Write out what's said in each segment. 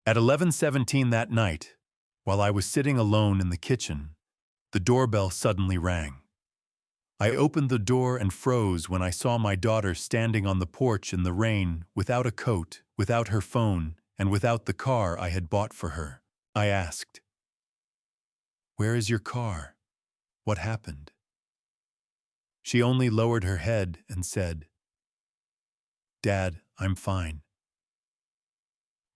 At 11:17 that night, while I was sitting alone in the kitchen, the doorbell suddenly rang. I opened the door and froze when I saw my daughter standing on the porch in the rain without a coat, without her phone, and without the car I had bought for her. I asked, "Where is your car? What happened?" She only lowered her head and said, "Dad, I'm fine."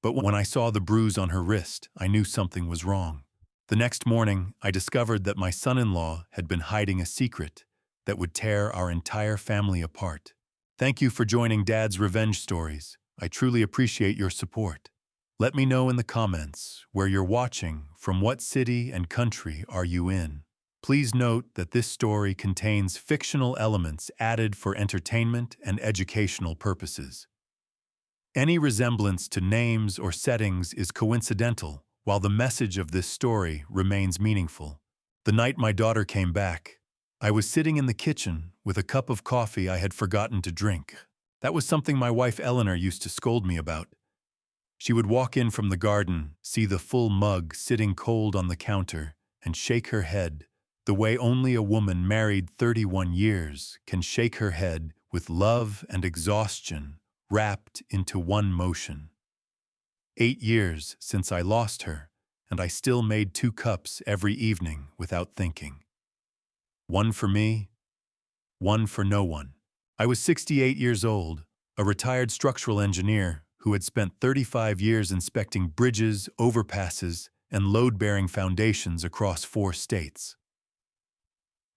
But when I saw the bruise on her wrist, I knew something was wrong. The next morning, I discovered that my son-in-law had been hiding a secret that would tear our entire family apart. Thank you for joining Dad's Revenge Stories. I truly appreciate your support. Let me know in the comments where you're watching, from what city and country are you in. Please note that this story contains fictional elements added for entertainment and educational purposes. Any resemblance to names or settings is coincidental, while the message of this story remains meaningful. The night my daughter came back, I was sitting in the kitchen with a cup of coffee I had forgotten to drink. That was something my wife Eleanor used to scold me about. She would walk in from the garden, see the full mug sitting cold on the counter, and shake her head, the way only a woman married 31 years can shake her head with love and exhaustion wrapped into one motion. 8 years since I lost her, and I still made 2 cups every evening without thinking. One for me, one for no one. I was 68 years old, a retired structural engineer who had spent 35 years inspecting bridges, overpasses, and load-bearing foundations across 4 states.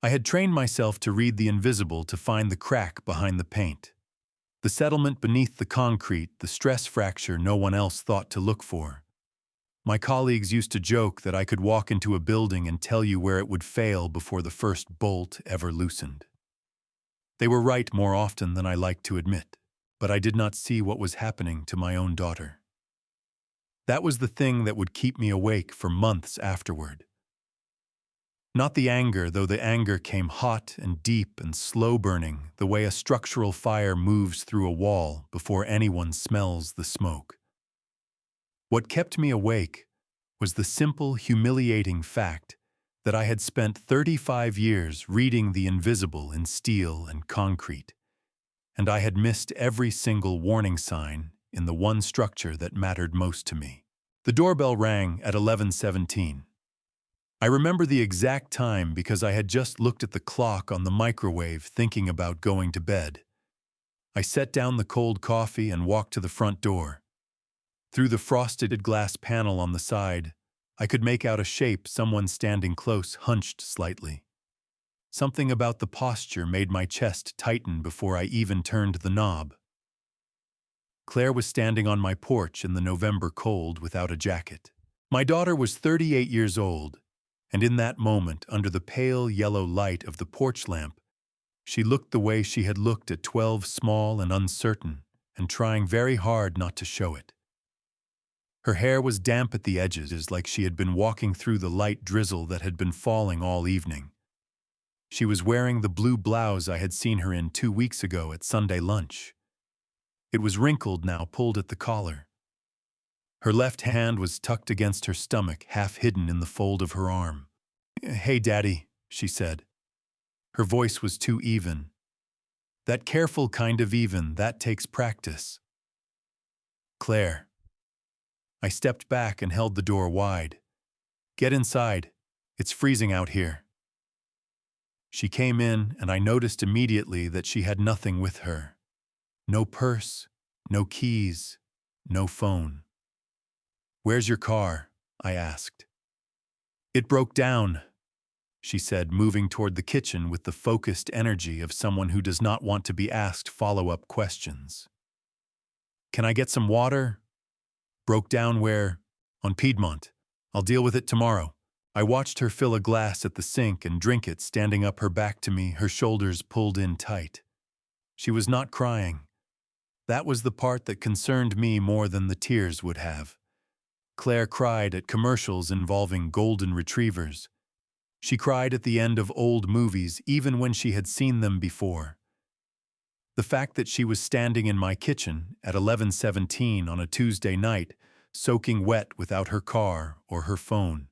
I had trained myself to read the invisible to find the crack behind the paint, the settlement beneath the concrete, the stress fracture no one else thought to look for. My colleagues used to joke that I could walk into a building and tell you where it would fail before the first bolt ever loosened. They were right more often than I liked to admit, but I did not see what was happening to my own daughter. That was the thing that would keep me awake for months afterward. Not the anger, though the anger came hot and deep and slow-burning, the way a structural fire moves through a wall before anyone smells the smoke. What kept me awake was the simple, humiliating fact that I had spent 35 years reading the invisible in steel and concrete, and I had missed every single warning sign in the one structure that mattered most to me. The doorbell rang at 11:17. I remember the exact time because I had just looked at the clock on the microwave thinking about going to bed. I set down the cold coffee and walked to the front door. Through the frosted glass panel on the side, I could make out a shape, someone standing close, hunched slightly. Something about the posture made my chest tighten before I even turned the knob. Claire was standing on my porch in the November cold without a jacket. My daughter was 38 years old, and in that moment, under the pale yellow light of the porch lamp, she looked the way she had looked at 12, small and uncertain, and trying very hard not to show it. Her hair was damp at the edges, like she had been walking through the light drizzle that had been falling all evening. She was wearing the blue blouse I had seen her in 2 weeks ago at Sunday lunch. It was wrinkled now, pulled at the collar. Her left hand was tucked against her stomach, half hidden in the fold of her arm. "Hey, Daddy," she said. Her voice was too even. That careful kind of even that takes practice. "Claire." I stepped back and held the door wide. "Get inside. It's freezing out here." She came in, and I noticed immediately that she had nothing with her. No purse, no keys, no phone. "Where's your car?" I asked. "It broke down," she said, moving toward the kitchen with the focused energy of someone who does not want to be asked follow-up questions. "Can I get some water?" "Broke down where?" "On Piedmont. I'll deal with it tomorrow." I watched her fill a glass at the sink and drink it, standing up her back to me, her shoulders pulled in tight. She was not crying. That was the part that concerned me more than the tears would have. Claire cried at commercials involving golden retrievers. She cried at the end of old movies, even when she had seen them before. The fact that she was standing in my kitchen at 11:17 on a Tuesday night soaking wet without her car or her phone.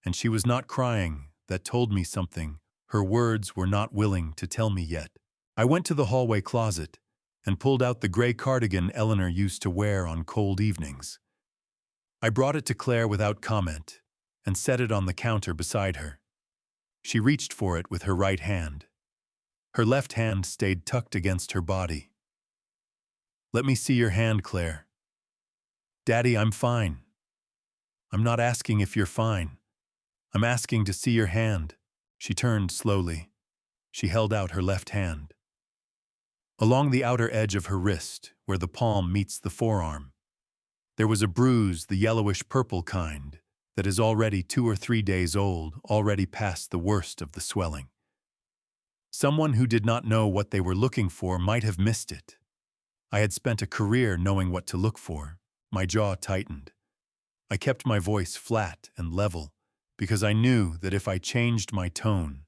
And she was not crying. That told me something her words were not willing to tell me yet. I went to the hallway closet and pulled out the gray cardigan Eleanor used to wear on cold evenings. I brought it to Claire without comment and set it on the counter beside her. She reached for it with her right hand. Her left hand stayed tucked against her body. "Let me see your hand, Claire." "Daddy, I'm fine." "I'm not asking if you're fine. I'm asking to see your hand." She turned slowly. She held out her left hand. Along the outer edge of her wrist, where the palm meets the forearm, there was a bruise, the yellowish-purple kind, that is already 2 or 3 days old, already past the worst of the swelling. Someone who did not know what they were looking for might have missed it. I had spent a career knowing what to look for. My jaw tightened. I kept my voice flat and level, because I knew that if I changed my tone,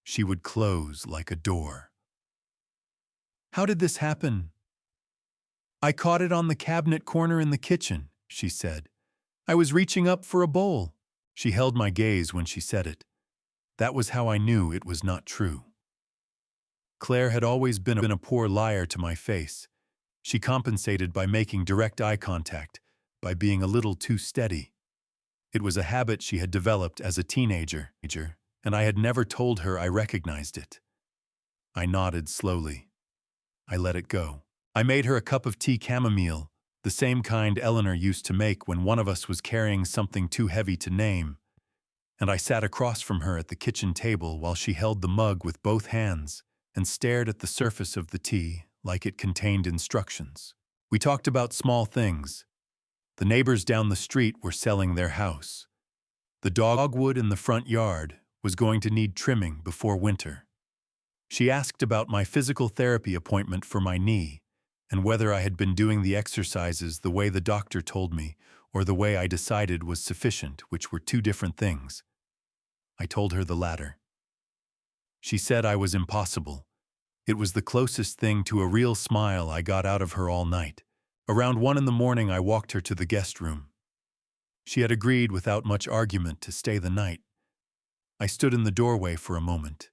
she would close like a door. "How did this happen?" "I caught it on the cabinet corner in the kitchen," she said. "I was reaching up for a bowl." She held my gaze when she said it. That was how I knew it was not true. Claire had always been a poor liar to my face. She compensated by making direct eye contact, by being a little too steady. It was a habit she had developed as a teenager, and I had never told her I recognized it. I nodded slowly. I let it go. I made her a cup of tea chamomile, the same kind Eleanor used to make when one of us was carrying something too heavy to name, and I sat across from her at the kitchen table while she held the mug with both hands and stared at the surface of the tea like it contained instructions. We talked about small things. The neighbors down the street were selling their house. The dogwood in the front yard was going to need trimming before winter. She asked about my physical therapy appointment for my knee and whether I had been doing the exercises the way the doctor told me or the way I decided was sufficient, which were two different things. I told her the latter. She said I was impossible. It was the closest thing to a real smile I got out of her all night. Around 1 in the morning, I walked her to the guest room. She had agreed without much argument to stay the night. I stood in the doorway for a moment.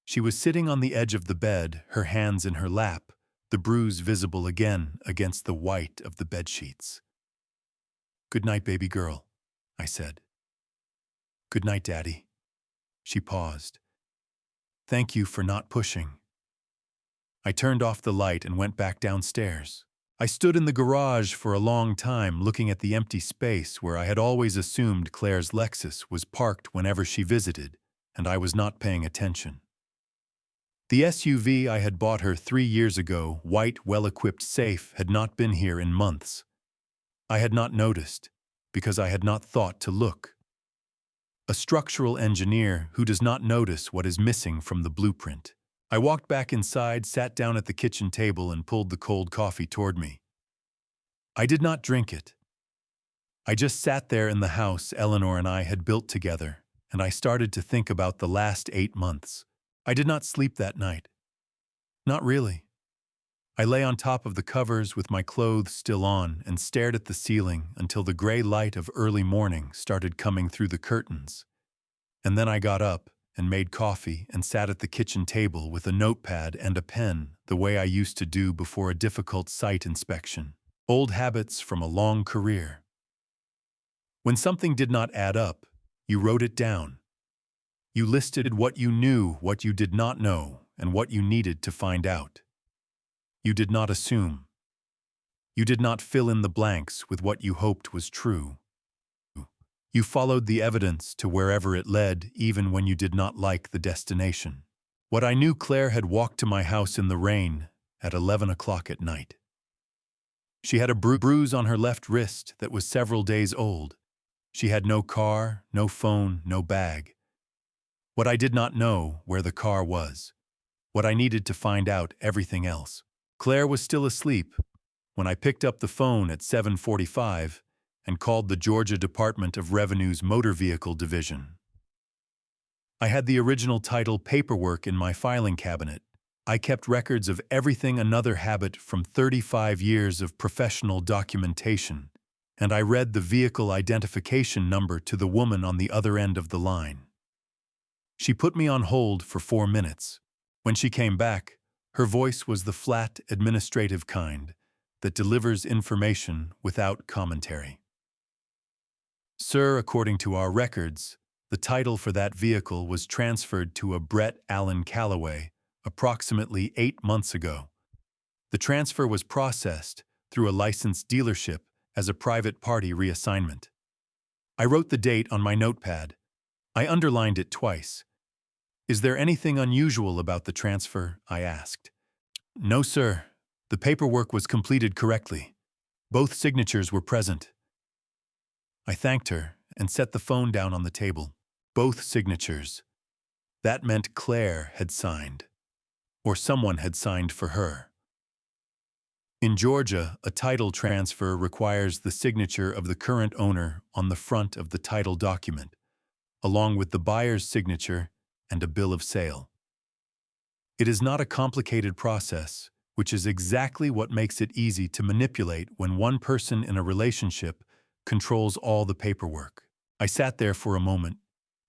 She was sitting on the edge of the bed, her hands in her lap, the bruise visible again against the white of the bedsheets. "Good night, baby girl," I said. "Good night, Daddy." She paused. "Thank you for not pushing." I turned off the light and went back downstairs. I stood in the garage for a long time looking at the empty space where I had always assumed Claire's Lexus was parked whenever she visited, and I was not paying attention. The SUV I had bought her 3 years ago, white, well-equipped safe, had not been here in months. I had not noticed, because I had not thought to look. A structural engineer who does not notice what is missing from the blueprint. I walked back inside, sat down at the kitchen table, and pulled the cold coffee toward me. I did not drink it. I just sat there in the house Eleanor and I had built together, and I started to think about the last 8 months. I did not sleep that night. Not really. I lay on top of the covers with my clothes still on and stared at the ceiling until the gray light of early morning started coming through the curtains. And then I got up and made coffee and sat at the kitchen table with a notepad and a pen, the way I used to do before a difficult site inspection. Old habits from a long career. When something did not add up, you wrote it down. You listed what you knew, what you did not know, and what you needed to find out. You did not assume. You did not fill in the blanks with what you hoped was true. You followed the evidence to wherever it led, even when you did not like the destination. What I knew, Claire had walked to my house in the rain at 11 o'clock at night. She had a bruise on her left wrist that was several days old. She had no car, no phone, no bag. What I did not know, where the car was. What I needed to find out, everything else. Claire was still asleep when I picked up the phone at 7:45 and called the Georgia Department of Revenue's Motor Vehicle Division. I had the original title paperwork in my filing cabinet. I kept records of everything, another habit from 35 years of professional documentation, and I read the vehicle identification number to the woman on the other end of the line. She put me on hold for 4 minutes. When she came back, her voice was the flat, administrative kind that delivers information without commentary. Sir, according to our records, the title for that vehicle was transferred to a Brett Allen Calloway approximately 8 months ago. The transfer was processed through a licensed dealership as a private party reassignment. I wrote the date on my notepad. I underlined it twice. Is there anything unusual about the transfer? I asked. No, sir. The paperwork was completed correctly. Both signatures were present. I thanked her and set the phone down on the table. Both signatures. That meant Claire had signed, or someone had signed for her. In Georgia, a title transfer requires the signature of the current owner on the front of the title document, along with the buyer's signature and a bill of sale. It is not a complicated process, which is exactly what makes it easy to manipulate when one person in a relationship controls all the paperwork. I sat there for a moment,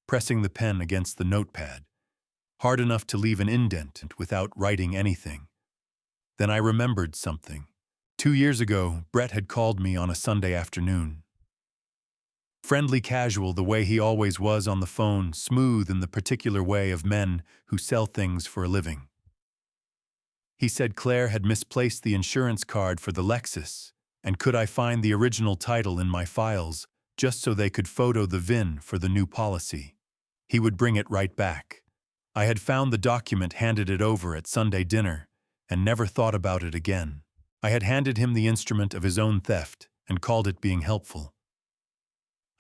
pressing the pen against the notepad, hard enough to leave an indent without writing anything. Then I remembered something. 2 years ago, Brett had called me on a Sunday afternoon. Friendly casual the way he always was on the phone, smooth in the particular way of men who sell things for a living. He said Claire had misplaced the insurance card for the Lexus, and could I find the original title in my files just so they could photo the VIN for the new policy. He would bring it right back. I had found the document, handed it over at Sunday dinner, and never thought about it again. I had handed him the instrument of his own theft and called it being helpful.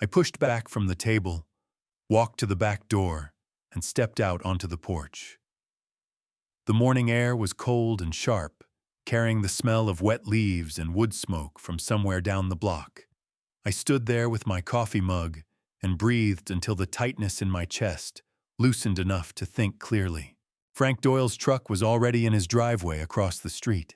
I pushed back from the table, walked to the back door, and stepped out onto the porch. The morning air was cold and sharp, carrying the smell of wet leaves and wood smoke from somewhere down the block. I stood there with my coffee mug and breathed until the tightness in my chest loosened enough to think clearly. Frank Doyle's truck was already in his driveway across the street.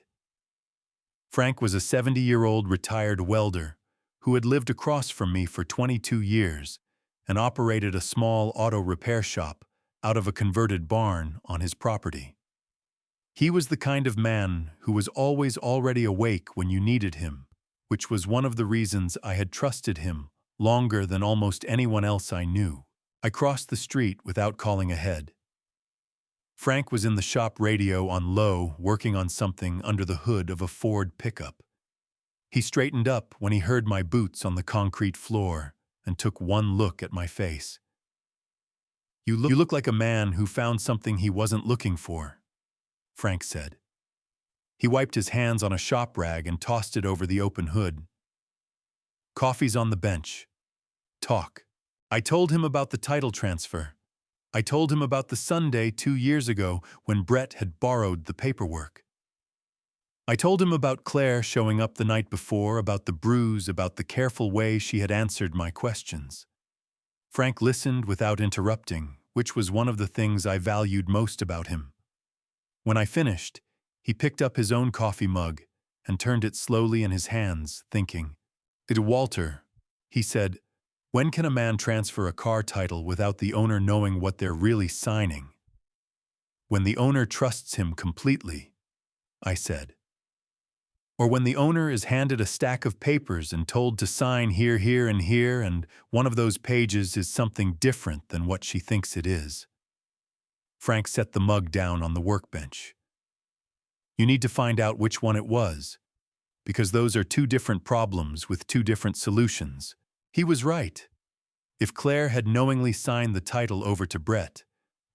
Frank was a 70-year-old retired welder who had lived across from me for 22 years and operated a small auto repair shop out of a converted barn on his property. He was the kind of man who was always already awake when you needed him, which was one of the reasons I had trusted him longer than almost anyone else I knew. I crossed the street without calling ahead. Frank was in the shop radio on low, working on something under the hood of a Ford pickup. He straightened up when he heard my boots on the concrete floor and took one look at my face. You look like a man who found something he wasn't looking for," Frank said. He wiped his hands on a shop rag and tossed it over the open hood. "Coffee's on the bench. Talk." I told him about the title transfer. I told him about the Sunday 2 years ago when Brett had borrowed the paperwork. I told him about Claire showing up the night before, about the bruise, about the careful way she had answered my questions. Frank listened without interrupting, which was one of the things I valued most about him. When I finished, he picked up his own coffee mug and turned it slowly in his hands, thinking. "Walter," he said, "when can a man transfer a car title without the owner knowing what they're really signing?" "When the owner trusts him completely," I said. "Or when the owner is handed a stack of papers and told to sign here, here, and here, and one of those pages is something different than what she thinks it is." Frank set the mug down on the workbench. "You need to find out which one it was, because those are two different problems with two different solutions." He was right. If Claire had knowingly signed the title over to Brett,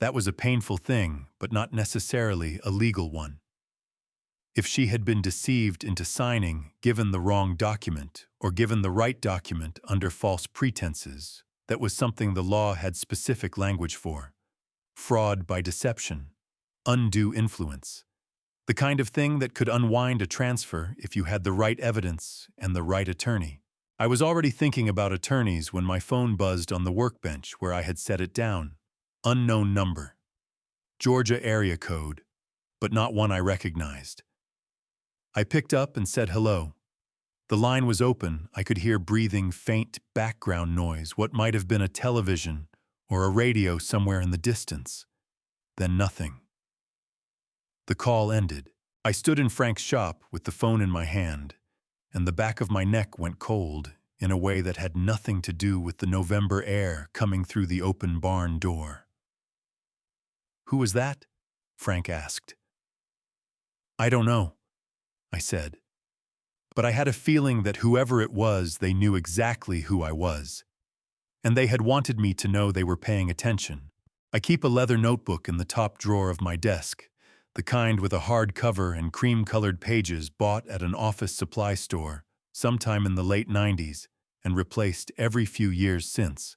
that was a painful thing, but not necessarily a legal one. If she had been deceived into signing, given the wrong document, or given the right document under false pretenses, that was something the law had specific language for. Fraud by deception, undue influence. The kind of thing that could unwind a transfer if you had the right evidence and the right attorney. I was already thinking about attorneys when my phone buzzed on the workbench where I had set it down. Unknown number. Georgia area code, but not one I recognized. I picked up and said hello. The line was open. I could hear breathing, faint background noise, what might have been a television or a radio somewhere in the distance. Then nothing. The call ended. I stood in Frank's shop with the phone in my hand, and the back of my neck went cold in a way that had nothing to do with the November air coming through the open barn door. "Who was that?" Frank asked. "I don't know," I said. But I had a feeling that whoever it was, they knew exactly who I was. And they had wanted me to know they were paying attention. I keep a leather notebook in the top drawer of my desk, the kind with a hard cover and cream-colored pages bought at an office supply store sometime in the late 90s and replaced every few years since.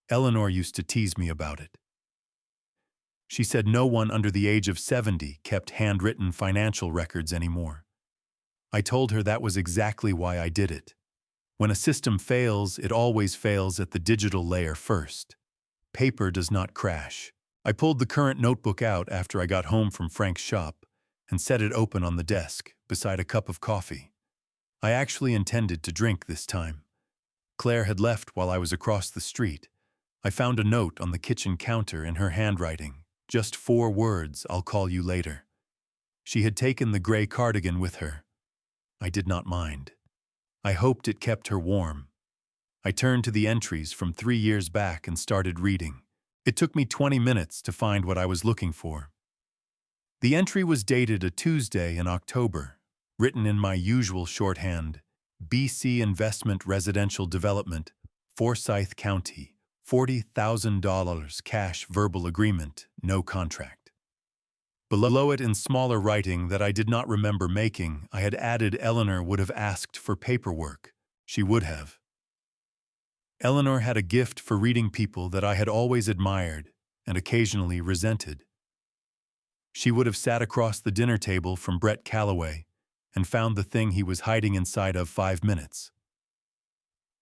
Eleanor used to tease me about it. She said no one under the age of 70 kept handwritten financial records anymore. I told her that was exactly why I did it. When a system fails, it always fails at the digital layer first. Paper does not crash. I pulled the current notebook out after I got home from Frank's shop and set it open on the desk beside a cup of coffee. I actually intended to drink this time. Claire had left while I was across the street. I found a note on the kitchen counter in her handwriting. Just 4 words, "I'll call you later." She had taken the gray cardigan with her. I did not mind. I hoped it kept her warm. I turned to the entries from 3 years back and started reading. It took me 20 minutes to find what I was looking for. The entry was dated a Tuesday in October, written in my usual shorthand, BC Investment Residential Development, Forsyth County, $40,000 cash verbal agreement, no contract. Below it in smaller writing that I did not remember making, I had added Eleanor would have asked for paperwork. She would have. Eleanor had a gift for reading people that I had always admired and occasionally resented. She would have sat across the dinner table from Brett Calloway and found the thing he was hiding inside of 5 minutes.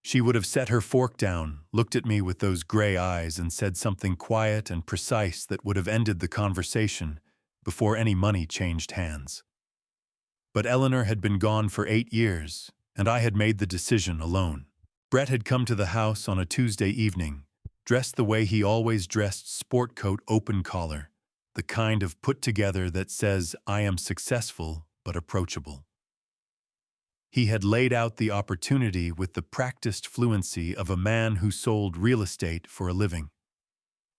She would have set her fork down, looked at me with those gray eyes, and said something quiet and precise that would have ended the conversation before any money changed hands. But Eleanor had been gone for 8 years, and I had made the decision alone. Brett had come to the house on a Tuesday evening, dressed the way he always dressed, sport coat, open collar, the kind of put together that says, "I am successful but approachable." He had laid out the opportunity with the practiced fluency of a man who sold real estate for a living.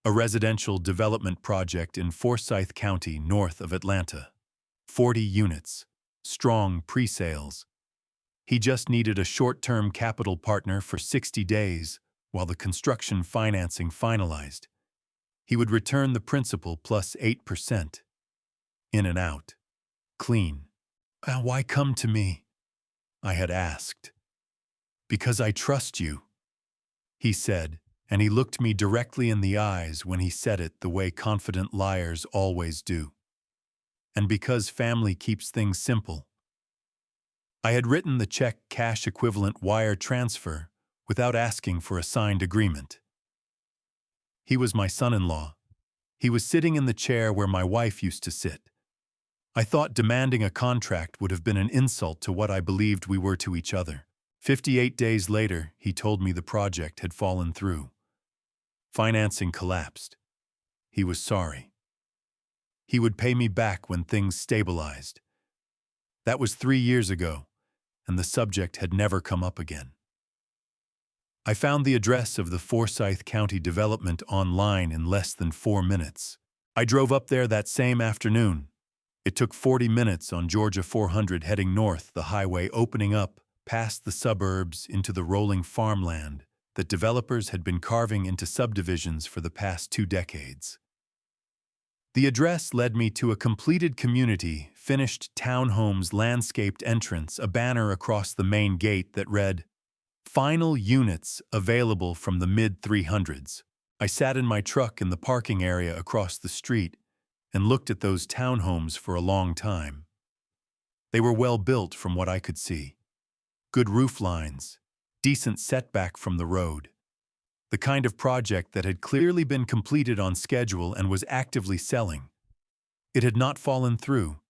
A residential development project in Forsyth County, north of Atlanta. 40 units, strong pre-sales. He just needed a short-term capital partner for 60 days while the construction financing finalized. He would return the principal plus 8%. In and out. Clean. "Why come to me?" I had asked. "Because I trust you," he said, and he looked me directly in the eyes when he said it the way confident liars always do. "And because family keeps things simple." I had written the check cash equivalent wire transfer without asking for a signed agreement. He was my son-in-law. He was sitting in the chair where my wife used to sit. I thought demanding a contract would have been an insult to what I believed we were to each other. 58 days later, he told me the project had fallen through. Financing collapsed. He was sorry. He would pay me back when things stabilized. That was 3 years ago, and the subject had never come up again. I found the address of the Forsyth County development online in less than 4 minutes. I drove up there that same afternoon. It took 40 minutes on Georgia 400 heading north, the highway opening up past the suburbs into the rolling farmland that developers had been carving into subdivisions for the past 2 decades. The address led me to a completed community, finished townhomes, landscaped entrance, a banner across the main gate that read, "Final units available from the mid-300s. I sat in my truck in the parking area across the street and looked at those townhomes for a long time. They were well built from what I could see. Good roof lines, decent setback from the road. The kind of project that had clearly been completed on schedule and was actively selling. It had not fallen through.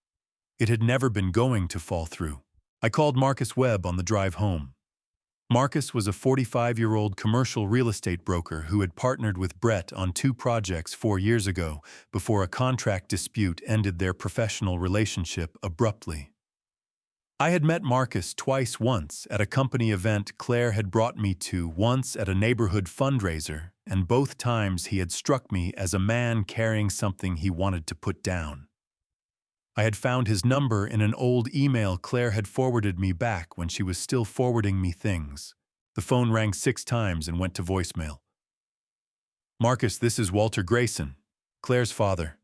It had never been going to fall through. I called Marcus Webb on the drive home. Marcus was a 45-year-old commercial real estate broker who had partnered with Brett on 2 projects 4 years ago before a contract dispute ended their professional relationship abruptly. I had met Marcus twice, once at a company event Claire had brought me to, once at a neighborhood fundraiser, and both times he had struck me as a man carrying something he wanted to put down. I had found his number in an old email Claire had forwarded me back when she was still forwarding me things. The phone rang 6 times and went to voicemail. "Marcus, this is Walter Grayson, Claire's father.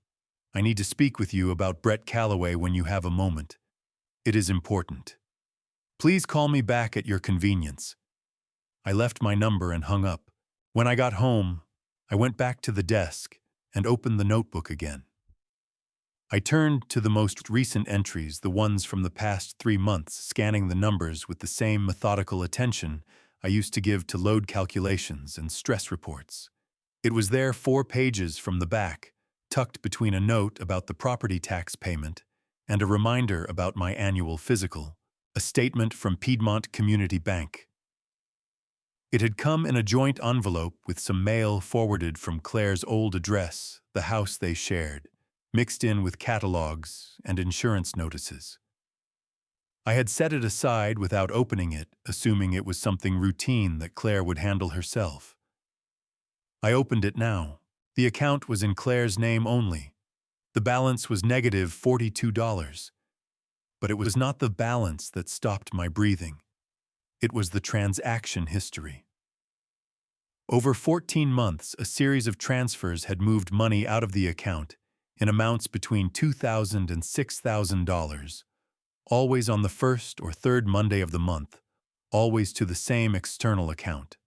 I need to speak with you about Brett Calloway when you have a moment. It is important. Please call me back at your convenience." I left my number and hung up. When I got home, I went back to the desk and opened the notebook again. I turned to the most recent entries, the ones from the past 3 months, scanning the numbers with the same methodical attention I used to give to load calculations and stress reports. It was there 4 pages from the back, tucked between a note about the property tax payment and a reminder about my annual physical, a statement from Piedmont Community Bank. It had come in a joint envelope with some mail forwarded from Claire's old address, the house they shared, mixed in with catalogs and insurance notices. I had set it aside without opening it, assuming it was something routine that Claire would handle herself. I opened it now. The account was in Claire's name only. The balance was negative $42. But it was not the balance that stopped my breathing. It was the transaction history. Over 14 months, a series of transfers had moved money out of the account in amounts between $2,000 and $6,000, always on the first or third Monday of the month, always to the same external account.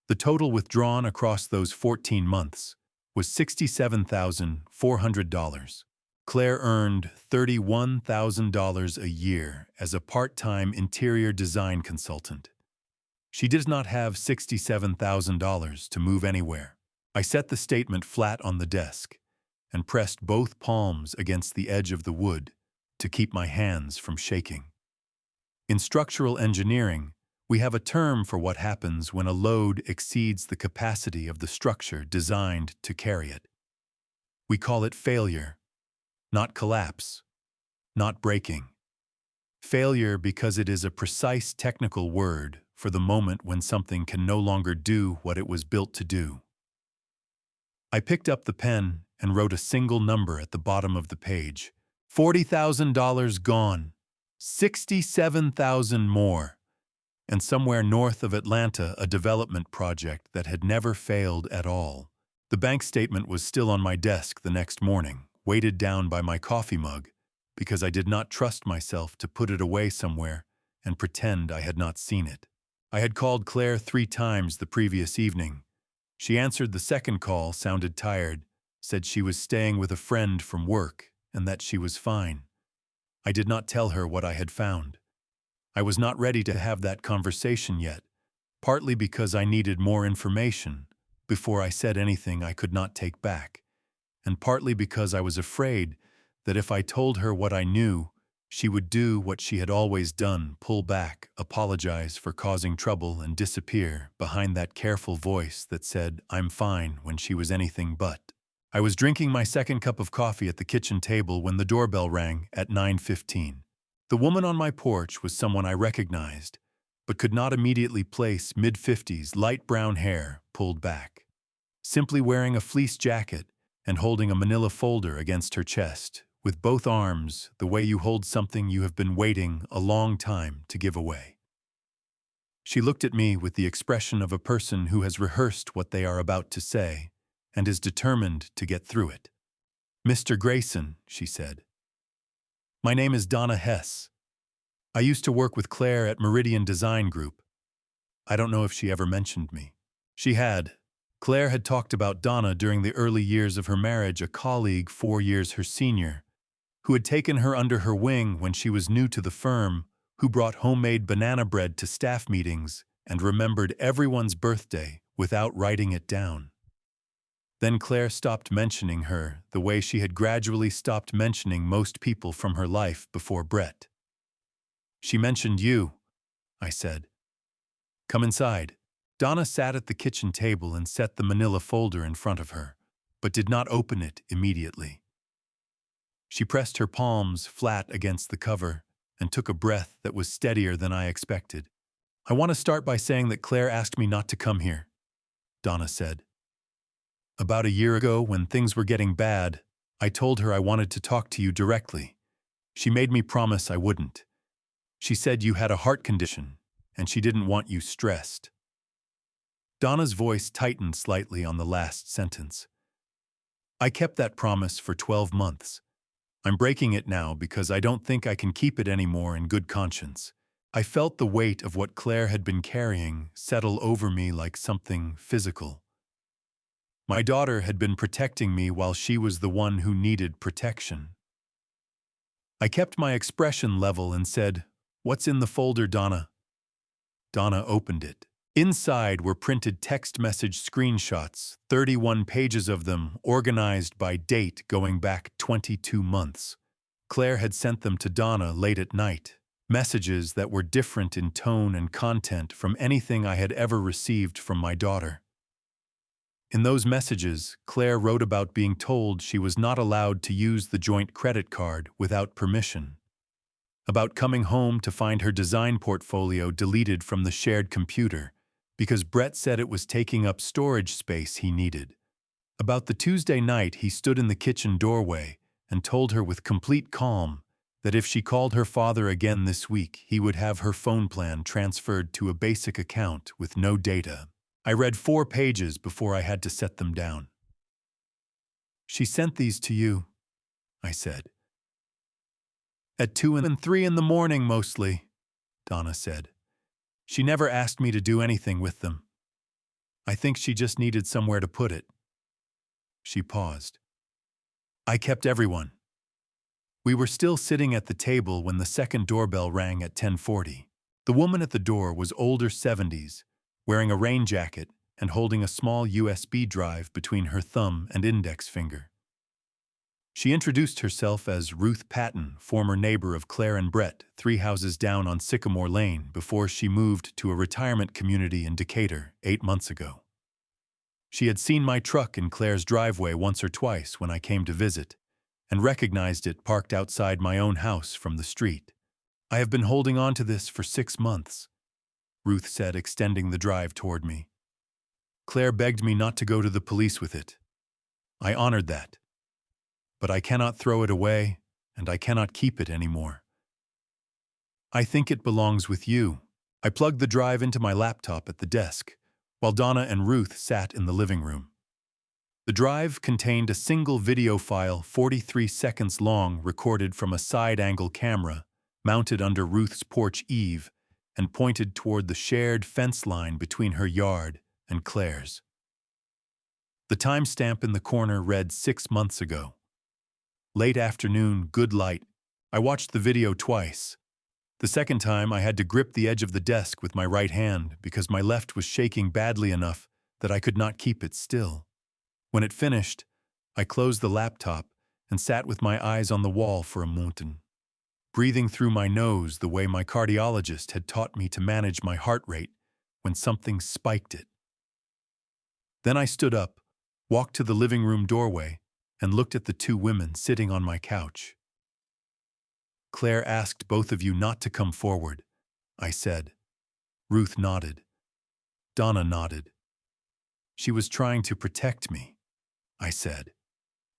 The total withdrawn across those 14 months was $67,400. Claire earned $31,000 a year as a part-time interior design consultant. She did not have $67,000 to move anywhere. I set the statement flat on the desk and pressed both palms against the edge of the wood to keep my hands from shaking. In structural engineering, we have a term for what happens when a load exceeds the capacity of the structure designed to carry it. We call it failure, not collapse, not breaking. Failure because it is a precise technical word for the moment when something can no longer do what it was built to do. I picked up the pen and wrote a single number at the bottom of the page. $40,000 gone, $67,000 more, and somewhere north of Atlanta a development project that had never failed at all. The bank statement was still on my desk the next morning, weighted down by my coffee mug, because I did not trust myself to put it away somewhere and pretend I had not seen it. I had called Claire 3 times the previous evening. She answered the second call, sounded tired, said she was staying with a friend from work and that she was fine. I did not tell her what I had found. I was not ready to have that conversation yet, partly because I needed more information before I said anything I could not take back, and partly because I was afraid that if I told her what I knew, she would do what she had always done, pull back, apologize for causing trouble, and disappear behind that careful voice that said, "I'm fine," when she was anything but. I was drinking my second cup of coffee at the kitchen table when the doorbell rang at 9:15. The woman on my porch was someone I recognized, but could not immediately place. Mid-50s, light brown hair, pulled back. Simply wearing a fleece jacket and holding a manila folder against her chest, with both arms the way you hold something you have been waiting a long time to give away. She looked at me with the expression of a person who has rehearsed what they are about to say and is determined to get through it. "Mr. Grayson," she said. "My name is Donna Hess. I used to work with Claire at Meridian Design Group." I don't know if she ever mentioned me. She had. Claire had talked about Donna during the early years of her marriage, a colleague 4 years her senior, who had taken her under her wing when she was new to the firm, who brought homemade banana bread to staff meetings and remembered everyone's birthday without writing it down. Then Claire stopped mentioning her the way she had gradually stopped mentioning most people from her life before Brett. She mentioned you, I said. Come inside. Donna sat at the kitchen table and set the manila folder in front of her, but did not open it immediately. She pressed her palms flat against the cover and took a breath that was steadier than I expected. I want to start by saying that Claire asked me not to come here, Donna said. About a year ago, when things were getting bad, I told her I wanted to talk to you directly. She made me promise I wouldn't. She said you had a heart condition, and she didn't want you stressed. Donna's voice tightened slightly on the last sentence. I kept that promise for 12 months. I'm breaking it now because I don't think I can keep it anymore in good conscience. I felt the weight of what Claire had been carrying settle over me like something physical. My daughter had been protecting me while she was the one who needed protection. I kept my expression level and said, "What's in the folder, Donna?" Donna opened it. Inside were printed text message screenshots, 31 pages of them organized by date going back 22 months. Claire had sent them to Donna late at night, messages that were different in tone and content from anything I had ever received from my daughter. In those messages, Claire wrote about being told she was not allowed to use the joint credit card without permission, about coming home to find her design portfolio deleted from the shared computer because Brett said it was taking up storage space he needed, about the Tuesday night he stood in the kitchen doorway and told her with complete calm that if she called her father again this week, he would have her phone plan transferred to a basic account with no data. I read 4 pages before I had to set them down. She sent these to you, I said. At 2 and 3 in the morning mostly, Donna said. She never asked me to do anything with them. I think she just needed somewhere to put it. She paused. I kept everyone. We were still sitting at the table when the second doorbell rang at 10:40. The woman at the door was older 70s, wearing a rain jacket and holding a small USB drive between her thumb and index finger. She introduced herself as Ruth Patton, former neighbor of Claire and Brett, 3 houses down on Sycamore Lane before she moved to a retirement community in Decatur 8 months ago. She had seen my truck in Claire's driveway once or twice when I came to visit, and recognized it parked outside my own house from the street. I have been holding on to this for 6 months, Ruth said, extending the drive toward me. Claire begged me not to go to the police with it. I honored that. But I cannot throw it away, and I cannot keep it anymore. I think it belongs with you. I plugged the drive into my laptop at the desk, while Donna and Ruth sat in the living room. The drive contained a single video file 43 seconds long recorded from a side-angle camera mounted under Ruth's porch eave and pointed toward the shared fence line between her yard and Claire's. The timestamp in the corner read 6 months ago. Late afternoon, good light. I watched the video twice. The second time I had to grip the edge of the desk with my right hand because my left was shaking badly enough that I could not keep it still. When it finished, I closed the laptop and sat with my eyes on the wall for a moment, breathing through my nose the way my cardiologist had taught me to manage my heart rate when something spiked it. Then I stood up, walked to the living room doorway, and looked at the 2 women sitting on my couch. Claire asked both of you not to come forward, I said. Ruth nodded. Donna nodded. She was trying to protect me, I said.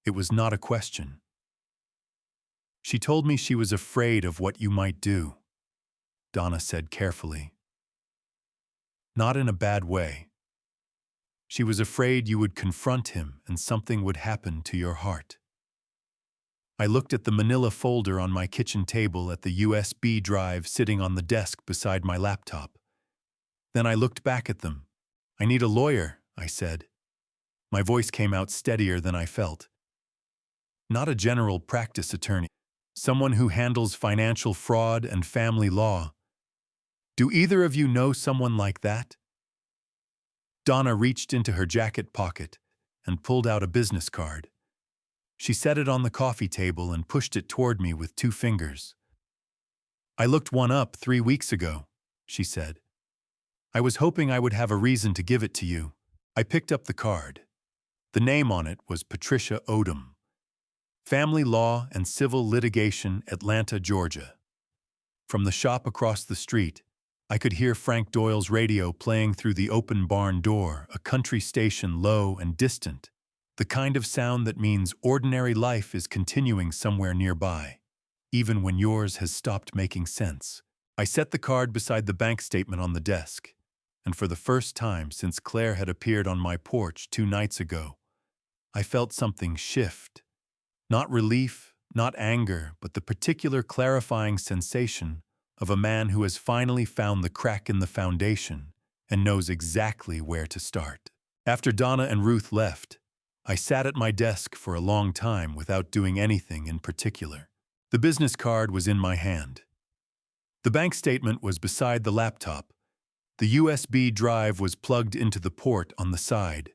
It was not a question. She told me she was afraid of what you might do, Donna said carefully. Not in a bad way. She was afraid you would confront him and something would happen to your heart. I looked at the manila folder on my kitchen table at the USB drive sitting on the desk beside my laptop. Then I looked back at them. I need a lawyer, I said. My voice came out steadier than I felt. Not a general practice attorney, someone who handles financial fraud and family law. Do either of you know someone like that? Donna reached into her jacket pocket and pulled out a business card. She set it on the coffee table and pushed it toward me with 2 fingers. I looked one up 3 weeks ago, she said. I was hoping I would have a reason to give it to you. I picked up the card. The name on it was Patricia Odom. Family Law and Civil Litigation, Atlanta, Georgia. From the shop across the street, I could hear Frank Doyle's radio playing through the open barn door, a country station low and distant, the kind of sound that means ordinary life is continuing somewhere nearby, even when yours has stopped making sense. I set the card beside the bank statement on the desk, and for the first time since Claire had appeared on my porch 2 nights ago, I felt something shift. Not relief, not anger, but the particular clarifying sensation of a man who has finally found the crack in the foundation and knows exactly where to start. After Donna and Ruth left, I sat at my desk for a long time without doing anything in particular. The business card was in my hand. The bank statement was beside the laptop. The USB drive was plugged into the port on the side.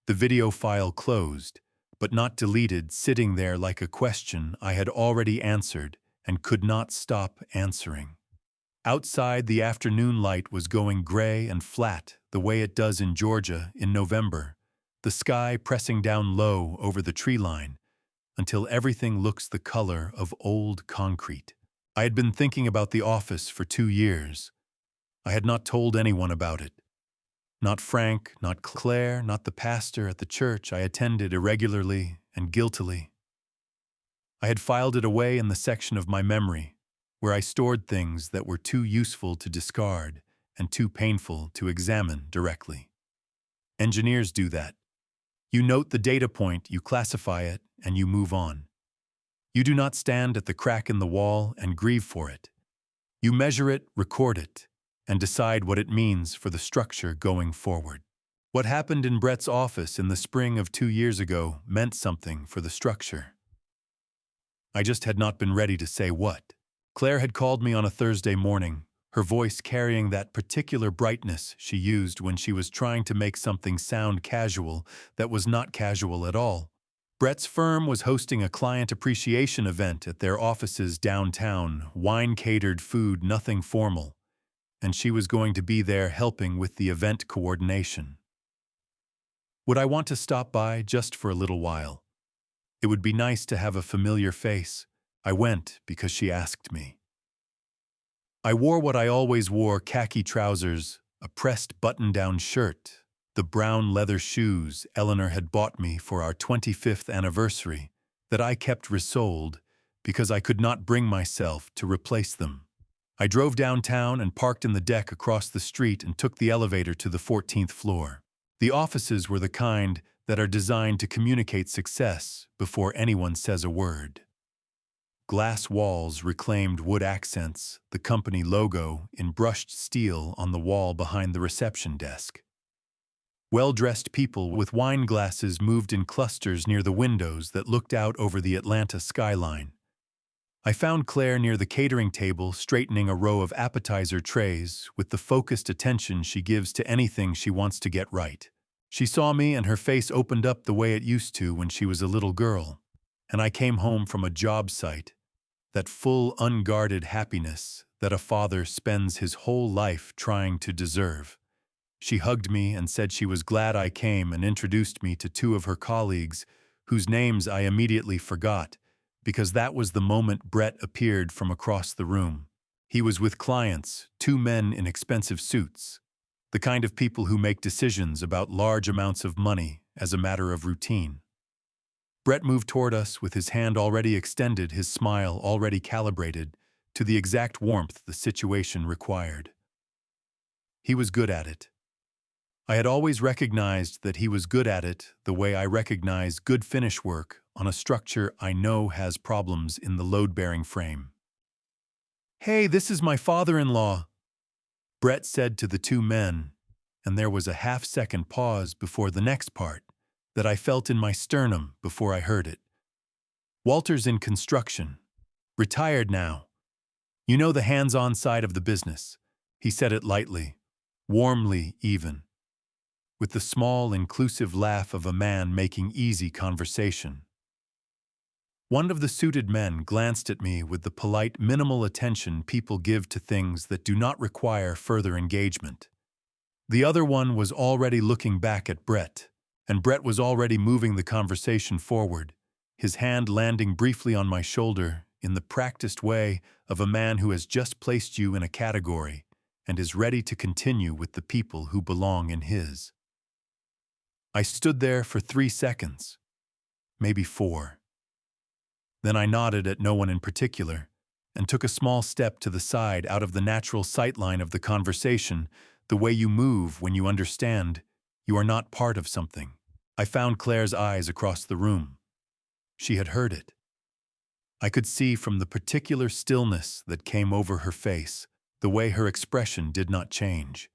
The video file closed, but not deleted, sitting there like a question I had already answered and could not stop answering. Outside, the afternoon light was going gray and flat the way it does in Georgia in November, the sky pressing down low over the tree line until everything looks the color of old concrete. I had been thinking about the office for 2 years. I had not told anyone about it. Not Frank, not Claire, not the pastor at the church I attended irregularly and guiltily. I had filed it away in the section of my memory where I stored things that were too useful to discard and too painful to examine directly. Engineers do that. You note the data point, you classify it, and you move on. You do not stand at the crack in the wall and grieve for it. You measure it, record it, and decide what it means for the structure going forward. What happened in Brett's office in the spring of 2 years ago meant something for the structure. I just had not been ready to say what. Claire had called me on a Thursday morning, her voice carrying that particular brightness she used when she was trying to make something sound casual that was not casual at all. Brett's firm was hosting a client appreciation event at their offices downtown, wine-catered food, nothing formal, and she was going to be there helping with the event coordination. Would I want to stop by just for a little while? It would be nice to have a familiar face. I went because she asked me. I wore what I always wore, khaki trousers, a pressed button-down shirt, the brown leather shoes Eleanor had bought me for our 25th anniversary that I kept resold because I could not bring myself to replace them. I drove downtown and parked in the deck across the street and took the elevator to the 14th floor. The offices were the kind that are designed to communicate success before anyone says a word. Glass walls, reclaimed wood accents, the company logo in brushed steel on the wall behind the reception desk. Well-dressed people with wine glasses moved in clusters near the windows that looked out over the Atlanta skyline. I found Claire near the catering table, straightening a row of appetizer trays with the focused attention she gives to anything she wants to get right. She saw me and her face opened up the way it used to when she was a little girl, and I came home from a job site, that full, unguarded happiness that a father spends his whole life trying to deserve. She hugged me and said she was glad I came and introduced me to 2 of her colleagues, whose names I immediately forgot, because that was the moment Brett appeared from across the room. He was with clients, 2 men in expensive suits, the kind of people who make decisions about large amounts of money as a matter of routine. Brett moved toward us with his hand already extended, his smile already calibrated to the exact warmth the situation required. He was good at it. I had always recognized that he was good at it the way I recognize good finish work on a structure I know has problems in the load-bearing frame. "Hey, this is my father-in-law," Brett said to the 2 men, and there was a half-second pause before the next part that I felt in my sternum before I heard it. "Walter's in construction. Retired now. You know, the hands-on side of the business." He said it lightly, warmly even, with the small, inclusive laugh of a man making easy conversation. One of the suited men glanced at me with the polite, minimal attention people give to things that do not require further engagement. The other one was already looking back at Brett, and Brett was already moving the conversation forward, his hand landing briefly on my shoulder in the practiced way of a man who has just placed you in a category and is ready to continue with the people who belong in his. I stood there for 3 seconds, maybe 4. Then I nodded at no one in particular and took a small step to the side out of the natural sightline of the conversation, the way you move when you understand you are not part of something. I found Claire's eyes across the room. She had heard it. I could see from the particular stillness that came over her face, the way her expression did not change,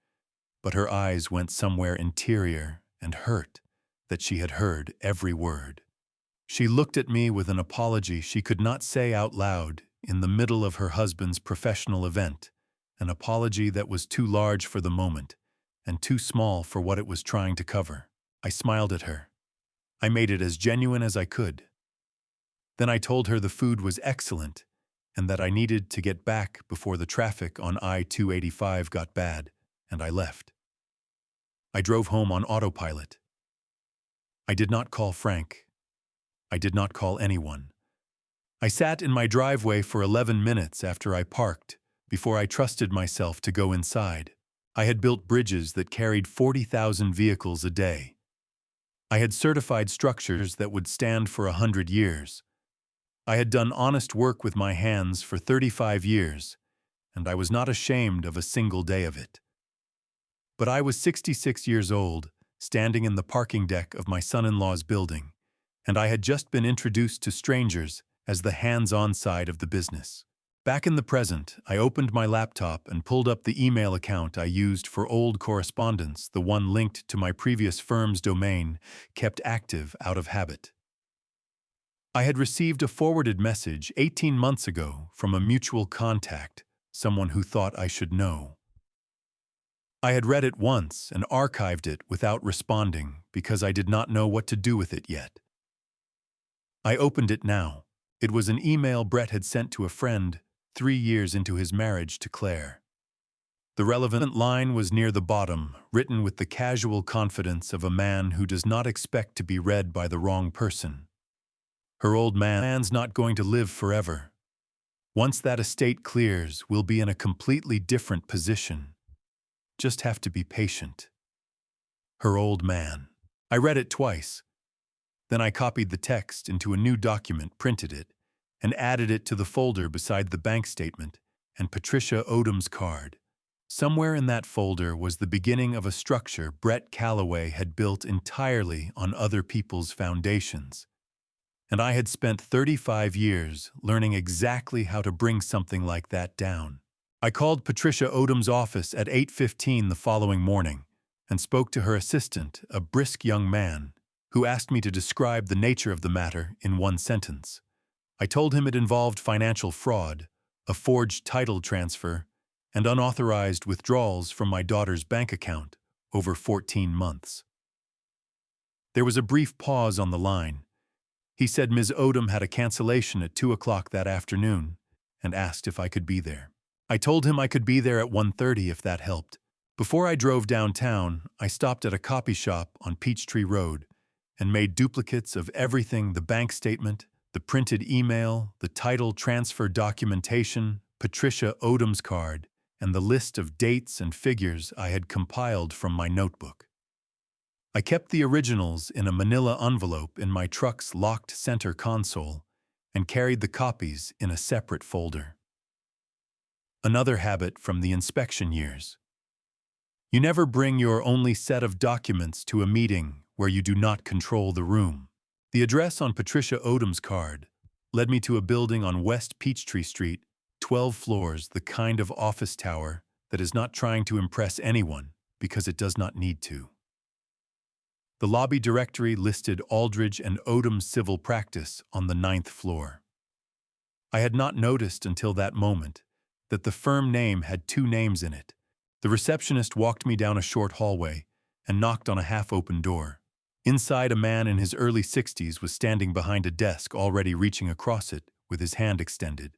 but her eyes went somewhere interior and hurt, that she had heard every word. She looked at me with an apology she could not say out loud in the middle of her husband's professional event, an apology that was too large for the moment and too small for what it was trying to cover. I smiled at her. I made it as genuine as I could. Then I told her the food was excellent and that I needed to get back before the traffic on I-285 got bad, and I left. I drove home on autopilot. I did not call Frank. I did not call anyone. I sat in my driveway for 11 minutes after I parked, before I trusted myself to go inside. I had built bridges that carried 40,000 vehicles a day. I had certified structures that would stand for 100 years. I had done honest work with my hands for 35 years, and I was not ashamed of a single day of it. But I was 66 years old, standing in the parking deck of my son-in-law's building, and I had just been introduced to strangers as the hands-on side of the business. Back in the present, I opened my laptop and pulled up the email account I used for old correspondence, the one linked to my previous firm's domain, kept active out of habit. I had received a forwarded message 18 months ago from a mutual contact, someone who thought I should know. I had read it once and archived it without responding because I did not know what to do with it yet. I opened it now. It was an email Brett had sent to a friend 3 years into his marriage to Claire. The relevant line was near the bottom, written with the casual confidence of a man who does not expect to be read by the wrong person. Her old man's not going to live forever. Once that estate clears, we'll be in a completely different position. Just have to be patient. Her old man. I read it twice. Then I copied the text into a new document, printed it, and added it to the folder beside the bank statement and Patricia Odom's card. Somewhere in that folder was the beginning of a structure Brett Calloway had built entirely on other people's foundations. And I had spent 35 years learning exactly how to bring something like that down. I called Patricia Odom's office at 8:15 the following morning and spoke to her assistant, a brisk young man, who asked me to describe the nature of the matter in one sentence. I told him it involved financial fraud, a forged title transfer, and unauthorized withdrawals from my daughter's bank account over 14 months. There was a brief pause on the line. He said Ms. Odom had a cancellation at 2 o'clock that afternoon and asked if I could be there. I told him I could be there at 1:30 if that helped. Before I drove downtown, I stopped at a copy shop on Peachtree Road and made duplicates of everything: the bank statement, the printed email, the title transfer documentation, Patricia Odom's card, and the list of dates and figures I had compiled from my notebook. I kept the originals in a manila envelope in my truck's locked center console and carried the copies in a separate folder. Another habit from the inspection years. You never bring your only set of documents to a meeting where you do not control the room. The address on Patricia Odom's card led me to a building on West Peachtree Street, 12 floors, the kind of office tower that is not trying to impress anyone because it does not need to. The lobby directory listed Aldridge and Odom's civil practice on the 9th floor. I had not noticed until that moment that the firm name had 2 names in it. The receptionist walked me down a short hallway and knocked on a half-open door. Inside, a man in his early 60s was standing behind a desk, already reaching across it with his hand extended.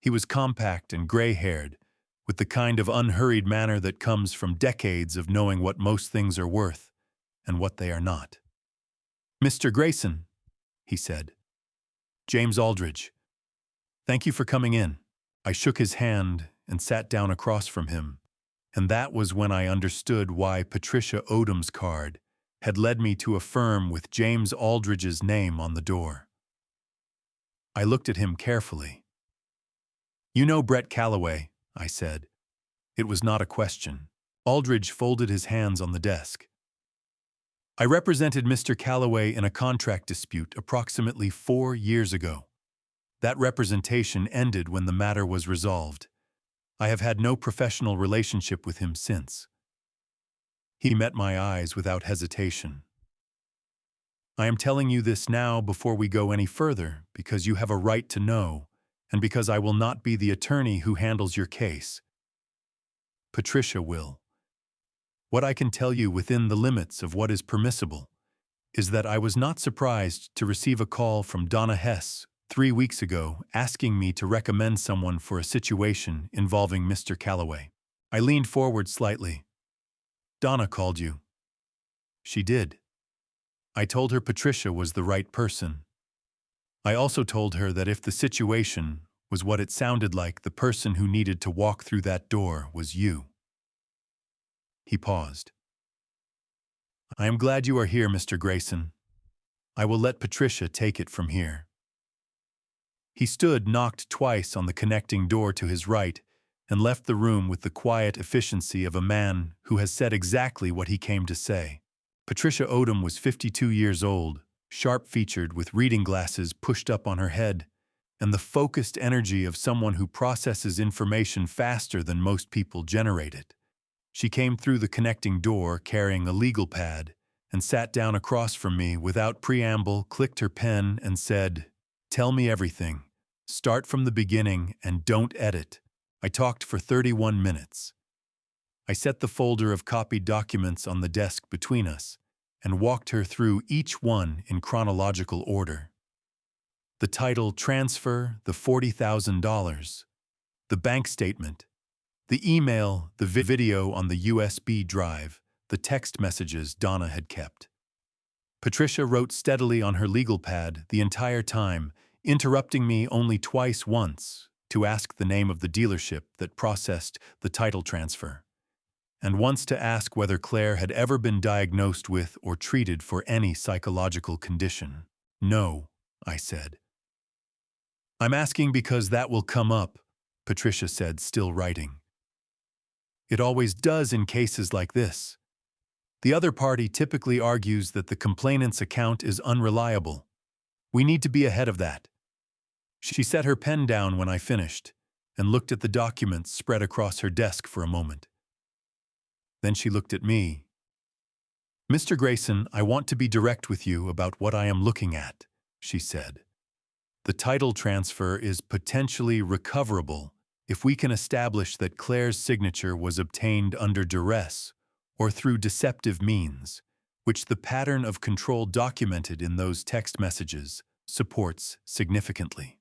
He was compact and gray-haired, with the kind of unhurried manner that comes from decades of knowing what most things are worth and what they are not. "Mr. Grayson," he said. "James Aldridge. Thank you for coming in." I shook his hand and sat down across from him, and that was when I understood why Patricia Odom's card had led me to a firm with James Aldridge's name on the door. I looked at him carefully. "You know Brett Calloway," I said. It was not a question. Aldridge folded his hands on the desk. "I represented Mr. Calloway in a contract dispute approximately 4 years ago. That representation ended when the matter was resolved. I have had no professional relationship with him since." He met my eyes without hesitation. "I am telling you this now before we go any further because you have a right to know, and because I will not be the attorney who handles your case. Patricia will. What I can tell you within the limits of what is permissible is that I was not surprised to receive a call from Donna Hess 3 weeks ago asking me to recommend someone for a situation involving Mr. Calloway." I leaned forward slightly. "Donna called you?" "She did. I told her Patricia was the right person. I also told her that if the situation was what it sounded like, the person who needed to walk through that door was you." He paused. "I am glad you are here, Mr. Grayson. I will let Patricia take it from here." He stood, knocked twice on the connecting door to his right, and left the room with the quiet efficiency of a man who has said exactly what he came to say. Patricia Odom was 52 years old, sharp-featured with reading glasses pushed up on her head, and the focused energy of someone who processes information faster than most people generate it. She came through the connecting door carrying a legal pad and sat down across from me without preamble, clicked her pen, and said, "Tell me everything. Start from the beginning and don't edit." I talked for 31 minutes. I set the folder of copied documents on the desk between us and walked her through each one in chronological order. The title transfer, the $40,000, the bank statement, the email, the video on the USB drive, the text messages Donna had kept. Patricia wrote steadily on her legal pad the entire time, interrupting me only once to ask the name of the dealership that processed the title transfer, and once to ask whether Claire had ever been diagnosed with or treated for any psychological condition. "No," I said. "I'm asking because that will come up," Patricia said, still writing. "It always does in cases like this. The other party typically argues that the complainant's account is unreliable. We need to be ahead of that." She set her pen down when I finished and looked at the documents spread across her desk for a moment. Then she looked at me. "Mr. Grayson, I want to be direct with you about what I am looking at," she said. "The title transfer is potentially recoverable if we can establish that Claire's signature was obtained under duress or through deceptive means, which the pattern of control documented in those text messages supports significantly.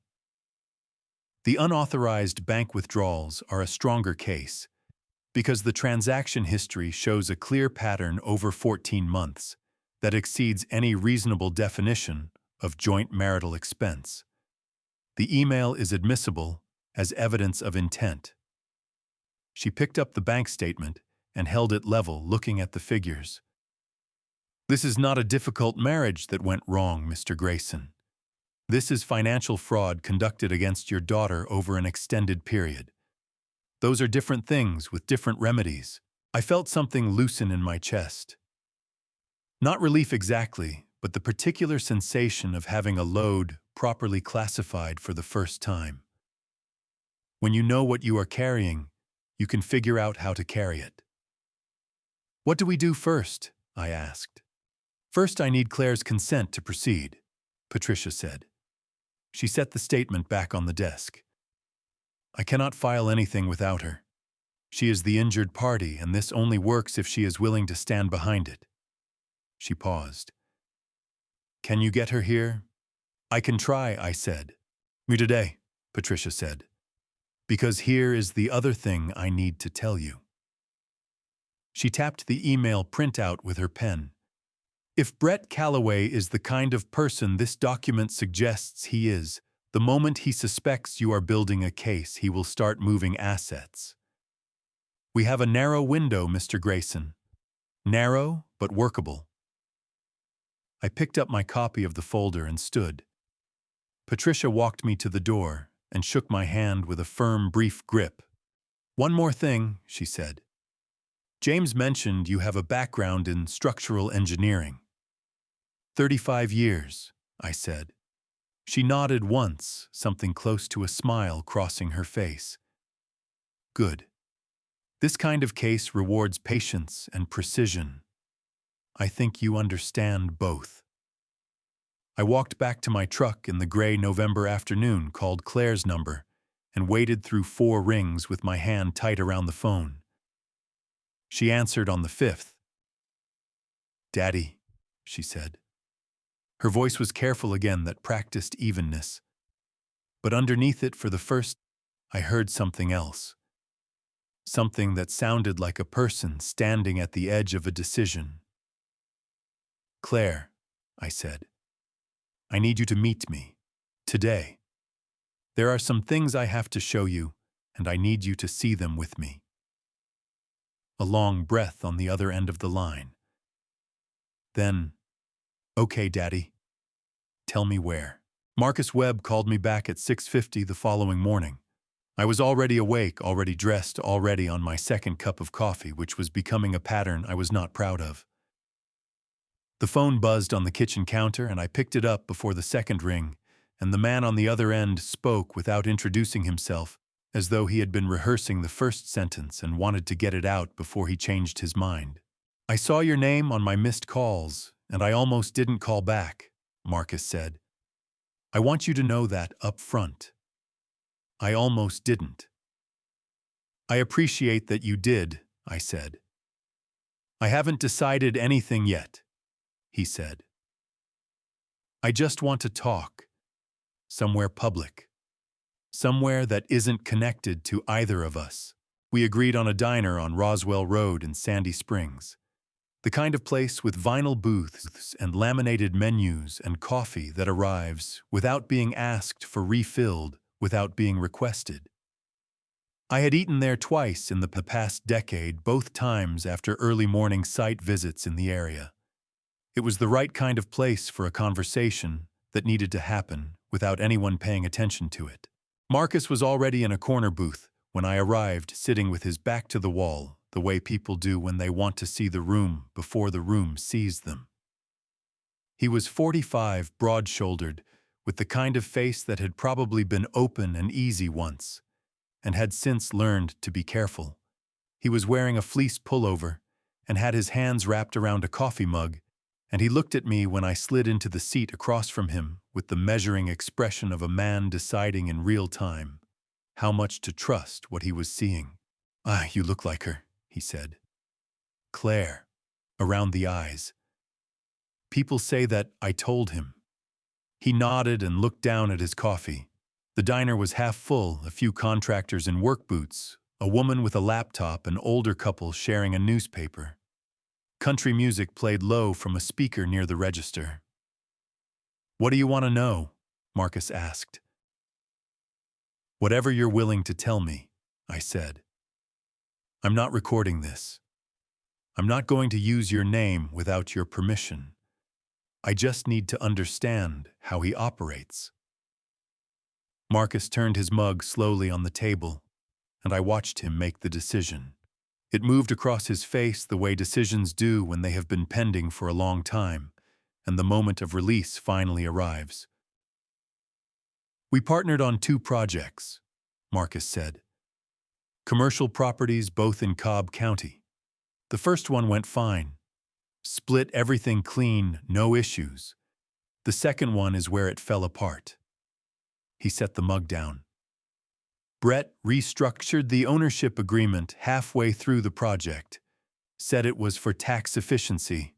The unauthorized bank withdrawals are a stronger case because the transaction history shows a clear pattern over 14 months that exceeds any reasonable definition of joint marital expense. The email is admissible as evidence of intent." She picked up the bank statement and held it level, looking at the figures. "This is not a difficult marriage that went wrong, Mr. Grayson. This is financial fraud conducted against your daughter over an extended period. Those are different things with different remedies." I felt something loosen in my chest. Not relief exactly, but the particular sensation of having a load properly classified for the first time. When you know what you are carrying, you can figure out how to carry it. "What do we do first?" I asked. "First, I need Claire's consent to proceed," Patricia said. She set the statement back on the desk. "I cannot file anything without her. She is the injured party, and this only works if she is willing to stand behind it." She paused. Can you get her here? I can try, I said. Me today, Patricia said. Because here is the other thing I need to tell you. She tapped the email printout with her pen. If Brett Calloway is the kind of person this document suggests he is, the moment he suspects you are building a case, he will start moving assets. We have a narrow window, Mr. Grayson. Narrow, but workable. I picked up my copy of the folder and stood. Patricia walked me to the door and shook my hand with a firm, brief grip. One more thing, she said. James mentioned you have a background in structural engineering. 35 years, I said. She nodded once, something close to a smile crossing her face. Good. This kind of case rewards patience and precision. I think you understand both. I walked back to my truck in the gray November afternoon, called Claire's number, and waited through 4 rings with my hand tight around the phone. She answered on the 5th. Daddy, she said. Her voice was careful again, that practiced evenness. But underneath it, for the first, I heard something else. Something that sounded like a person standing at the edge of a decision. Claire, I said, I need you to meet me. Today. There are some things I have to show you, and I need you to see them with me. A long breath on the other end of the line. Then, okay, Daddy. Tell me where. Marcus Webb called me back at 6:50 the following morning. I was already awake, already dressed, already on my second cup of coffee, which was becoming a pattern I was not proud of. The phone buzzed on the kitchen counter, and I picked it up before the second ring, and the man on the other end spoke without introducing himself, as though he had been rehearsing the first sentence and wanted to get it out before he changed his mind. I saw your name on my missed calls, and I almost didn't call back, Marcus said. I want you to know that up front. I almost didn't. I appreciate that you did, I said. I haven't decided anything yet, he said. I just want to talk. Somewhere public. Somewhere that isn't connected to either of us. We agreed on a diner on Roswell Road in Sandy Springs. The kind of place with vinyl booths and laminated menus and coffee that arrives without being asked for refilled, without being requested. I had eaten there twice in the past decade, both times after early morning site visits in the area. It was the right kind of place for a conversation that needed to happen without anyone paying attention to it. Marcus was already in a corner booth when I arrived, sitting with his back to the wall, the way people do when they want to see the room before the room sees them. He was 45, broad-shouldered, with the kind of face that had probably been open and easy once, and had since learned to be careful. He was wearing a fleece pullover and had his hands wrapped around a coffee mug, and he looked at me when I slid into the seat across from him with the measuring expression of a man deciding in real time how much to trust what he was seeing. Ah, you look like her, he said. Claire, around the eyes. People say that I told him. He nodded and looked down at his coffee. The diner was half full, a few contractors in work boots, a woman with a laptop, an older couple sharing a newspaper. Country music played low from a speaker near the register. What do you want to know? Marcus asked. Whatever you're willing to tell me, I said. I'm not recording this. I'm not going to use your name without your permission. I just need to understand how he operates. Marcus turned his mug slowly on the table, and I watched him make the decision. It moved across his face the way decisions do when they have been pending for a long time, and the moment of release finally arrives. We partnered on 2 projects, Marcus said. Commercial properties both in Cobb County. The first one went fine. Split everything clean, no issues. The second one is where it fell apart. He set the mug down. Brett restructured the ownership agreement halfway through the project, said it was for tax efficiency.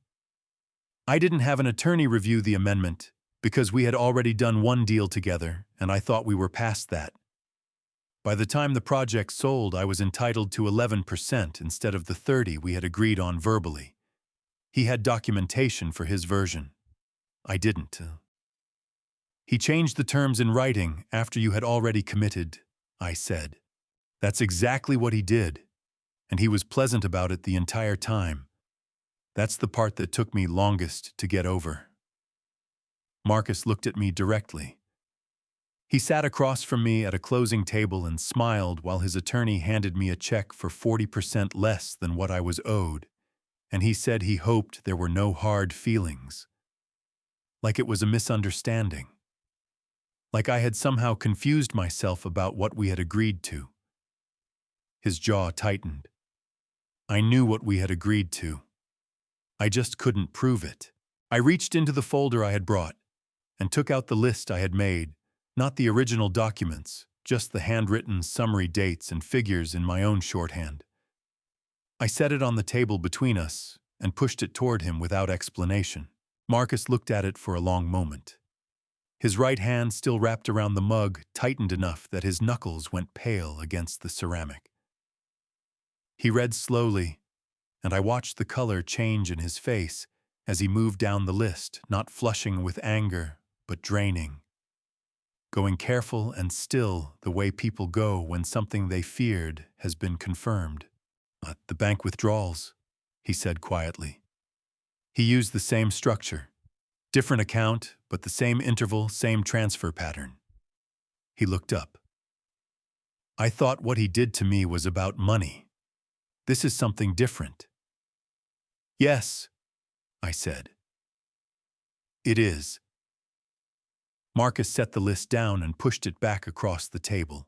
I didn't have an attorney review the amendment because we had already done one deal together, and I thought we were past that. By the time the project sold, I was entitled to 11% instead of the 30% we had agreed on verbally. He had documentation for his version. I didn't. He changed the terms in writing after you had already committed, I said. That's exactly what he did, and he was pleasant about it the entire time. That's the part that took me longest to get over. Marcus looked at me directly. He sat across from me at a closing table and smiled while his attorney handed me a check for 40% less than what I was owed, and he said he hoped there were no hard feelings. Like it was a misunderstanding. Like I had somehow confused myself about what we had agreed to. His jaw tightened. I knew what we had agreed to. I just couldn't prove it. I reached into the folder I had brought and took out the list I had made, not the original documents, just the handwritten summary dates and figures in my own shorthand. I set it on the table between us and pushed it toward him without explanation. Marcus looked at it for a long moment. His right hand, still wrapped around the mug, tightened enough that his knuckles went pale against the ceramic. He read slowly, and I watched the color change in his face as he moved down the list, not flushing with anger, but draining. Going careful and still the way people go when something they feared has been confirmed. The bank withdrawals, he said quietly. He used the same structure. Different account, but the same interval, same transfer pattern. He looked up. I thought what he did to me was about money. This is something different. Yes, I said. It is. Marcus set the list down and pushed it back across the table.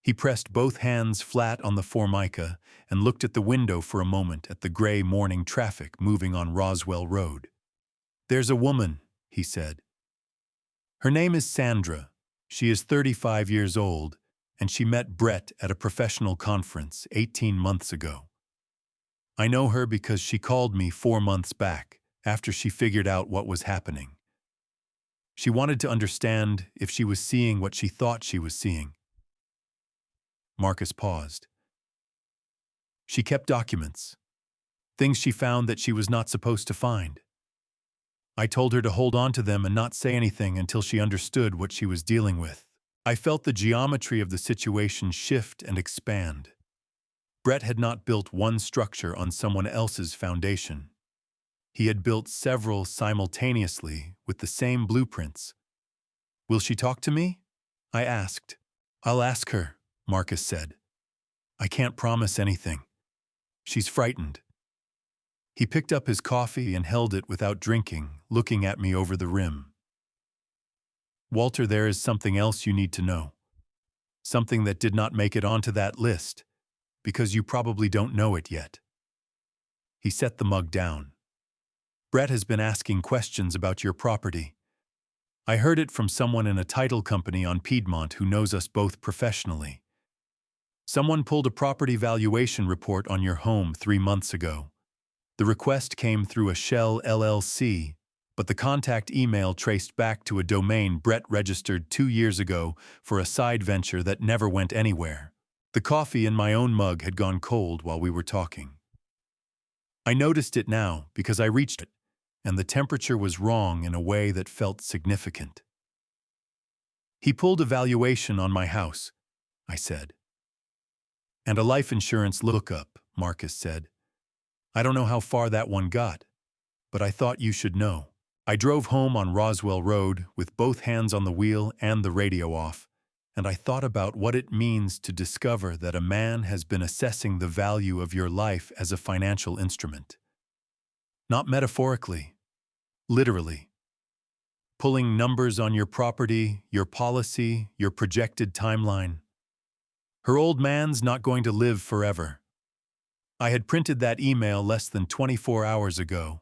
He pressed both hands flat on the formica and looked at the window for a moment at the gray morning traffic moving on Roswell Road. There's a woman, he said. Her name is Sandra. She is 35 years old, and she met Brett at a professional conference 18 months ago. I know her because she called me 4 months back, after she figured out what was happening. She wanted to understand if she was seeing what she thought she was seeing. Marcus paused. She kept documents, things she found that she was not supposed to find. I told her to hold on to them and not say anything until she understood what she was dealing with. I felt the geometry of the situation shift and expand. Brett had not built one structure on someone else's foundation. He had built several simultaneously with the same blueprints. Will she talk to me? I asked. I'll ask her, Marcus said. I can't promise anything. She's frightened. He picked up his coffee and held it without drinking, looking at me over the rim. Walter, there is something else you need to know. Something that did not make it onto that list, because you probably don't know it yet. He set the mug down. Brett has been asking questions about your property. I heard it from someone in a title company on Piedmont who knows us both professionally. Someone pulled a property valuation report on your home 3 months ago. The request came through a Shell LLC, but the contact email traced back to a domain Brett registered 2 years ago for a side venture that never went anywhere. The coffee in my own mug had gone cold while we were talking. I noticed it now because I reached it, and the temperature was wrong in a way that felt significant. He pulled a valuation on my house, I said. And a life insurance lookup, Marcus said. I don't know how far that one got, but I thought you should know. I drove home on Roswell Road with both hands on the wheel and the radio off, and I thought about what it means to discover that a man has been assessing the value of your life as a financial instrument. Not metaphorically, literally. Pulling numbers on your property, your policy, your projected timeline. Her old man's not going to live forever. I had printed that email less than 24 hours ago.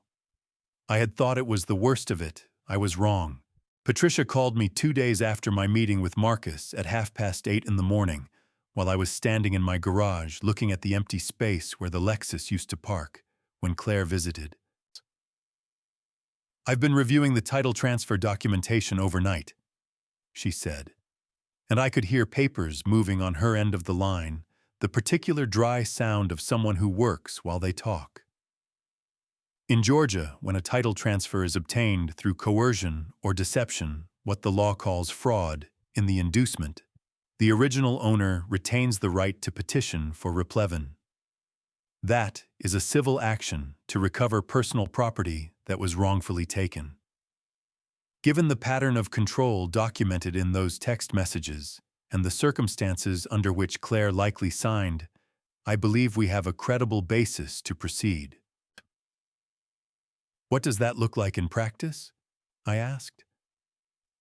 I had thought it was the worst of it. I was wrong. Patricia called me 2 days after my meeting with Marcus at 8:30 in the morning, while I was standing in my garage looking at the empty space where the Lexus used to park when Claire visited. "I've been reviewing the title transfer documentation overnight," she said, and I could hear papers moving on her end of the line, the particular dry sound of someone who works while they talk. In Georgia, when a title transfer is obtained through coercion or deception, what the law calls fraud, in the inducement, the original owner retains the right to petition for replevin. That is a civil action to recover personal property that was wrongfully taken. Given the pattern of control documented in those text messages and the circumstances under which Claire likely signed, I believe we have a credible basis to proceed. "What does that look like in practice?" I asked.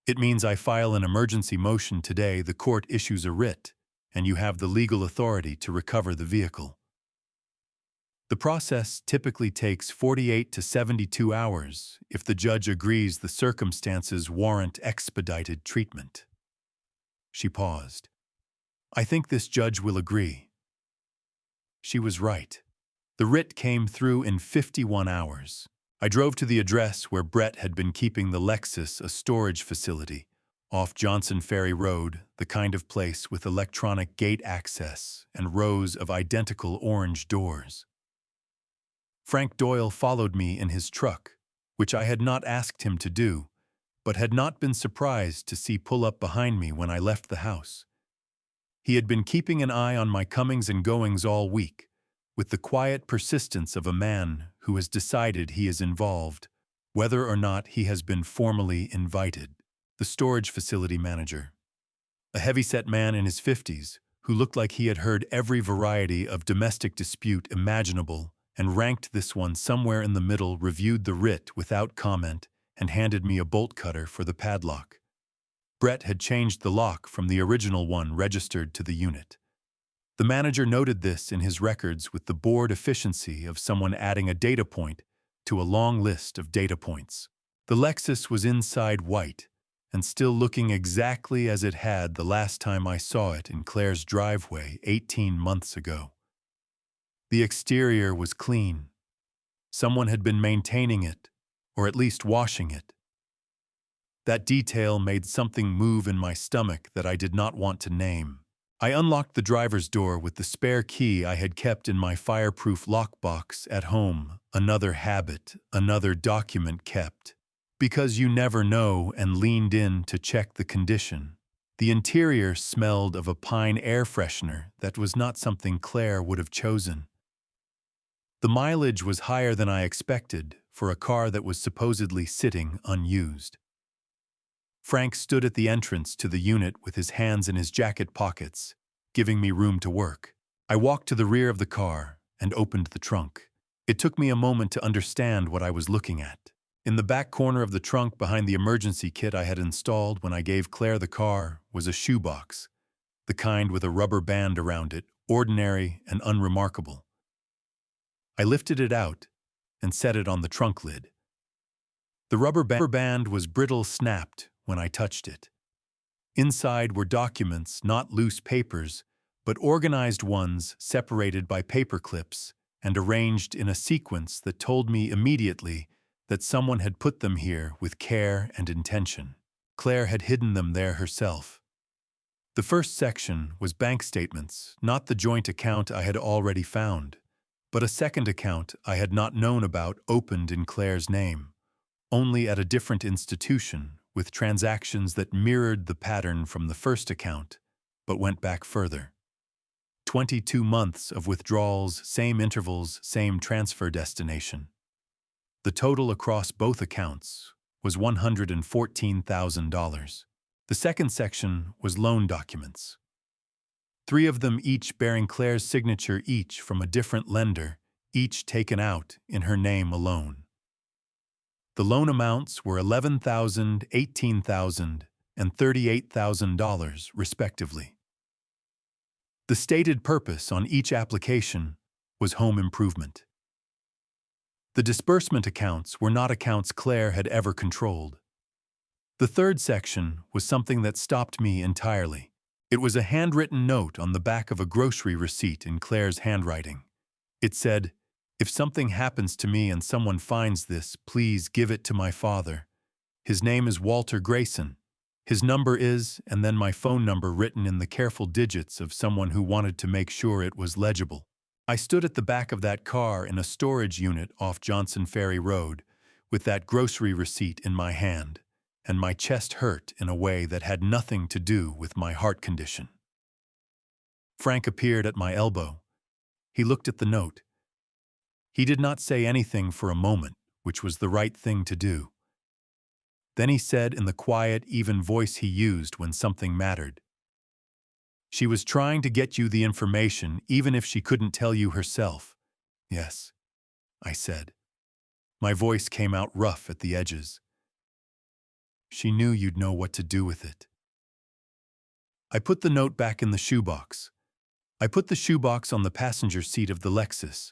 "It means I file an emergency motion today, the court issues a writ, and you have the legal authority to recover the vehicle. The process typically takes 48 to 72 hours if the judge agrees the circumstances warrant expedited treatment." She paused. "I think this judge will agree." She was right. The writ came through in 51 hours. I drove to the address where Brett had been keeping the Lexus, a storage facility, off Johnson Ferry Road, the kind of place with electronic gate access and rows of identical orange doors. Frank Doyle followed me in his truck, which I had not asked him to do, but had not been surprised to see pull up behind me when I left the house. He had been keeping an eye on my comings and goings all week, with the quiet persistence of a man who has decided he is involved, whether or not he has been formally invited. The storage facility manager, a heavyset man in his 50s, who looked like he had heard every variety of domestic dispute imaginable and ranked this one somewhere in the middle, reviewed the writ without comment and handed me a bolt cutter for the padlock. Brett had changed the lock from the original one registered to the unit. The manager noted this in his records with the bored efficiency of someone adding a data point to a long list of data points. The Lexus was inside white and still looking exactly as it had the last time I saw it in Claire's driveway 18 months ago. The exterior was clean. Someone had been maintaining it, or at least washing it. That detail made something move in my stomach that I did not want to name. I unlocked the driver's door with the spare key I had kept in my fireproof lockbox at home. Another habit, another document kept. Because you never know, and leaned in to check the condition. The interior smelled of a pine air freshener that was not something Claire would have chosen. The mileage was higher than I expected for a car that was supposedly sitting unused. Frank stood at the entrance to the unit with his hands in his jacket pockets, giving me room to work. I walked to the rear of the car and opened the trunk. It took me a moment to understand what I was looking at. In the back corner of the trunk behind the emergency kit I had installed when I gave Claire the car was a shoebox, the kind with a rubber band around it, ordinary and unremarkable. I lifted it out and set it on the trunk lid. The rubber band was brittle, snapped when I touched it. Inside were documents, not loose papers, but organized ones separated by paper clips and arranged in a sequence that told me immediately that someone had put them here with care and intention. Claire had hidden them there herself. The first section was bank statements, not the joint account I had already found, but a second account I had not known about opened in Claire's name, only at a different institution, with transactions that mirrored the pattern from the first account, but went back further. 22 months of withdrawals, same intervals, same transfer destination. The total across both accounts was $114,000. The second section was loan documents. 3 of them each bearing Claire's signature, each from a different lender, each taken out in her name alone. The loan amounts were $11,000, $18,000, and $38,000, respectively. The stated purpose on each application was home improvement. The disbursement accounts were not accounts Claire had ever controlled. The third section was something that stopped me entirely. It was a handwritten note on the back of a grocery receipt in Claire's handwriting. It said, If something happens to me and someone finds this, please give it to my father. His name is Walter Grayson. His number is, and then my phone number written in the careful digits of someone who wanted to make sure it was legible. I stood at the back of that car in a storage unit off Johnson Ferry Road, with that grocery receipt in my hand, and my chest hurt in a way that had nothing to do with my heart condition. Frank appeared at my elbow. He looked at the note. He did not say anything for a moment, which was the right thing to do. Then he said in the quiet, even voice he used when something mattered, "She was trying to get you the information, even if she couldn't tell you herself." "Yes," I said. My voice came out rough at the edges. "She knew you'd know what to do with it." I put the note back in the shoebox. I put the shoebox on the passenger seat of the Lexus.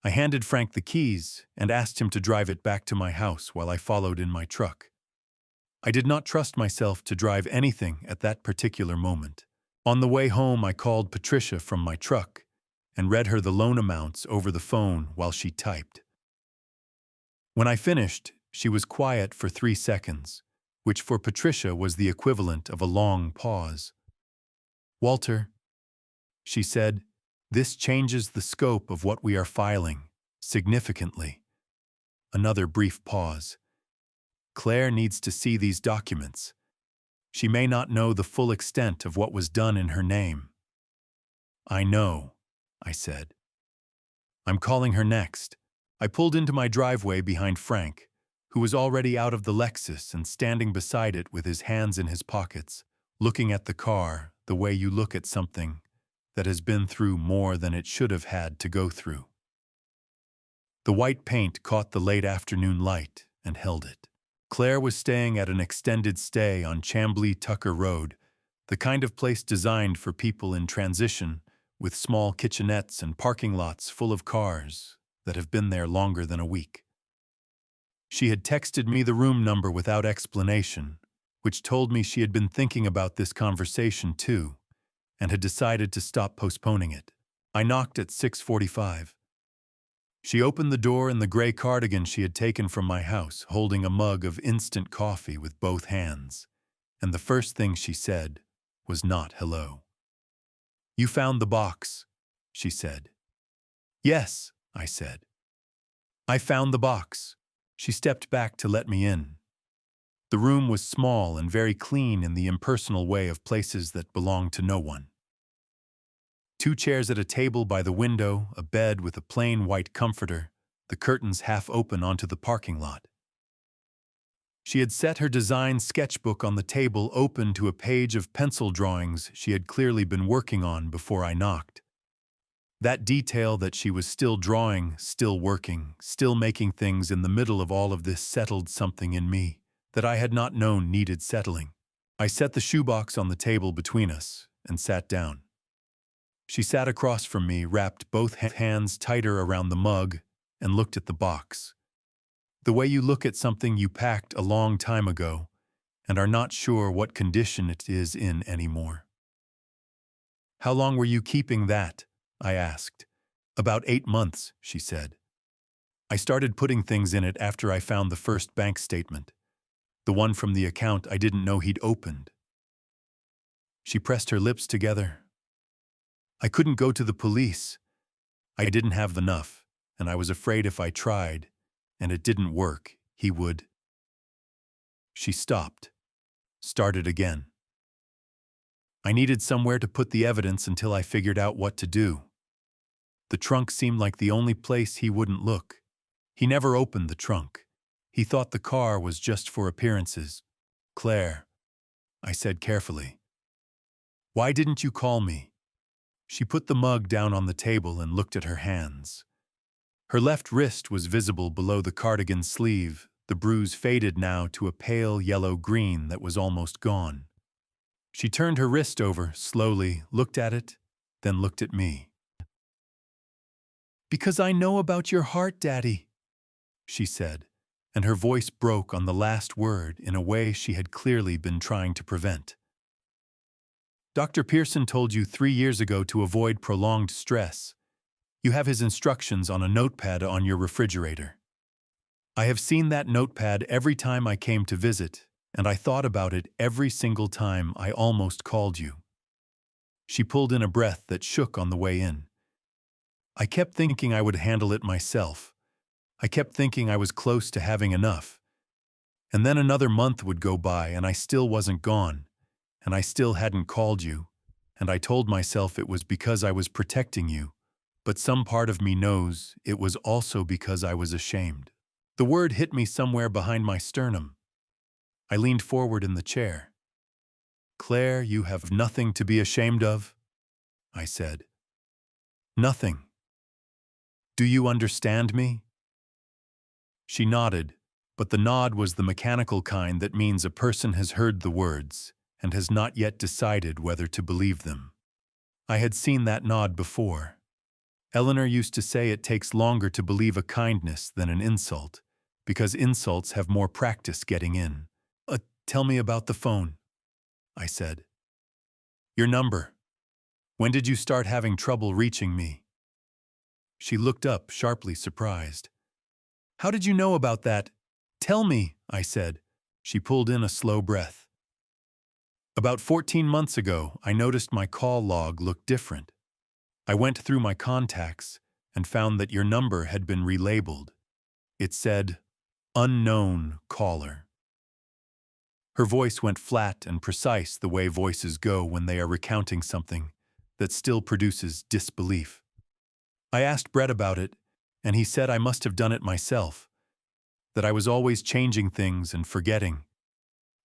I handed Frank the keys and asked him to drive it back to my house while I followed in my truck. I did not trust myself to drive anything at that particular moment. On the way home, I called Patricia from my truck and read her the loan amounts over the phone while she typed. When I finished, she was quiet for 3 seconds, which for Patricia was the equivalent of a long pause. "Walter," she said, "this changes the scope of what we are filing, significantly." Another brief pause. "Claire needs to see these documents. She may not know the full extent of what was done in her name." "I know," I said. "I'm calling her next." I pulled into my driveway behind Frank, who was already out of the Lexus and standing beside it with his hands in his pockets, looking at the car the way you look at something that has been through more than it should have had to go through. The white paint caught the late afternoon light and held it. Claire was staying at an extended stay on Chambly Tucker Road, the kind of place designed for people in transition, with small kitchenettes and parking lots full of cars that have been there longer than a week. She had texted me the room number without explanation, which told me she had been thinking about this conversation too, and had decided to stop postponing it. I knocked at 6:45. She opened the door in the gray cardigan she had taken from my house, holding a mug of instant coffee with both hands, and the first thing she said was not hello. "You found the box," she said. "Yes," I said. "I found the box." She stepped back to let me in. The room was small and very clean in the impersonal way of places that belong to no one. 2 chairs at a table by the window, a bed with a plain white comforter, the curtains half open onto the parking lot. She had set her design sketchbook on the table open to a page of pencil drawings she had clearly been working on before I knocked. That detail that she was still drawing, still working, still making things in the middle of all of this settled something in me that I had not known needed settling. I set the shoebox on the table between us and sat down. She sat across from me, wrapped both hands tighter around the mug, and looked at the box. The way you look at something you packed a long time ago and are not sure what condition it is in anymore. "How long were you keeping that?" I asked. "About 8 months," she said. "I started putting things in it after I found the first bank statement, the one from the account I didn't know he'd opened." She pressed her lips together. "I couldn't go to the police. I didn't have enough, and I was afraid if I tried, and it didn't work, he would." She stopped, started again. "I needed somewhere to put the evidence until I figured out what to do. The trunk seemed like the only place he wouldn't look. He never opened the trunk. He thought the car was just for appearances." "Claire," I said carefully, "why didn't you call me?" She put the mug down on the table and looked at her hands. Her left wrist was visible below the cardigan sleeve, the bruise faded now to a pale yellow-green that was almost gone. She turned her wrist over, slowly, looked at it, then looked at me. "Because I know about your heart, Daddy," she said, and her voice broke on the last word in a way she had clearly been trying to prevent. "Dr. Pearson told you 3 years ago to avoid prolonged stress. You have his instructions on a notepad on your refrigerator. I have seen that notepad every time I came to visit, and I thought about it every single time I almost called you." She pulled in a breath that shook on the way in. "I kept thinking I would handle it myself. I kept thinking I was close to having enough. And then another month would go by and I still wasn't gone, and I still hadn't called you, and I told myself it was because I was protecting you, but some part of me knows it was also because I was ashamed." The word hit me somewhere behind my sternum. I leaned forward in the chair. "Claire, you have nothing to be ashamed of," I said. "Nothing. Do you understand me?" She nodded, but the nod was the mechanical kind that means a person has heard the words and has not yet decided whether to believe them. I had seen that nod before. Eleanor used to say it takes longer to believe a kindness than an insult, because insults have more practice getting in. Tell me about the phone," I said. "Your number. When did you start having trouble reaching me?" She looked up, sharply surprised. "How did you know about that? Tell me," I said. She pulled in a slow breath. "About 14 months ago, I noticed my call log looked different. I went through my contacts and found that your number had been relabeled. It said, 'Unknown caller.'" Her voice went flat and precise the way voices go when they are recounting something that still produces disbelief. I asked Brett about it, and he said I must have done it myself, that I was always changing things and forgetting.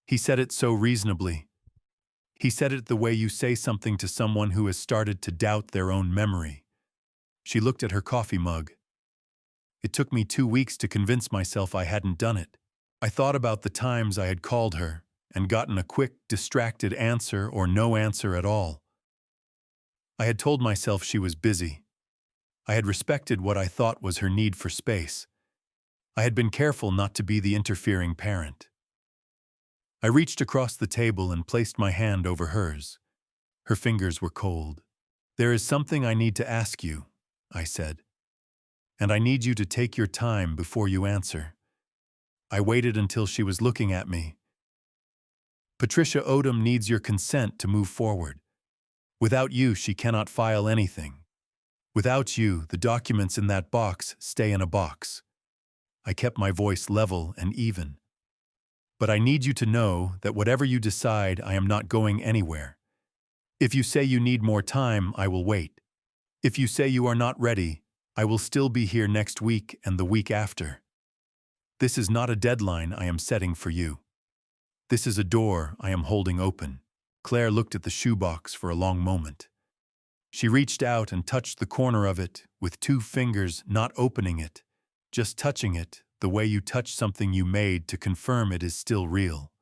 He said it so reasonably. He said it the way you say something to someone who has started to doubt their own memory. She looked at her coffee mug. "It took me 2 weeks to convince myself I hadn't done it. I thought about the times I had called her and gotten a quick, distracted answer or no answer at all. I had told myself she was busy. I had respected what I thought was her need for space. I had been careful not to be the interfering parent." I reached across the table and placed my hand over hers. Her fingers were cold. "There is something I need to ask you," I said. "And I need you to take your time before you answer." I waited until she was looking at me. "Patricia Odom needs your consent to move forward. Without you, she cannot file anything. Without you, the documents in that box stay in a box." I kept my voice level and even. "But I need you to know that whatever you decide, I am not going anywhere. If you say you need more time, I will wait. If you say you are not ready, I will still be here next week and the week after. This is not a deadline I am setting for you. This is a door I am holding open." Claire looked at the shoebox for a long moment. She reached out and touched the corner of it with 2 fingers, not opening it, just touching it the way you touch something you made to confirm it is still real.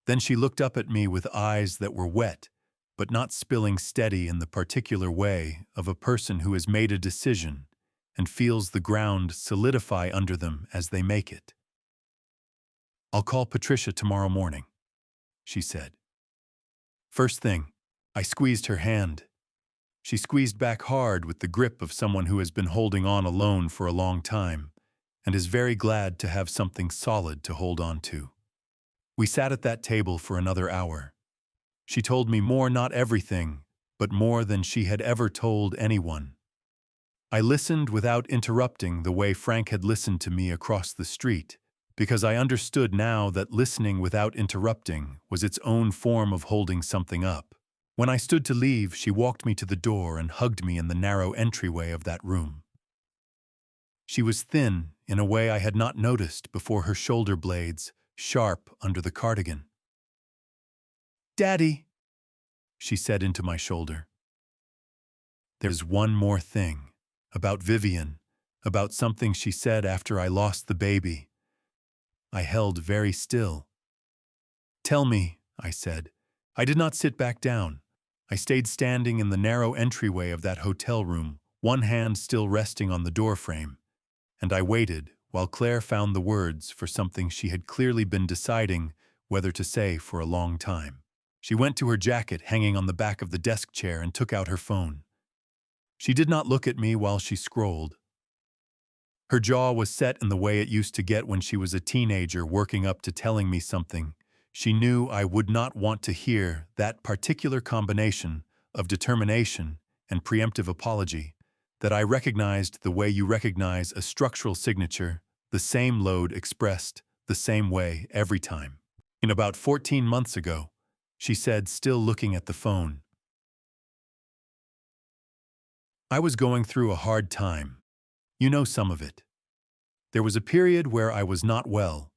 Then she looked up at me with eyes that were wet, but not spilling steady in the particular way of a person who has made a decision and feels the ground solidify under them as they make it. "I'll call Patricia tomorrow morning," she said. First thing, I squeezed her hand. She squeezed back hard with the grip of someone who has been holding on alone for a long time and is very glad to have something solid to hold on to. We sat at that table for another hour. She told me more, not everything, but more than she had ever told anyone. I listened without interrupting the way Frank had listened to me across the street, because I understood now that listening without interrupting was its own form of holding something up. When I stood to leave, she walked me to the door and hugged me in the narrow entryway of that room. She was thin in a way I had not noticed before her shoulder blades, sharp under the cardigan. "Daddy," she said into my shoulder. "There's one more thing, about Vivian, about something she said after I lost the baby." I held very still. "Tell me," I said. I did not sit back down. I stayed standing in the narrow entryway of that hotel room, one hand still resting on the doorframe, and I waited while Claire found the words for something she had clearly been deciding whether to say for a long time. She went to her jacket hanging on the back of the desk chair and took out her phone. She did not look at me while she scrolled. Her jaw was set in the way it used to get when she was a teenager working up to telling me something. She knew I would not want to hear that particular combination of determination and preemptive apology, that I recognized the way you recognize a structural signature, the same load expressed the same way every time. In about 14 months ago, she said, still looking at the phone. I was going through a hard time. You know some of it. There was a period where I was not well,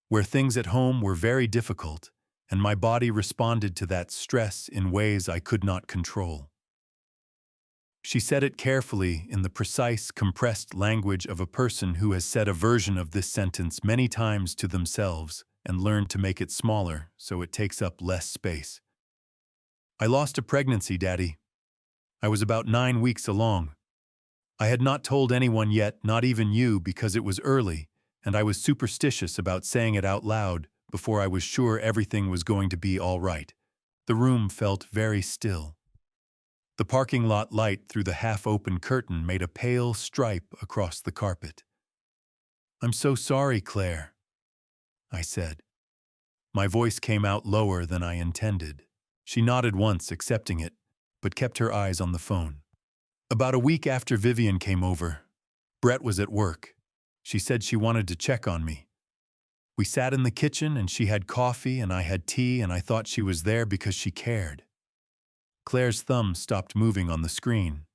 where things at home were very difficult, and my body responded to that stress in ways I could not control. She said it carefully in the precise, compressed language of a person who has said a version of this sentence many times to themselves and learned to make it smaller so it takes up less space. I lost a pregnancy, Daddy. I was about 9 weeks along. I had not told anyone yet, not even you, because it was early, and I was superstitious about saying it out loud before I was sure everything was going to be all right. The room felt very still. The parking lot light through the half-open curtain made a pale stripe across the carpet. "I'm so sorry, Claire," I said. My voice came out lower than I intended. She nodded once, accepting it, but kept her eyes on the phone. About a week after Vivian came over, Brett was at work. She said she wanted to check on me. We sat in the kitchen and she had coffee and I had tea, and I thought she was there because she cared. Claire's thumb stopped moving on the screen.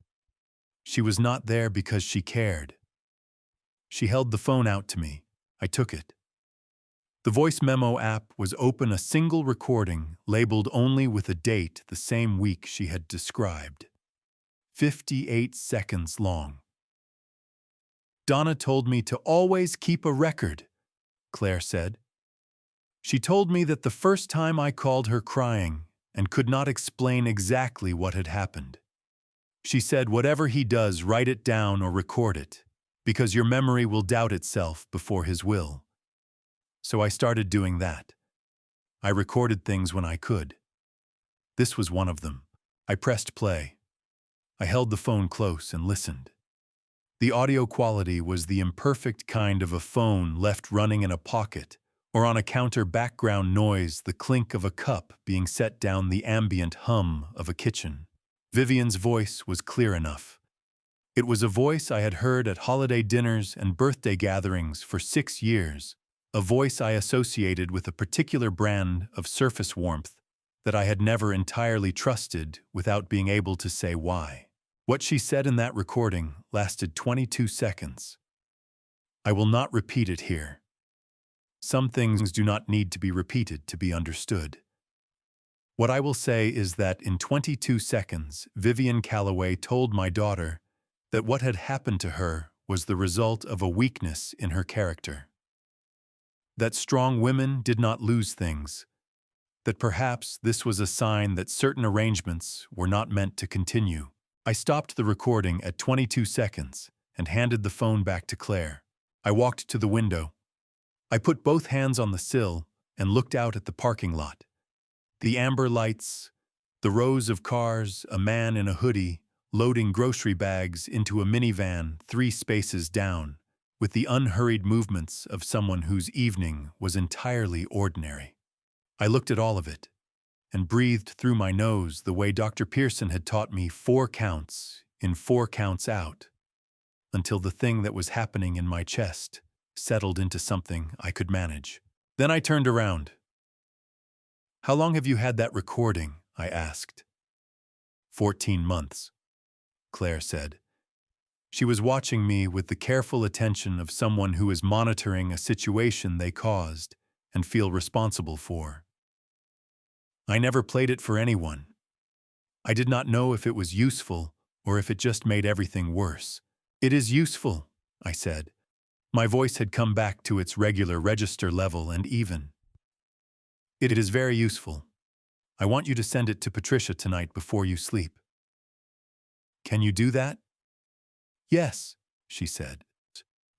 She was not there because she cared. She held the phone out to me. I took it. The voice memo app was open, a single recording labeled only with a date the same week she had described. 58 seconds long. "Donna told me to always keep a record," Claire said. "She told me that the first time I called her crying and could not explain exactly what had happened. She said, whatever he does, write it down or record it, because your memory will doubt itself before his will." So I started doing that. I recorded things when I could. This was one of them. I pressed play. I held the phone close and listened. The audio quality was the imperfect kind of a phone left running in a pocket, or on a counter, background noise, the clink of a cup being set down, the ambient hum of a kitchen. Vivian's voice was clear enough. It was a voice I had heard at holiday dinners and birthday gatherings for 6 years, a voice I associated with a particular brand of surface warmth that I had never entirely trusted without being able to say why. What she said in that recording lasted 22 seconds. I will not repeat it here. Some things do not need to be repeated to be understood. What I will say is that in 22 seconds, Vivian Calloway told my daughter that what had happened to her was the result of a weakness in her character. That strong women did not lose things. That perhaps this was a sign that certain arrangements were not meant to continue. I stopped the recording at 22 seconds and handed the phone back to Claire. I walked to the window. I put both hands on the sill and looked out at the parking lot. The amber lights, the rows of cars, a man in a hoodie loading grocery bags into a minivan 3 spaces down, with the unhurried movements of someone whose evening was entirely ordinary. I looked at all of it and breathed through my nose the way Dr. Pearson had taught me, 4 counts in, 4 counts out, until the thing that was happening in my chest settled into something I could manage. Then I turned around. "How long have you had that recording?" I asked. 14 months, Claire said. She was watching me with the careful attention of someone who is monitoring a situation they caused and feel responsible for. I never played it for anyone. I did not know if it was useful or if it just made everything worse. "It is useful," I said. My voice had come back to its regular register level and even. "It is very useful. I want you to send it to Patricia tonight before you sleep." "Can you do that?" "Yes," she said.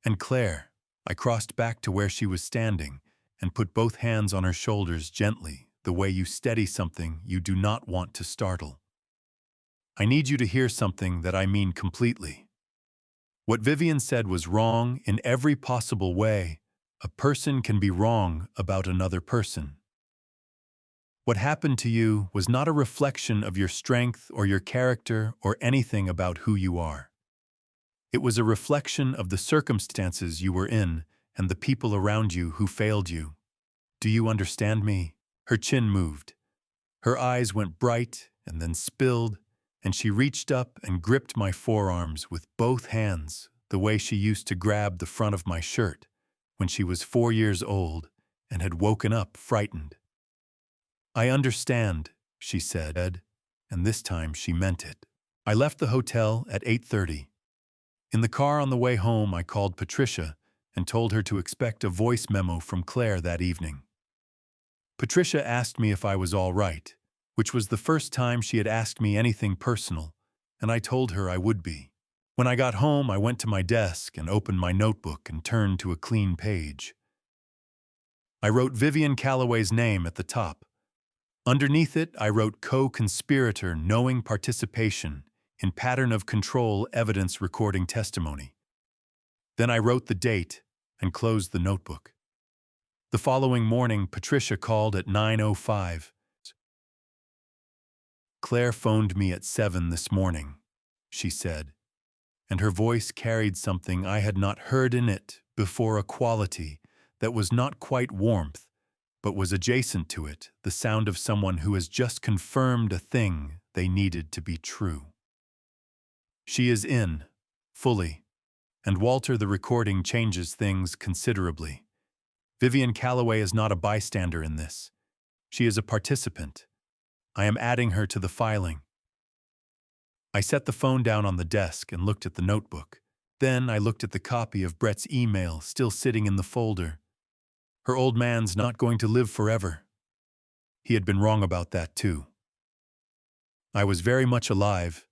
"And Claire," I crossed back to where she was standing and put both hands on her shoulders gently, the way you steady something you do not want to startle. I need you to hear something that I mean completely. What Vivian said was wrong in every possible way. A person can be wrong about another person. What happened to you was not a reflection of your strength or your character or anything about who you are. It was a reflection of the circumstances you were in and the people around you who failed you. Do you understand me? Her chin moved. Her eyes went bright and then spilled, and she reached up and gripped my forearms with both hands, the way she used to grab the front of my shirt when she was 4 years old and had woken up frightened. I understand, she said, and this time she meant it. I left the hotel at 8:30. In the car on the way home, I called Patricia and told her to expect a voice memo from Claire that evening. Patricia asked me if I was all right, which was the first time she had asked me anything personal, and I told her I would be. When I got home, I went to my desk and opened my notebook and turned to a clean page. I wrote Vivian Calloway's name at the top. Underneath it, I wrote co-conspirator knowing participation in pattern of control evidence recording testimony. Then I wrote the date and closed the notebook. The following morning, Patricia called at 9:05. Claire phoned me at 7 this morning, she said, and her voice carried something I had not heard in it before, a quality that was not quite warmth, but was adjacent to it, the sound of someone who has just confirmed a thing they needed to be true. She is in, fully, and Walter, the recording changes things considerably. Vivian Calloway is not a bystander in this. She is a participant. I am adding her to the filing. I set the phone down on the desk and looked at the notebook. Then I looked at the copy of Brett's email still sitting in the folder. Her old man's not going to live forever. He had been wrong about that too. I was very much alive,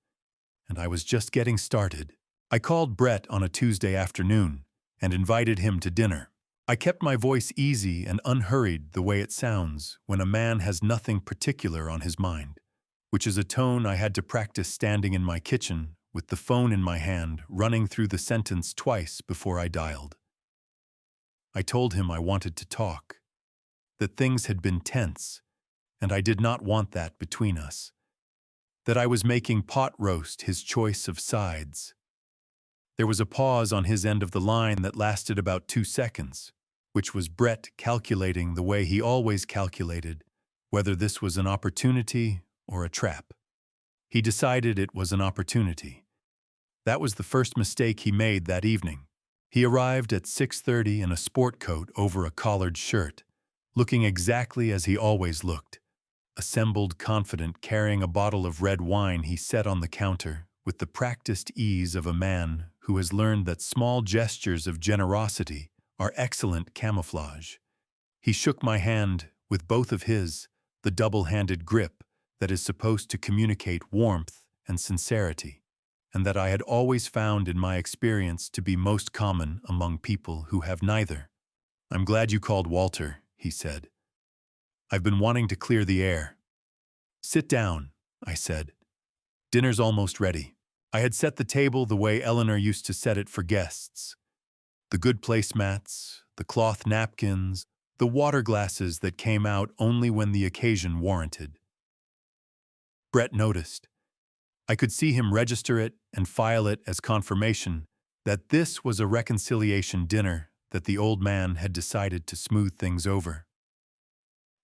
and I was just getting started. I called Brett on a Tuesday afternoon and invited him to dinner. I kept my voice easy and unhurried, the way it sounds when a man has nothing particular on his mind, which is a tone I had to practice standing in my kitchen with the phone in my hand, running through the sentence twice before I dialed. I told him I wanted to talk, that things had been tense, and I did not want that between us, that I was making pot roast his choice of sides. There was a pause on his end of the line that lasted about 2 seconds, which was Brett calculating the way he always calculated, whether this was an opportunity or a trap. He decided it was an opportunity. That was the first mistake he made that evening. He arrived at 6:30 in a sport coat over a collared shirt, looking exactly as he always looked, assembled, confident, carrying a bottle of red wine he set on the counter with the practiced ease of a man who has learned that small gestures of generosity are excellent camouflage. He shook my hand with both of his, the double-handed grip that is supposed to communicate warmth and sincerity, and that I had always found in my experience to be most common among people who have neither. "I'm glad you called, Walter," he said. "I've been wanting to clear the air." "Sit down," I said. "Dinner's almost ready." I had set the table the way Eleanor used to set it for guests. The good placemats, the cloth napkins, the water glasses that came out only when the occasion warranted. Brett noticed. I could see him register it and file it as confirmation that this was a reconciliation dinner, that the old man had decided to smooth things over.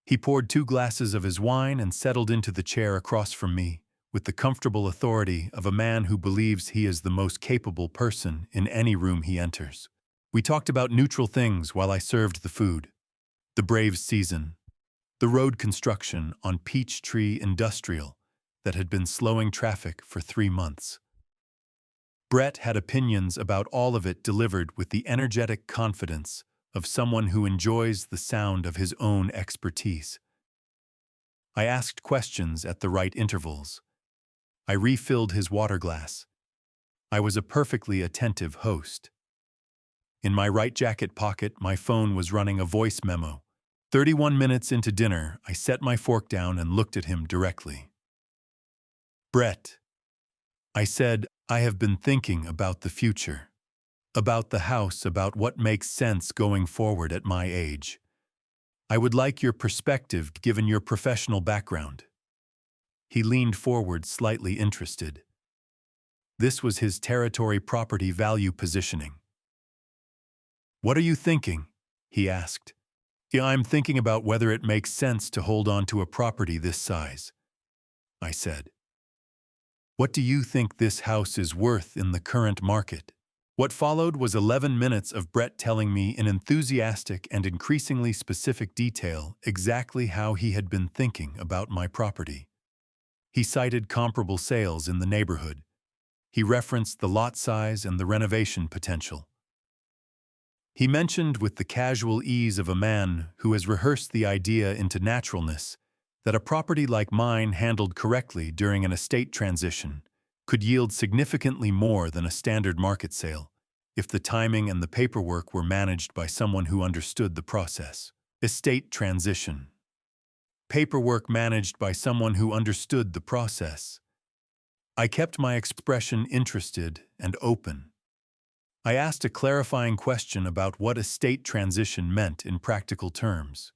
He poured 2 glasses of his wine and settled into the chair across from me, with the comfortable authority of a man who believes he is the most capable person in any room he enters. We talked about neutral things while I served the food. The Braves season, the road construction on Peachtree Industrial that had been slowing traffic for 3 months. Brett had opinions about all of it, delivered with the energetic confidence of someone who enjoys the sound of his own expertise. I asked questions at the right intervals. I refilled his water glass. I was a perfectly attentive host. In my right jacket pocket, my phone was running a voice memo. 31 minutes into dinner, I set my fork down and looked at him directly. "Brett," I said, I have been thinking about the future, about the house, about what makes sense going forward at my age. I would like your perspective given your professional background. He leaned forward, slightly interested. This was his territory property value positioning. What are you thinking? He asked. Yeah, I'm thinking about whether it makes sense to hold on to a property this size, I said. What do you think this house is worth in the current market? What followed was 11 minutes of Brett telling me in enthusiastic and increasingly specific detail exactly how he had been thinking about my property. He cited comparable sales in the neighborhood. He referenced the lot size and the renovation potential. He mentioned with the casual ease of a man who has rehearsed the idea into naturalness that a property like mine handled correctly during an estate transition could yield significantly more than a standard market sale if the timing and the paperwork were managed by someone who understood the process. Estate transition. Paperwork managed by someone who understood the process. I kept my expression interested and open. I asked a clarifying question about what estate transition meant in practical terms.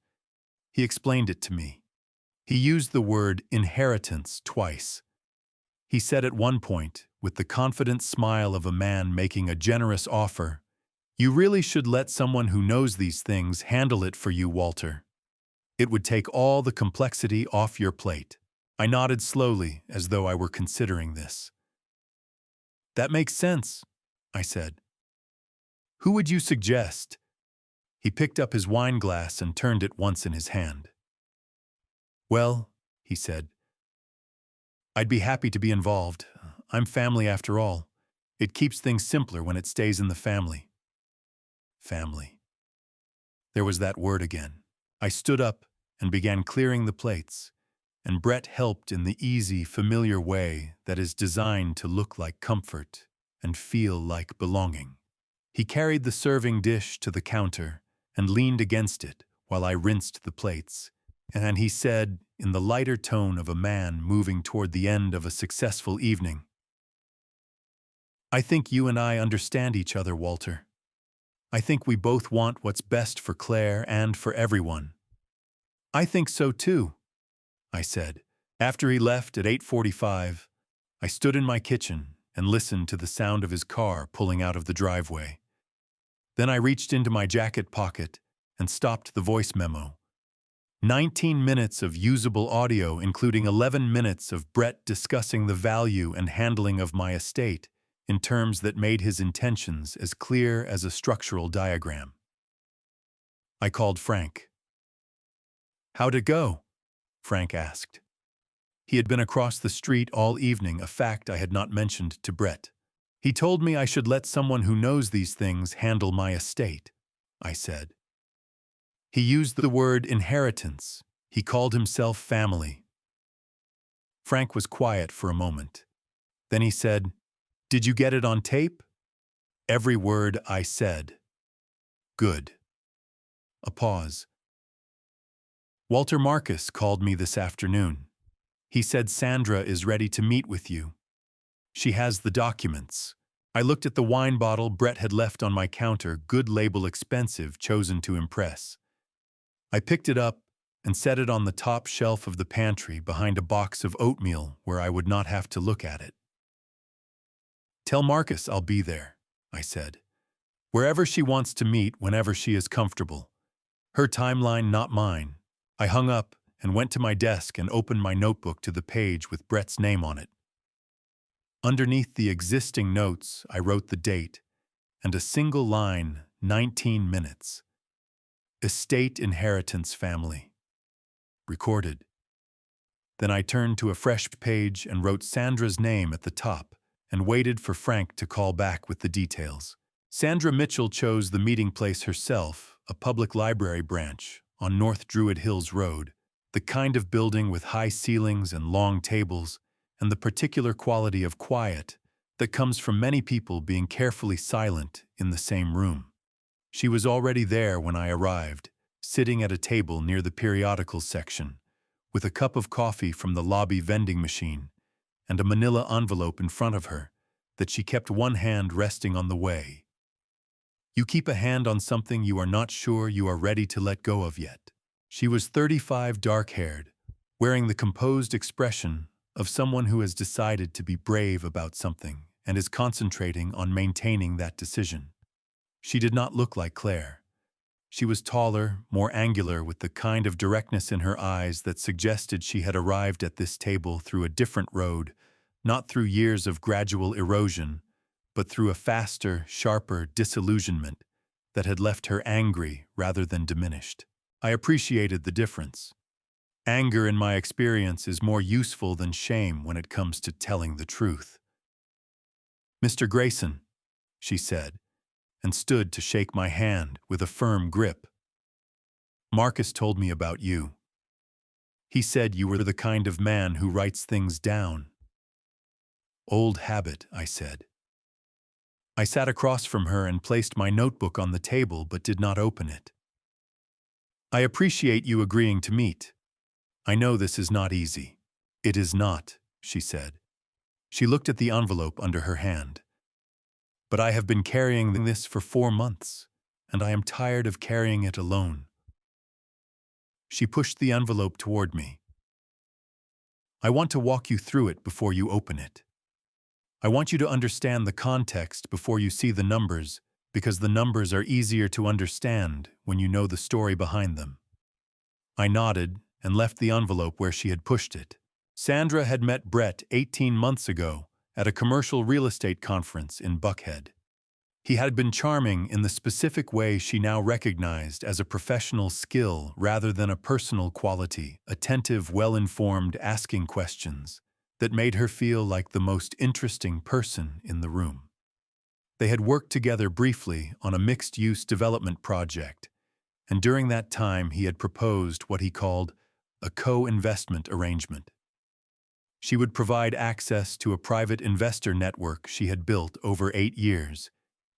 He explained it to me. He used the word inheritance twice. He said at one point, with the confident smile of a man making a generous offer, "You really should let someone who knows these things handle it for you, Walter. It would take all the complexity off your plate." I nodded slowly, as though I were considering this. "That makes sense," I said. "Who would you suggest?" He picked up his wine glass and turned it once in his hand. "Well," he said, "I'd be happy to be involved. I'm family after all. It keeps things simpler when it stays in the family." Family. There was that word again. I stood up and began clearing the plates, and Brett helped in the easy, familiar way that is designed to look like comfort and feel like belonging. He carried the serving dish to the counter and leaned against it while I rinsed the plates, and he said, in the lighter tone of a man moving toward the end of a successful evening, "I think you and I understand each other, Walter. I think we both want what's best for Claire and for everyone." "I think so too," I said. After he left at 8:45, I stood in my kitchen and listened to the sound of his car pulling out of the driveway. Then I reached into my jacket pocket and stopped the voice memo. 19 minutes of usable audio, including 11 minutes of Brett discussing the value and handling of my estate in terms that made his intentions as clear as a structural diagram. I called Frank. "How'd it go?" Frank asked. He had been across the street all evening, a fact I had not mentioned to Brett. "He told me I should let someone who knows these things handle my estate," I said. He used the word inheritance. He called himself family. Frank was quiet for a moment. Then he said, "Did you get it on tape?" "Every word I said." "Good." A pause. "Walter Marcus called me this afternoon. He said Sandra is ready to meet with you. She has the documents." I looked at the wine bottle Brett had left on my counter, good label, expensive, chosen to impress. I picked it up and set it on the top shelf of the pantry behind a box of oatmeal where I would not have to look at it. "Tell Marcus I'll be there," I said. "Wherever she wants to meet, whenever she is comfortable. Her timeline, not mine." I hung up and went to my desk and opened my notebook to the page with Brett's name on it. Underneath the existing notes, I wrote the date and a single line, 19 minutes. Estate inheritance family. Recorded. Then I turned to a fresh page and wrote Sandra's name at the top and waited for Frank to call back with the details. Sandra Mitchell chose the meeting place herself, a public library branch on North Druid Hills Road, the kind of building with high ceilings and long tables, and the particular quality of quiet that comes from many people being carefully silent in the same room. She was already there when I arrived, sitting at a table near the periodicals section, with a cup of coffee from the lobby vending machine and a manila envelope in front of her that she kept one hand resting on the way. You keep a hand on something you are not sure you are ready to let go of yet. She was 35, dark-haired, wearing the composed expression of someone who has decided to be brave about something and is concentrating on maintaining that decision. She did not look like Claire. She was taller, more angular, with the kind of directness in her eyes that suggested she had arrived at this table through a different road, not through years of gradual erosion, but through a faster, sharper disillusionment that had left her angry rather than diminished. I appreciated the difference. Anger, in my experience, is more useful than shame when it comes to telling the truth. "Mr. Grayson," she said, and stood to shake my hand with a firm grip. "Marcus told me about you. He said you were the kind of man who writes things down." "Old habit," I said. I sat across from her and placed my notebook on the table but did not open it. "I appreciate you agreeing to meet. I know this is not easy." "It is not," she said. She looked at the envelope under her hand. "But I have been carrying this for 4 months, and I am tired of carrying it alone." She pushed the envelope toward me. "I want to walk you through it before you open it. I want you to understand the context before you see the numbers, because the numbers are easier to understand when you know the story behind them." I nodded and left the envelope where she had pushed it. Sandra had met Brett 18 months ago at a commercial real estate conference in Buckhead. He had been charming in the specific way she now recognized as a professional skill rather than a personal quality, attentive, well-informed, asking questions that made her feel like the most interesting person in the room. They had worked together briefly on a mixed-use development project, and during that time he had proposed what he called a co-investment arrangement. She would provide access to a private investor network she had built over 8 years.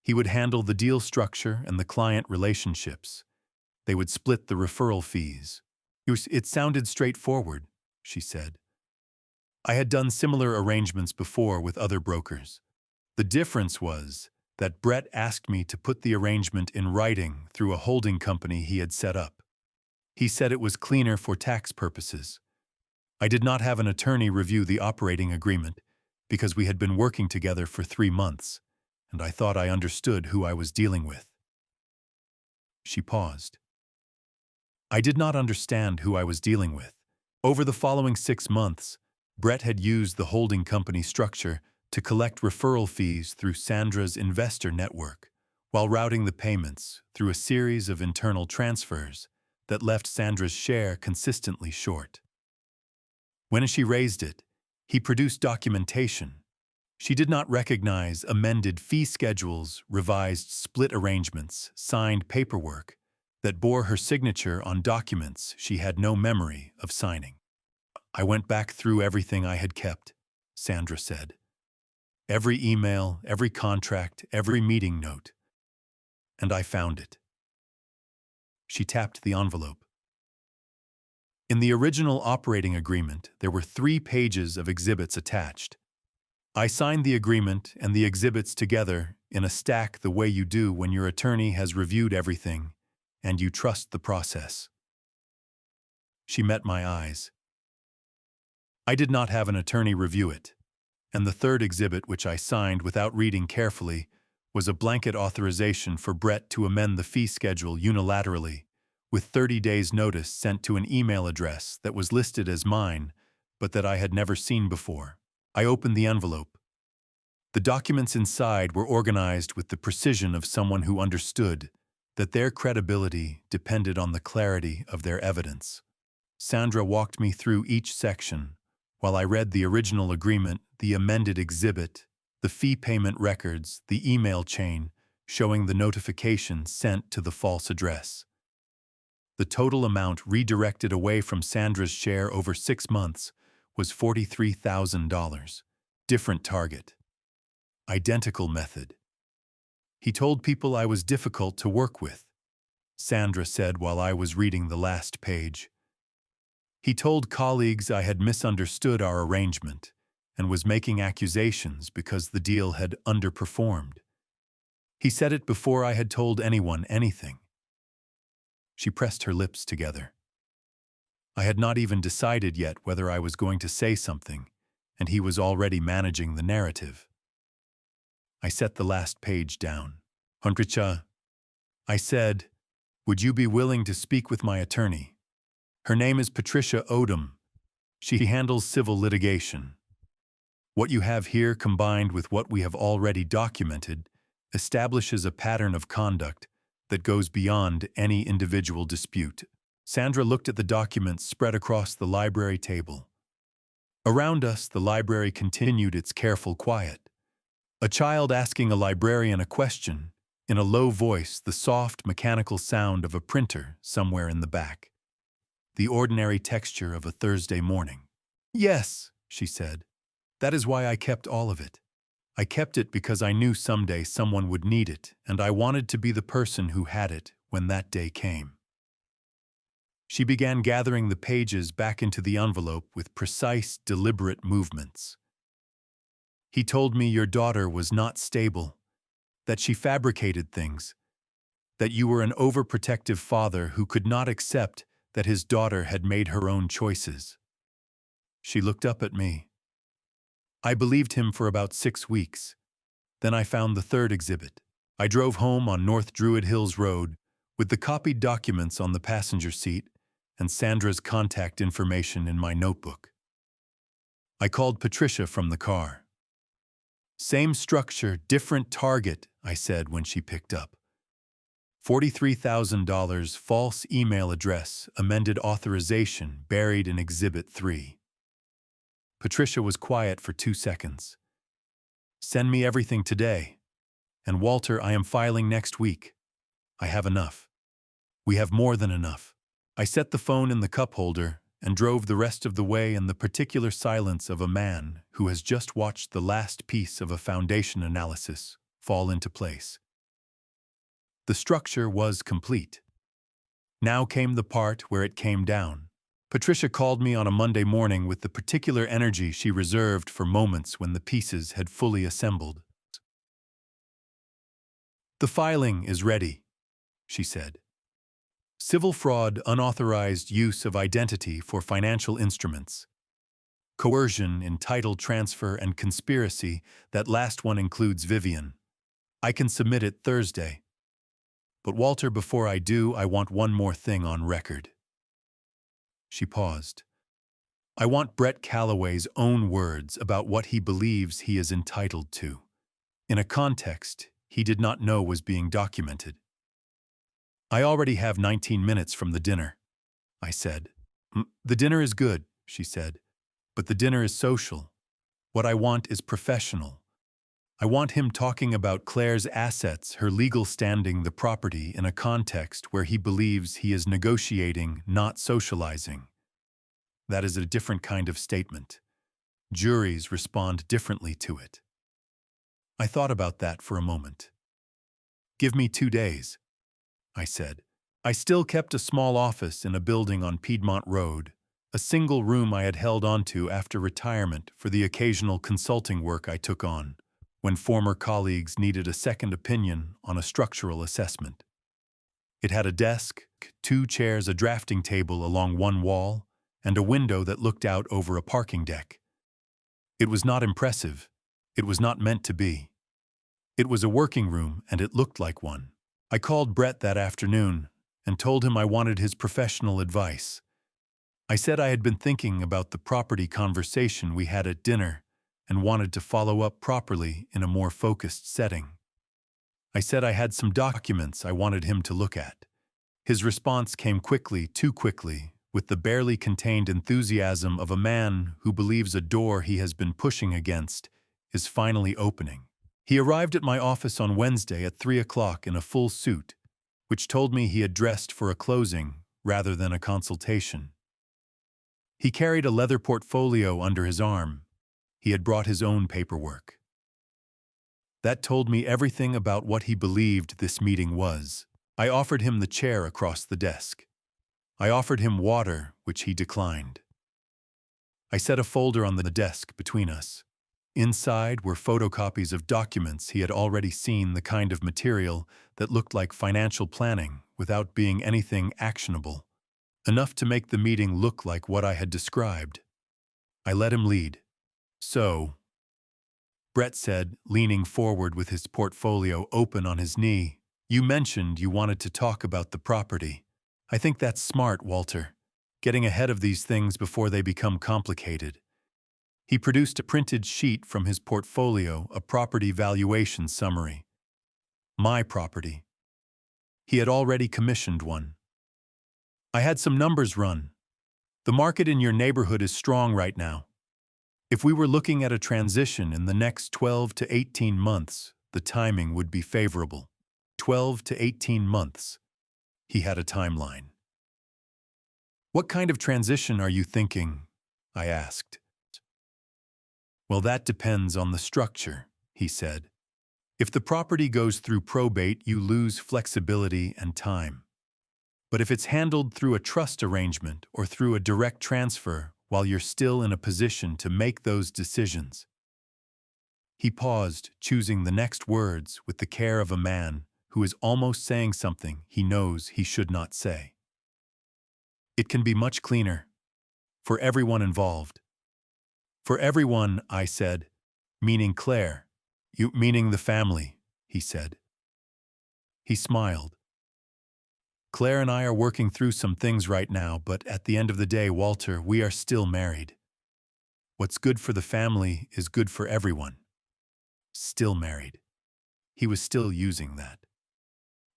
He would handle the deal structure and the client relationships. They would split the referral fees. It sounded straightforward," she said. "I had done similar arrangements before with other brokers. The difference was that Brett asked me to put the arrangement in writing through a holding company he had set up. He said it was cleaner for tax purposes. I did not have an attorney review the operating agreement because we had been working together for 3 months, and I thought I understood who I was dealing with." She paused. I did not understand who I was dealing with. Over the following 6 months, Brett had used the holding company structure to collect referral fees through Sandra's investor network, while routing the payments through a series of internal transfers that left Sandra's share consistently short. When she raised it, he produced documentation. She did not recognize amended fee schedules, revised split arrangements, signed paperwork that bore her signature on documents she had no memory of signing. "I went back through everything I had kept," Sandra said. "Every email, every contract, every meeting note. And I found it." She tapped the envelope. In the original operating agreement, there were 3 pages of exhibits attached. I signed the agreement and the exhibits together in a stack the way you do when your attorney has reviewed everything and you trust the process. She met my eyes. I did not have an attorney review it, and the 3rd exhibit, which I signed without reading carefully, was a blanket authorization for Brett to amend the fee schedule unilaterally, with 30 days' notice sent to an email address that was listed as mine, but that I had never seen before. I opened the envelope. The documents inside were organized with the precision of someone who understood that their credibility depended on the clarity of their evidence. Sandra walked me through each section, while I read the original agreement, the amended exhibit, the fee payment records, the email chain showing the notification sent to the false address. The total amount redirected away from Sandra's share over 6 months was $43,000. Different target. Identical method. He told people I was difficult to work with, Sandra said while I was reading the last page. He told colleagues I had misunderstood our arrangement and was making accusations because the deal had underperformed. He said it before I had told anyone anything. She pressed her lips together. I had not even decided yet whether I was going to say something, and he was already managing the narrative. I set the last page down. Huntricha, I said, would you be willing to speak with my attorney? Her name is Patricia Odom. She handles civil litigation. What you have here, combined with what we have already documented, establishes a pattern of conduct that goes beyond any individual dispute. Sandra looked at the documents spread across the library table. Around us, the library continued its careful quiet. A child asking a librarian a question, in a low voice, the soft, mechanical sound of a printer somewhere in the back. The ordinary texture of a Thursday morning. Yes, she said. That is why I kept all of it. I kept it because I knew someday someone would need it, and I wanted to be the person who had it when that day came. She began gathering the pages back into the envelope with precise, deliberate movements. He told me your daughter was not stable, that she fabricated things, that you were an overprotective father who could not accept that his daughter had made her own choices. She looked up at me. I believed him for about 6 weeks. Then I found the third exhibit. I drove home on North Druid Hills Road with the copied documents on the passenger seat and Sandra's contact information in my notebook. I called Patricia from the car. Same structure, different target, I said when she picked up. $43,000 false email address, amended authorization buried in Exhibit 3. Patricia was quiet for 2 seconds. Send me everything today. And Walter, I am filing next week. I have enough. We have more than enough. I set the phone in the cup holder and drove the rest of the way in the particular silence of a man who has just watched the last piece of a foundation analysis fall into place. The structure was complete. Now came the part where it came down. Patricia called me on a Monday morning with the particular energy she reserved for moments when the pieces had fully assembled. The filing is ready, she said. Civil fraud, unauthorized use of identity for financial instruments. Coercion in title transfer and conspiracy, that last one includes Vivian. I can submit it Thursday. But Walter, before I do, I want one more thing on record. She paused. I want Brett Calloway's own words about what he believes he is entitled to, in a context he did not know was being documented. I already have 19 minutes from the dinner, I said. The dinner is good, she said, but the dinner is social. What I want is professional. I want him talking about Claire's assets, her legal standing, the property, in a context where he believes he is negotiating, not socializing. That is a different kind of statement. Juries respond differently to it. I thought about that for a moment. Give me 2 days, I said. I still kept a small office in a building on Piedmont Road, a single room I had held onto after retirement for the occasional consulting work I took on, when former colleagues needed a second opinion on a structural assessment. It had a desk, 2 chairs, a drafting table along one wall, and a window that looked out over a parking deck. It was not impressive. It was not meant to be. It was a working room, and it looked like one. I called Brett that afternoon and told him I wanted his professional advice. I said I had been thinking about the property conversation we had at dinner and wanted to follow up properly in a more focused setting. I said I had some documents I wanted him to look at. His response came quickly, too quickly, with the barely contained enthusiasm of a man who believes a door he has been pushing against is finally opening. He arrived at my office on Wednesday at 3 o'clock in a full suit, which told me he had dressed for a closing rather than a consultation. He carried a leather portfolio under his arm. He had brought his own paperwork. That told me everything about what he believed this meeting was. I offered him the chair across the desk. I offered him water, which he declined. I set a folder on the desk between us. Inside were photocopies of documents he had already seen, the kind of material that looked like financial planning without being anything actionable, enough to make the meeting look like what I had described. I let him lead. "So," Brett said, leaning forward with his portfolio open on his knee, "you mentioned you wanted to talk about the property. I think that's smart, Walter, getting ahead of these things before they become complicated." He produced a printed sheet from his portfolio, a property valuation summary. My property. He had already commissioned one. "I had some numbers run. The market in your neighborhood is strong right now. If we were looking at a transition in the next 12 to 18 months, the timing would be favorable." 12 to 18 months. He had a timeline. "What kind of transition are you thinking?" I asked. "Well, that depends on the structure," he said. "If the property goes through probate, you lose flexibility and time. But if it's handled through a trust arrangement or through a direct transfer, while you're still in a position to make those decisions." He paused, choosing the next words with the care of a man who is almost saying something he knows he should not say. "It can be much cleaner. For everyone involved." "For everyone," I said, "meaning Claire." "You meaning the family," he said. He smiled. "Claire and I are working through some things right now, but at the end of the day, Walter, we are still married. What's good for the family is good for everyone." Still married. He was still using that.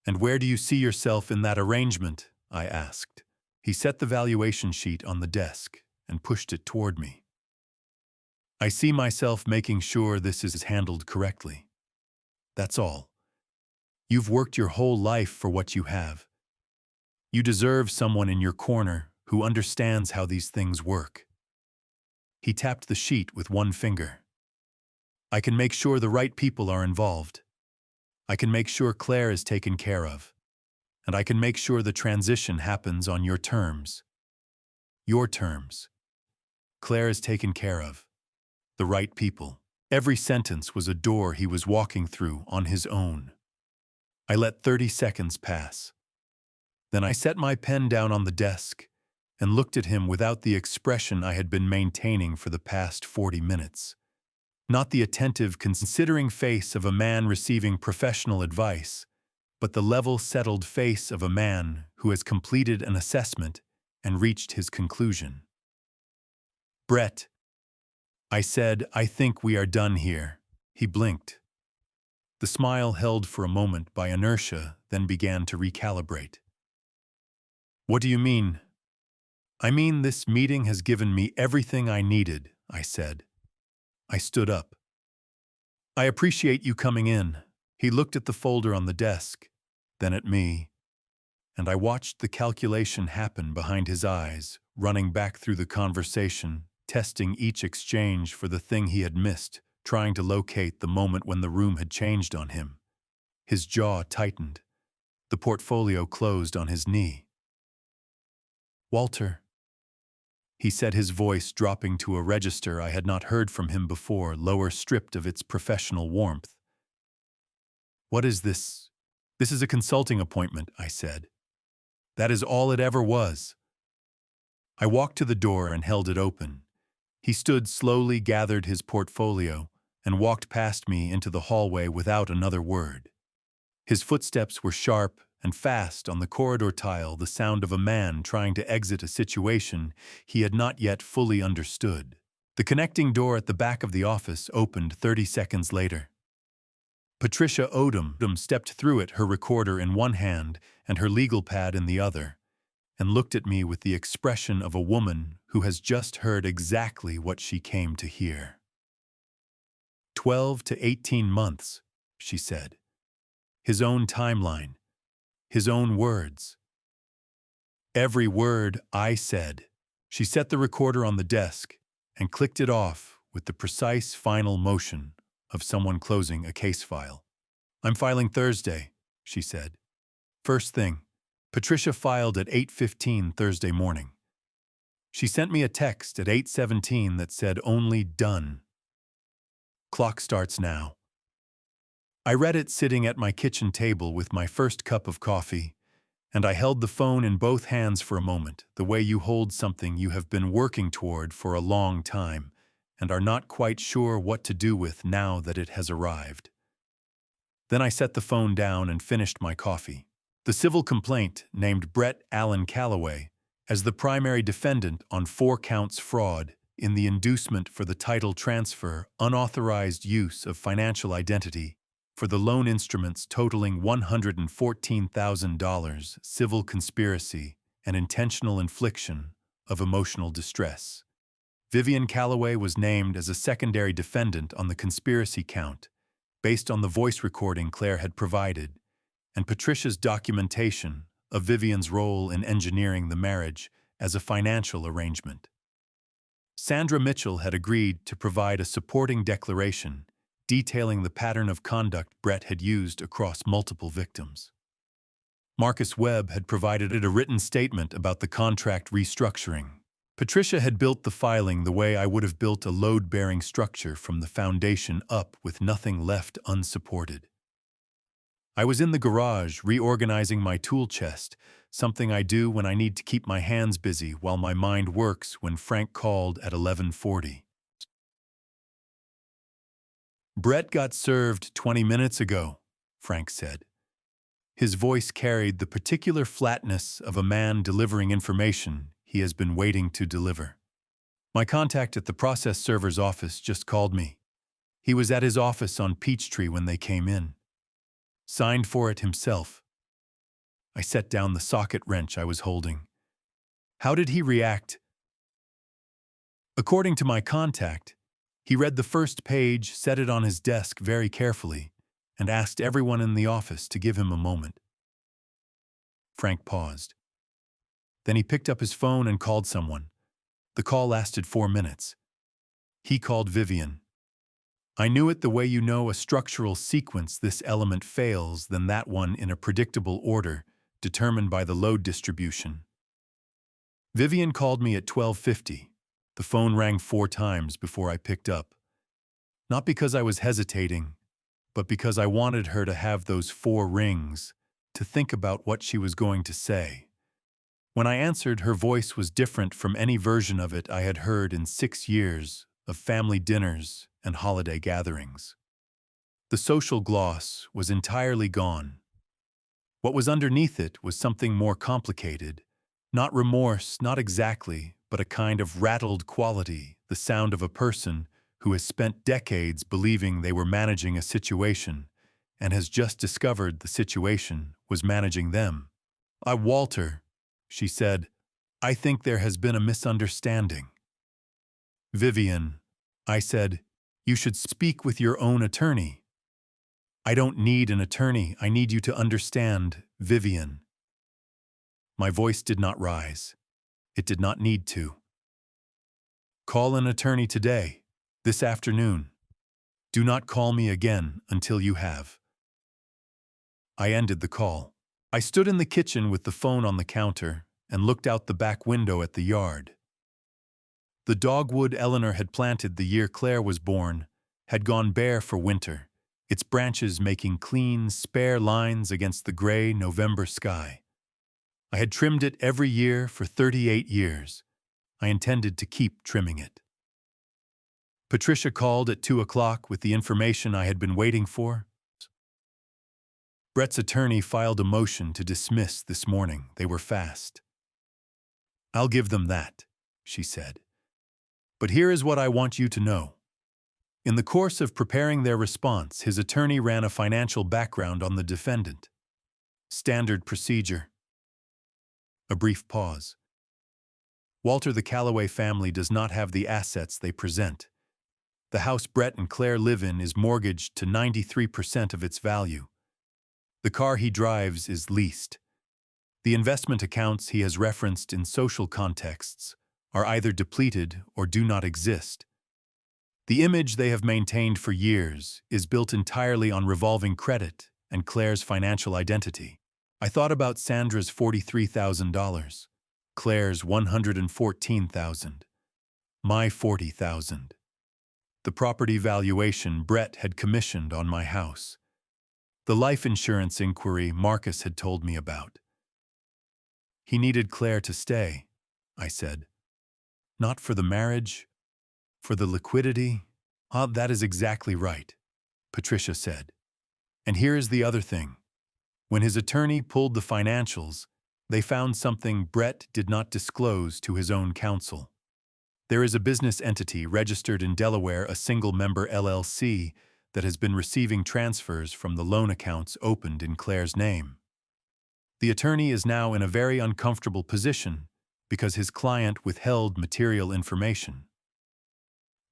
"And where do you see yourself in that arrangement?" I asked. He set the valuation sheet on the desk and pushed it toward me. "I see myself making sure this is handled correctly. That's all. You've worked your whole life for what you have. You deserve someone in your corner who understands how these things work." He tapped the sheet with one finger. "I can make sure the right people are involved. I can make sure Claire is taken care of. And I can make sure the transition happens on your terms." Your terms. Claire is taken care of. The right people. Every sentence was a door he was walking through on his own. I let 30 seconds pass. Then I set my pen down on the desk and looked at him without the expression I had been maintaining for the past 40 minutes. Not the attentive, considering face of a man receiving professional advice, but the level, settled face of a man who has completed an assessment and reached his conclusion. "Brett," I said, "I think we are done here." He blinked. The smile held for a moment by inertia, then began to recalibrate. "What do you mean?" "I mean, this meeting has given me everything I needed," I said. I stood up. "I appreciate you coming in." He looked at the folder on the desk, then at me, and I watched the calculation happen behind his eyes, running back through the conversation, testing each exchange for the thing he had missed, trying to locate the moment when the room had changed on him. His jaw tightened. The portfolio closed on his knee. "Walter," he said, his voice dropping to a register I had not heard from him before, lower, stripped of its professional warmth. "What is this?" "This is a consulting appointment," I said. That is all it ever was. I walked to the door and held it open. He stood slowly, gathered his portfolio, and walked past me into the hallway without another word. His footsteps were sharp and fast on the corridor tile, the sound of a man trying to exit a situation he had not yet fully understood. The connecting door at the back of the office opened 30 seconds later. Patricia Odom stepped through it, her recorder in one hand and her legal pad in the other, and looked at me with the expression of a woman who has just heard exactly what she came to hear. 12 to 18 months, she said. His own timeline. His own words. Every word I said. She set the recorder on the desk and clicked it off with the precise final motion of someone closing a case file. "I'm filing Thursday," she said. First thing. Patricia filed at 8:15 Thursday morning. She sent me a text at 8:17 that said only done. Clock starts now. I read it sitting at my kitchen table with my first cup of coffee, and I held the phone in both hands for a moment, the way you hold something you have been working toward for a long time and are not quite sure what to do with now that it has arrived. Then I set the phone down and finished my coffee. The civil complaint named Brett Allen Calloway as the primary defendant on 4 counts fraud in the inducement for the title transfer, unauthorized use of financial identity for the loan instruments totaling $114,000, civil conspiracy, and intentional infliction of emotional distress. Vivian Calloway was named as a secondary defendant on the conspiracy count, based on the voice recording Claire had provided, and Patricia's documentation of Vivian's role in engineering the marriage as a financial arrangement. Sandra Mitchell had agreed to provide a supporting declaration detailing the pattern of conduct Brett had used across multiple victims. Marcus Webb had provided a written statement about the contract restructuring. Patricia had built the filing the way I would have built a load-bearing structure from the foundation up with nothing left unsupported. I was in the garage reorganizing my tool chest, something I do when I need to keep my hands busy while my mind works, when Frank called at 11:40. "Brett got served 20 minutes ago," Frank said. His voice carried the particular flatness of a man delivering information he has been waiting to deliver. "My contact at the process server's office just called me. He was at his office on Peachtree when they came in. Signed for it himself." I set down the socket wrench I was holding. "How did he react?" "According to my contact, he read the first page, set it on his desk very carefully, and asked everyone in the office to give him a moment." Frank paused. Then he picked up his phone and called someone. The call lasted 4 minutes. He called Vivian. "I knew it the way you know a structural sequence this element fails than that one in a predictable order determined by the load distribution." Vivian called me at 12:50. The phone rang 4 times before I picked up. Not because I was hesitating, but because I wanted her to have those 4 rings, to think about what she was going to say. When I answered, her voice was different from any version of it I had heard in 6 years of family dinners and holiday gatherings. The social gloss was entirely gone. What was underneath it was something more complicated. Not remorse, not exactly, but a kind of rattled quality, the sound of a person who has spent decades believing they were managing a situation and has just discovered the situation was managing them. "Walter," she said, "I think there has been a misunderstanding." "Vivian," I said, "you should speak with your own attorney." "I don't need an attorney. I need you to understand, Vivian." My voice did not rise. It did not need to. "Call an attorney today, this afternoon. Do not call me again until you have." I ended the call. I stood in the kitchen with the phone on the counter and looked out the back window at the yard. The dogwood Eleanor had planted the year Claire was born had gone bare for winter, its branches making clean, spare lines against the gray November sky. I had trimmed it every year for 38 years. I intended to keep trimming it. Patricia called at 2 o'clock with the information I had been waiting for. Brett's attorney filed a motion to dismiss this morning. They were fast. "I'll give them that," she said. "But here is what I want you to know." In the course of preparing their response, his attorney ran a financial background on the defendant. Standard procedure. A brief pause. "Walter, the Calloway family does not have the assets they present. The house Brett and Claire live in is mortgaged to 93% of its value. The car he drives is leased. The investment accounts he has referenced in social contexts are either depleted or do not exist. The image they have maintained for years is built entirely on revolving credit and Claire's financial identity. I thought about Sandra's $43,000, Claire's $114,000, my $40,000. The property valuation Brett had commissioned on my house. The life insurance inquiry Marcus had told me about. He needed Claire to stay, I said. Not for the marriage, for the liquidity. Ah, that is exactly right, Patricia said. And here is the other thing. When his attorney pulled the financials, they found something Brett did not disclose to his own counsel. There is a business entity registered in Delaware, a single-member LLC, that has been receiving transfers from the loan accounts opened in Claire's name. The attorney is now in a very uncomfortable position because his client withheld material information.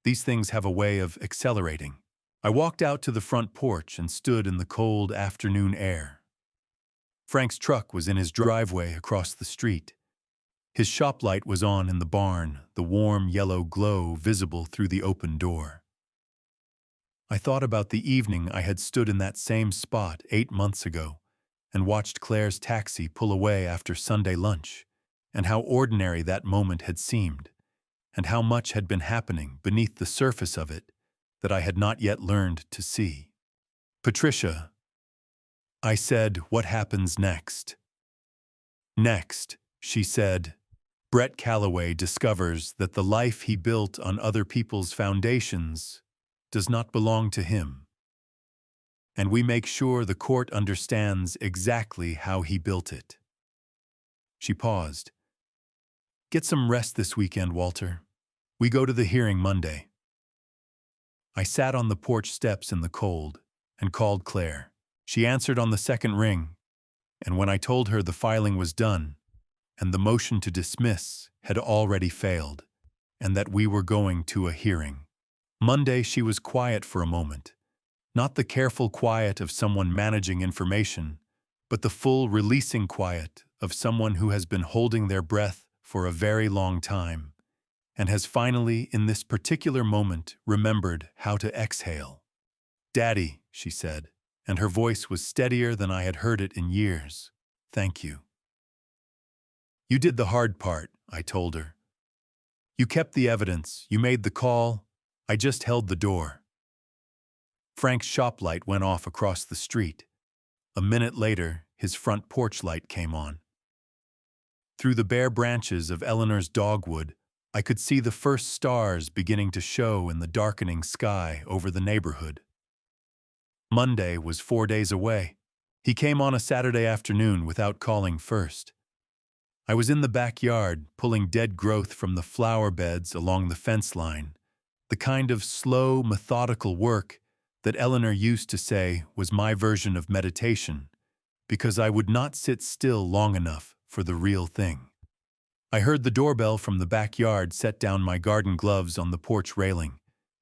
These things have a way of accelerating. I walked out to the front porch and stood in the cold afternoon air. Frank's truck was in his driveway across the street. His shop light was on in the barn, the warm yellow glow visible through the open door. I thought about the evening I had stood in that same spot 8 months ago and watched Claire's taxi pull away after Sunday lunch, and how ordinary that moment had seemed, and how much had been happening beneath the surface of it that I had not yet learned to see. Patricia, I said, what happens next? Next, she said, Brett Calloway discovers that the life he built on other people's foundations does not belong to him. And we make sure the court understands exactly how he built it. She paused. Get some rest this weekend, Walter. We go to the hearing Monday. I sat on the porch steps in the cold and called Claire. She answered on the second ring, and when I told her the filing was done and the motion to dismiss had already failed, and that we were going to a hearing. Monday she was quiet for a moment, not the careful quiet of someone managing information, but the full releasing quiet of someone who has been holding their breath for a very long time and has finally, in this particular moment, remembered how to exhale. Daddy, she said, and her voice was steadier than I had heard it in years. Thank you. You did the hard part, I told her. You kept the evidence, you made the call, I just held the door. Frank's shop light went off across the street. A minute later, his front porch light came on. Through the bare branches of Eleanor's dogwood, I could see the first stars beginning to show in the darkening sky over the neighborhood. Monday was 4 days away. He came on a Saturday afternoon without calling first. I was in the backyard, pulling dead growth from the flower beds along the fence line, the kind of slow, methodical work that Eleanor used to say was my version of meditation, because I would not sit still long enough for the real thing. I heard the doorbell from the backyard, set down my garden gloves on the porch railing,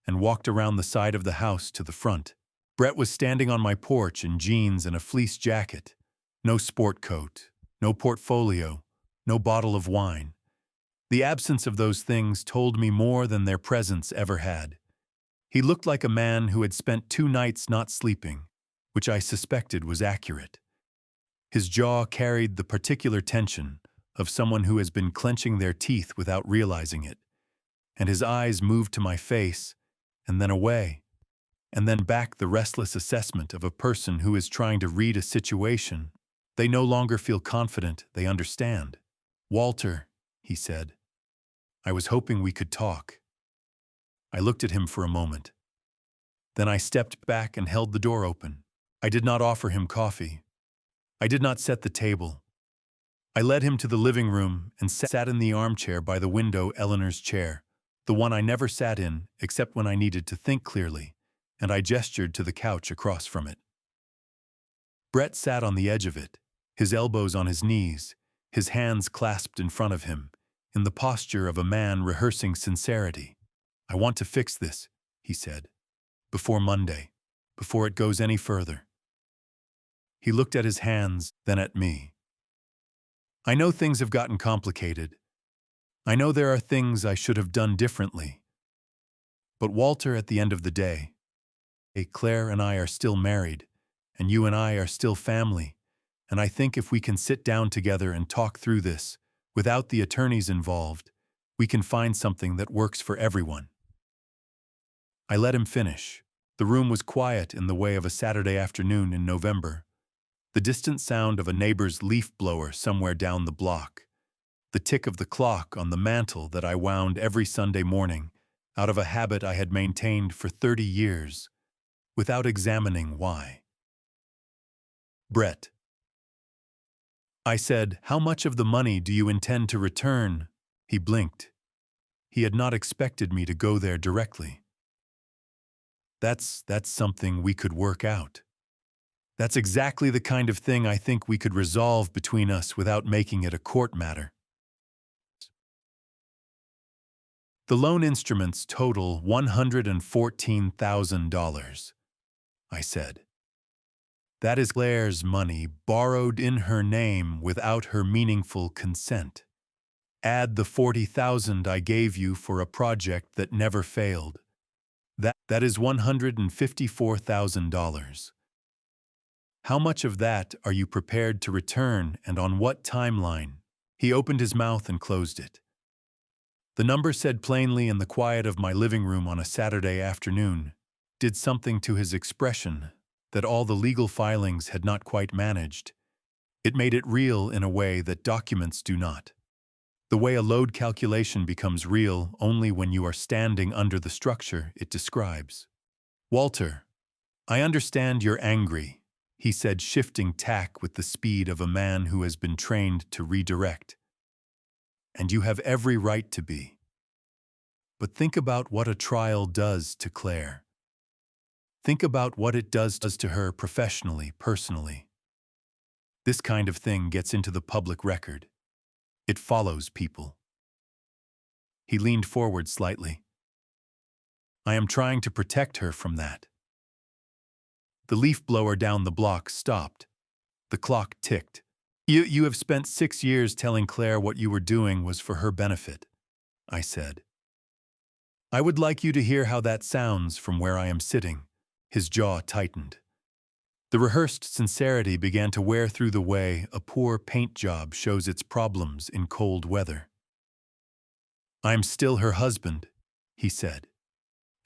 and walked around the side of the house to the front. Brett was standing on my porch in jeans and a fleece jacket. No sport coat, no portfolio, no bottle of wine. The absence of those things told me more than their presence ever had. He looked like a man who had spent 2 nights not sleeping, which I suspected was accurate. His jaw carried the particular tension of someone who has been clenching their teeth without realizing it, and his eyes moved to my face, and then away, and then back, the restless assessment of a person who is trying to read a situation. They no longer feel confident they understand. Walter, he said, I was hoping we could talk. I looked at him for a moment. Then I stepped back and held the door open. I did not offer him coffee. I did not set the table. I led him to the living room and sat in the armchair by the window, Eleanor's chair, the one I never sat in except when I needed to think clearly, and I gestured to the couch across from it. Brett sat on the edge of it, his elbows on his knees, his hands clasped in front of him, in the posture of a man rehearsing sincerity. I want to fix this, he said, before Monday, before it goes any further. He looked at his hands, then at me. I know things have gotten complicated. I know there are things I should have done differently. But Walter, at the end of the day, Claire and I are still married, and you and I are still family, and I think if we can sit down together and talk through this, without the attorneys involved, we can find something that works for everyone. I let him finish. The room was quiet in the way of a Saturday afternoon in November. The distant sound of a neighbor's leaf blower somewhere down the block. The tick of the clock on the mantel that I wound every Sunday morning, out of a habit I had maintained for 30 years, without examining why. Brett. I said, "How much of the money do you intend to return?" He blinked. He had not expected me to go there directly. That's something we could work out. That's exactly the kind of thing I think we could resolve between us without making it a court matter. The loan instruments total $114,000, I said. That is Claire's money borrowed in her name without her meaningful consent. Add the $40,000 I gave you for a project that never failed. That is $154,000. How much of that are you prepared to return and on what timeline? He opened his mouth and closed it. The number said plainly in the quiet of my living room on a Saturday afternoon, did something to his expression that all the legal filings had not quite managed. It made it real in a way that documents do not. The way a load calculation becomes real only when you are standing under the structure it describes. "Walter, I understand you're angry," he said, shifting tack with the speed of a man who has been trained to redirect. "And you have every right to be. But think about what a trial does to Claire. Think about what it does to her professionally, personally. This kind of thing gets into the public record. It follows people." He leaned forward slightly. "I am trying to protect her from that." The leaf blower down the block stopped. The clock ticked. You have spent 6 years telling Claire what you were doing was for her benefit," I said. "I would like you to hear how that sounds from where I am sitting." His jaw tightened. The rehearsed sincerity began to wear through the way a poor paint job shows its problems in cold weather. "I'm still her husband," he said,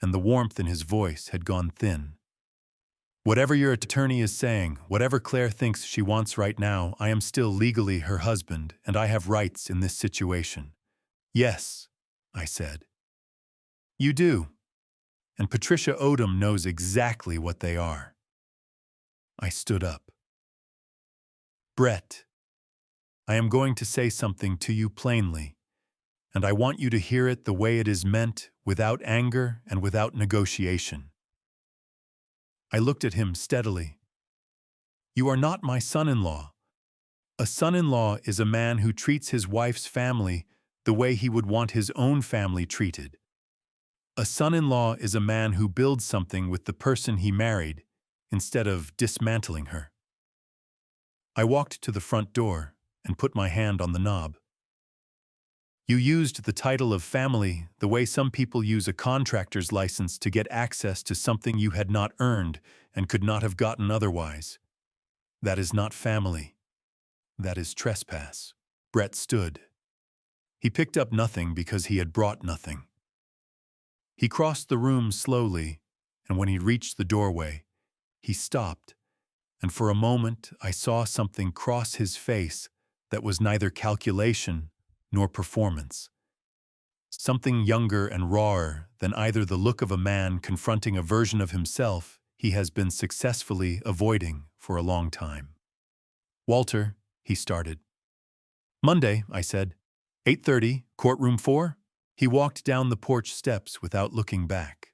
and the warmth in his voice had gone thin. "Whatever your attorney is saying, whatever Claire thinks she wants right now, I am still legally her husband, and I have rights in this situation." "Yes," I said. "You do. And Patricia Odom knows exactly what they are." I stood up. "Brett, I am going to say something to you plainly, and I want you to hear it the way it is meant, without anger and without negotiation." I looked at him steadily. "You are not my son-in-law. A son-in-law is a man who treats his wife's family the way he would want his own family treated. A son-in-law is a man who builds something with the person he married, instead of dismantling her." I walked to the front door and put my hand on the knob. "You used the title of family the way some people use a contractor's license to get access to something you had not earned and could not have gotten otherwise. That is not family. That is trespass." Brett stood. He picked up nothing because he had brought nothing. He crossed the room slowly, and when he reached the doorway, he stopped, and for a moment I saw something cross his face that was neither calculation nor performance. Something younger and rawer than either the look of a man confronting a version of himself he has been successfully avoiding for a long time. "Walter," he started. "Monday," I said. 8:30, courtroom 4? He walked down the porch steps without looking back.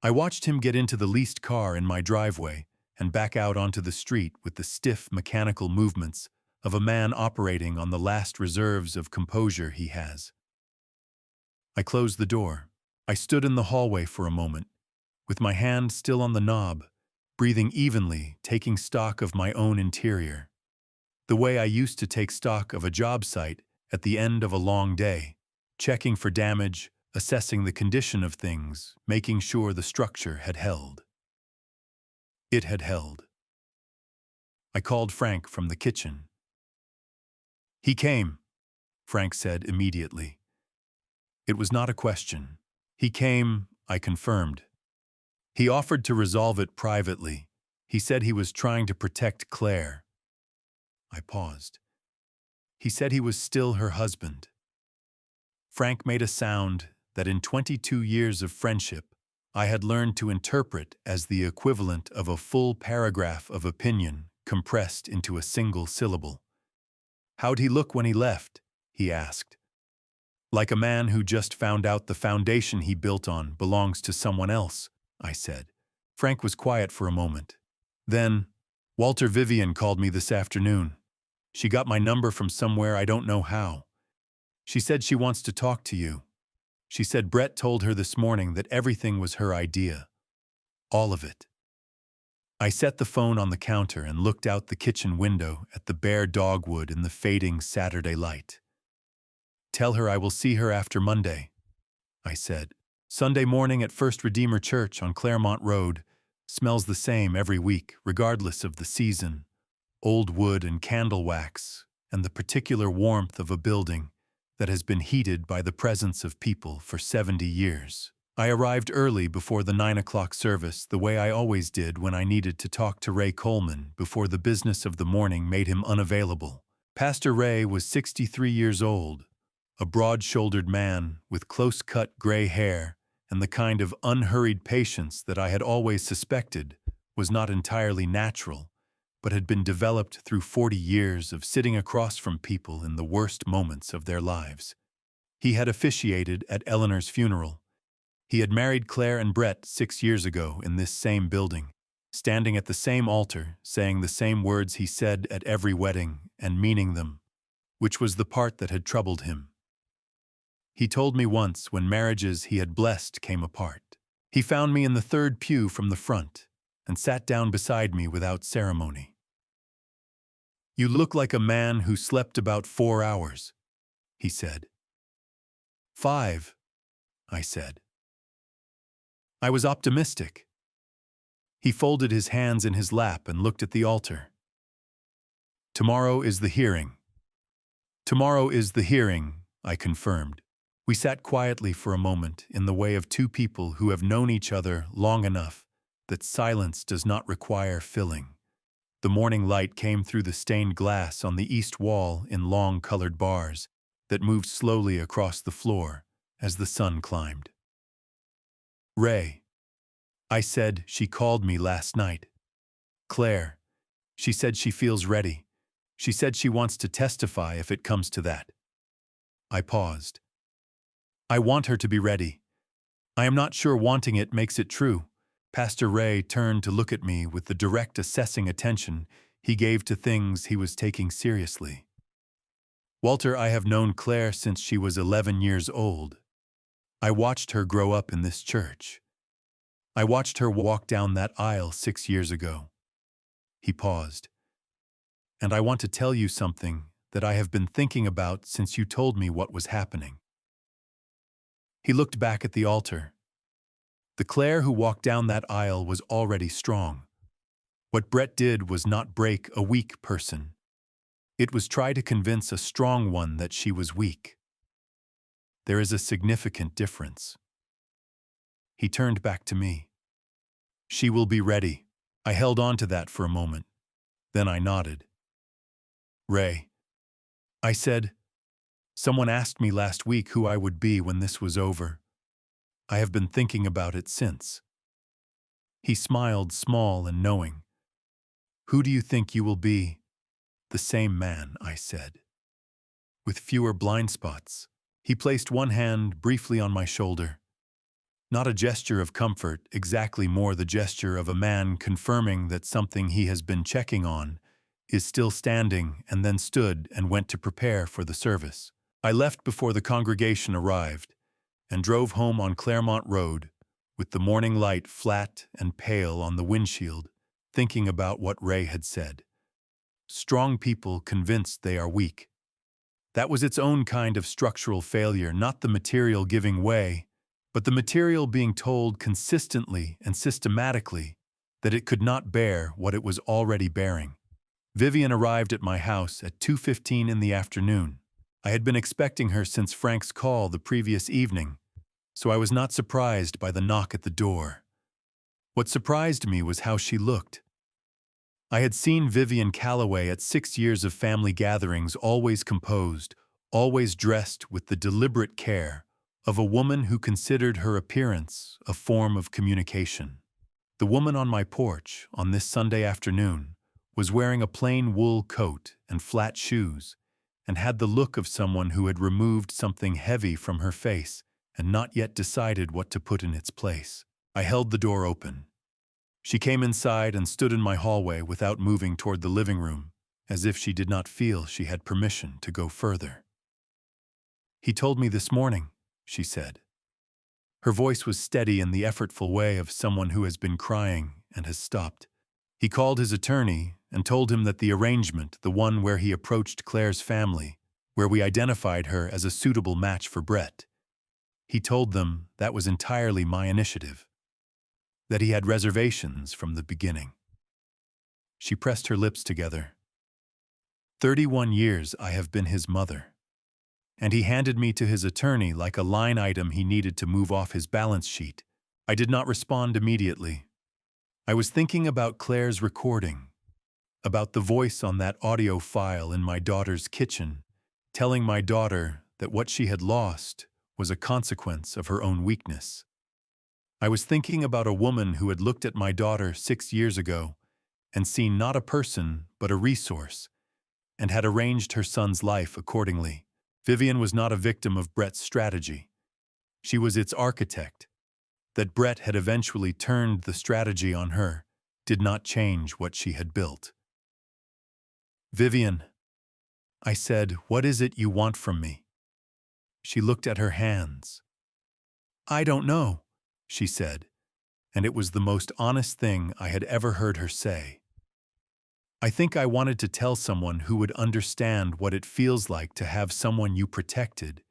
I watched him get into the leased car in my driveway and back out onto the street with the stiff mechanical movements of a man operating on the last reserves of composure he has. I closed the door. I stood in the hallway for a moment, with my hand still on the knob, breathing evenly, taking stock of my own interior. The way I used to take stock of a job site at the end of a long day, checking for damage, assessing the condition of things, making sure the structure had held. It had held. I called Frank from the kitchen. "He came," Frank said immediately. It was not a question. "He came, I confirmed. He offered to resolve it privately. He said he was trying to protect Claire. I paused. He said he was still her husband. Frank made a sound that in 22 years of friendship, I had learned to interpret as the equivalent of a full paragraph of opinion compressed into a single syllable. "How'd he look when he left?" he asked. "Like a man who just found out the foundation he built on belongs to someone else," I said. Frank was quiet for a moment. Then, "Walter, Vivian called me this afternoon. She got my number from somewhere, I don't know how. She said she wants to talk to you. She said Brett told her this morning that everything was her idea. All of it." I set the phone on the counter and looked out the kitchen window at the bare dogwood in the fading Saturday light. "Tell her I will see her after Monday," I said. "Sunday morning at First Redeemer Church on Claremont Road. Smells the same every week, regardless of the season. Old wood and candle wax, and the particular warmth of a building that has been heated by the presence of people for 70 years. I arrived early before the 9 o'clock service, the way I always did when I needed to talk to Ray Coleman before the business of the morning made him unavailable. Pastor Ray was 63 years old, a broad-shouldered man with close-cut gray hair and the kind of unhurried patience that I had always suspected was not entirely natural, but had been developed through 40 years of sitting across from people in the worst moments of their lives. He had officiated at Eleanor's funeral. He had married Claire and Brett 6 years ago in this same building, standing at the same altar, saying the same words he said at every wedding and meaning them, which was the part that had troubled him. He told me once when marriages he had blessed came apart. He found me in the third pew from the front and sat down beside me without ceremony. "You look like a man who slept about 4 hours," he said. "5," I said. I was optimistic. He folded his hands in his lap and looked at the altar. "Tomorrow is the hearing." "Tomorrow is the hearing," I confirmed. We sat quietly for a moment in the way of two people who have known each other long enough that silence does not require filling. The morning light came through the stained glass on the east wall in long colored bars that moved slowly across the floor as the sun climbed. "Ray," I said, "she called me last night. Claire. She said she feels ready. She said she wants to testify if it comes to that." I paused. "I want her to be ready. I am not sure wanting it makes it true." Pastor Ray turned to look at me with the direct assessing attention he gave to things he was taking seriously. "Walter, I have known Claire since she was 11 years old. I watched her grow up in this church. I watched her walk down that aisle 6 years ago." He paused. "And I want to tell you something that I have been thinking about since you told me what was happening." He looked back at the altar. The Claire who walked down that aisle was already strong. What Brett did was not break a weak person. It was try to convince a strong one that she was weak. There is a significant difference. He turned back to me. "She will be ready." I held on to that for a moment. Then I nodded. "Ray," I said, "someone asked me last week who I would be when this was over. I have been thinking about it since." He smiled, small and knowing. "Who do you think you will be?" "The same man," I said. "With fewer blind spots." He placed one hand briefly on my shoulder. Not a gesture of comfort, exactly more the gesture of a man confirming that something he has been checking on is still standing, and then stood and went to prepare for the service. I left before the congregation arrived and drove home on Claremont Road with the morning light flat and pale on the windshield, thinking about what Ray had said. Strong people convinced they are weak. That was its own kind of structural failure, not the material giving way, but the material being told consistently and systematically that it could not bear what it was already bearing. Vivian arrived at my house at 2:15 in the afternoon. I had been expecting her since Frank's call the previous evening, so I was not surprised by the knock at the door. What surprised me was how she looked. I had seen Vivian Calloway at 6 years of family gatherings, always composed, always dressed with the deliberate care of a woman who considered her appearance a form of communication. The woman on my porch on this Sunday afternoon was wearing a plain wool coat and flat shoes, and had the look of someone who had removed something heavy from her face and not yet decided what to put in its place. I held the door open. She came inside and stood in my hallway without moving toward the living room, as if she did not feel she had permission to go further. "He told me this morning," she said. Her voice was steady in the effortful way of someone who has been crying and has stopped. "He called his attorney and told him that the arrangement, the one where he approached Claire's family, where we identified her as a suitable match for Brett, he told them that was entirely my initiative, that he had reservations from the beginning." She pressed her lips together. 31 years I have been his mother, and he handed me to his attorney like a line item he needed to move off his balance sheet. I did not respond immediately. I was thinking about Claire's recording, about the voice on that audio file in my daughter's kitchen, telling my daughter that what she had lost was a consequence of her own weakness. I was thinking about a woman who had looked at my daughter 6 years ago and seen not a person but a resource, and had arranged her son's life accordingly. Vivian was not a victim of Brett's strategy. She was its architect. That Brett had eventually turned the strategy on her did not change what she had built. "Vivian," I said, "what is it you want from me?" She looked at her hands. "I don't know," she said, and it was the most honest thing I had ever heard her say. "I think I wanted to tell someone who would understand what it feels like to have someone you protected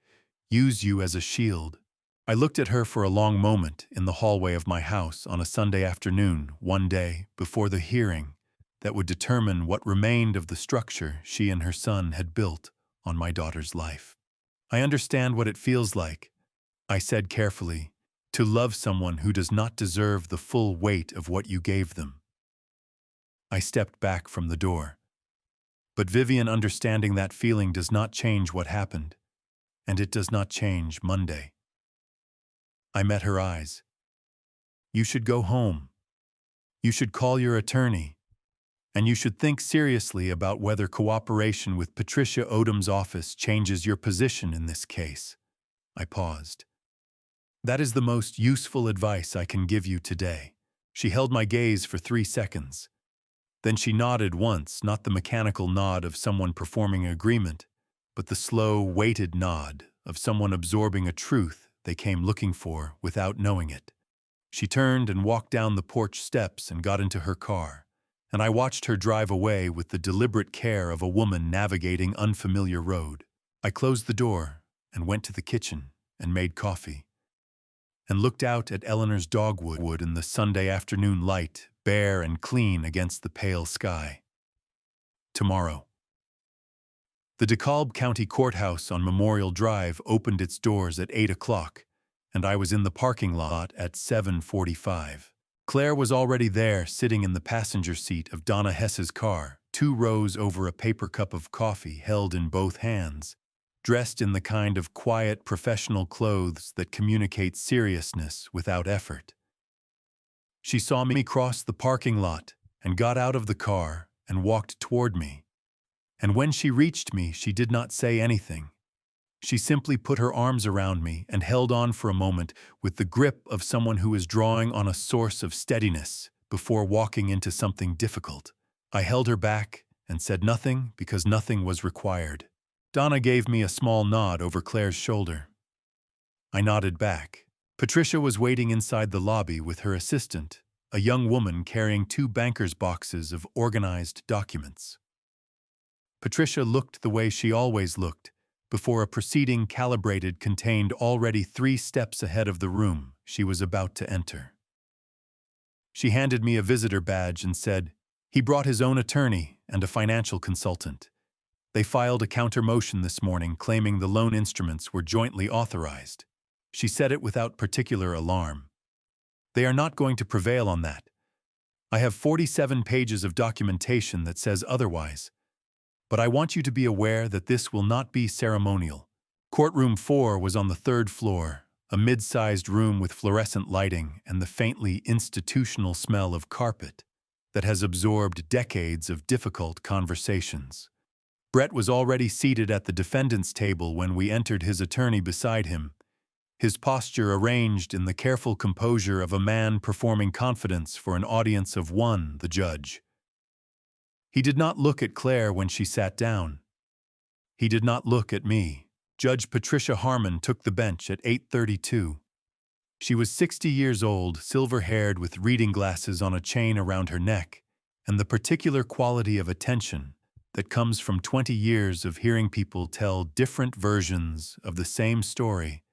use you as a shield." I looked at her for a long moment in the hallway of my house on a Sunday afternoon, one day before the hearing that would determine what remained of the structure she and her son had built on my daughter's life. "I understand what it feels like," I said carefully, "to love someone who does not deserve the full weight of what you gave them." I stepped back from the door. But Vivian, understanding that feeling does not change what happened, and it does not change Monday. I met her eyes. "You should go home. You should call your attorney. And you should think seriously about whether cooperation with Patricia Odom's office changes your position in this case." I paused. "That is the most useful advice I can give you today." She held my gaze for 3 seconds. Then she nodded once, not the mechanical nod of someone performing an agreement, but the slow, weighted nod of someone absorbing a truth they came looking for without knowing it. She turned and walked down the porch steps and got into her car, and I watched her drive away with the deliberate care of a woman navigating unfamiliar road. I closed the door and went to the kitchen and made coffee, and looked out at Eleanor's dogwood in the Sunday afternoon light, bare and clean against the pale sky. Tomorrow. The DeKalb County Courthouse on Memorial Drive opened its doors at 8 o'clock, and I was in the parking lot at 7:45. Claire was already there, sitting in the passenger seat of Donna Hess's car, 2 rows over a paper cup of coffee held in both hands, dressed in the kind of quiet, professional clothes that communicate seriousness without effort. She saw me cross the parking lot and got out of the car and walked toward me. And when she reached me, she did not say anything. She simply put her arms around me and held on for a moment with the grip of someone who is drawing on a source of steadiness before walking into something difficult. I held her back and said nothing because nothing was required. Donna gave me a small nod over Claire's shoulder. I nodded back. Patricia was waiting inside the lobby with her assistant, a young woman carrying 2 banker's boxes of organized documents. Patricia looked the way she always looked, before a proceeding calibrated contained already 3 steps ahead of the room she was about to enter. She handed me a visitor badge and said, "He brought his own attorney and a financial consultant. They filed a counter motion this morning claiming the loan instruments were jointly authorized." She said it without particular alarm. They are not going to prevail on that. I have 47 pages of documentation that says otherwise. But I want you to be aware that this will not be ceremonial. Courtroom 4 was on the 3rd floor, a mid-sized room with fluorescent lighting and the faintly institutional smell of carpet that has absorbed decades of difficult conversations. Brett was already seated at the defendant's table when we entered, his attorney beside him, his posture arranged in the careful composure of a man performing confidence for an audience of one, the judge. He did not look at Claire when she sat down. He did not look at me. Judge Patricia Harmon took the bench at 8:32. She was 60 years old, silver-haired with reading glasses on a chain around her neck, and the particular quality of attention that comes from 20 years of hearing people tell different versions of the same story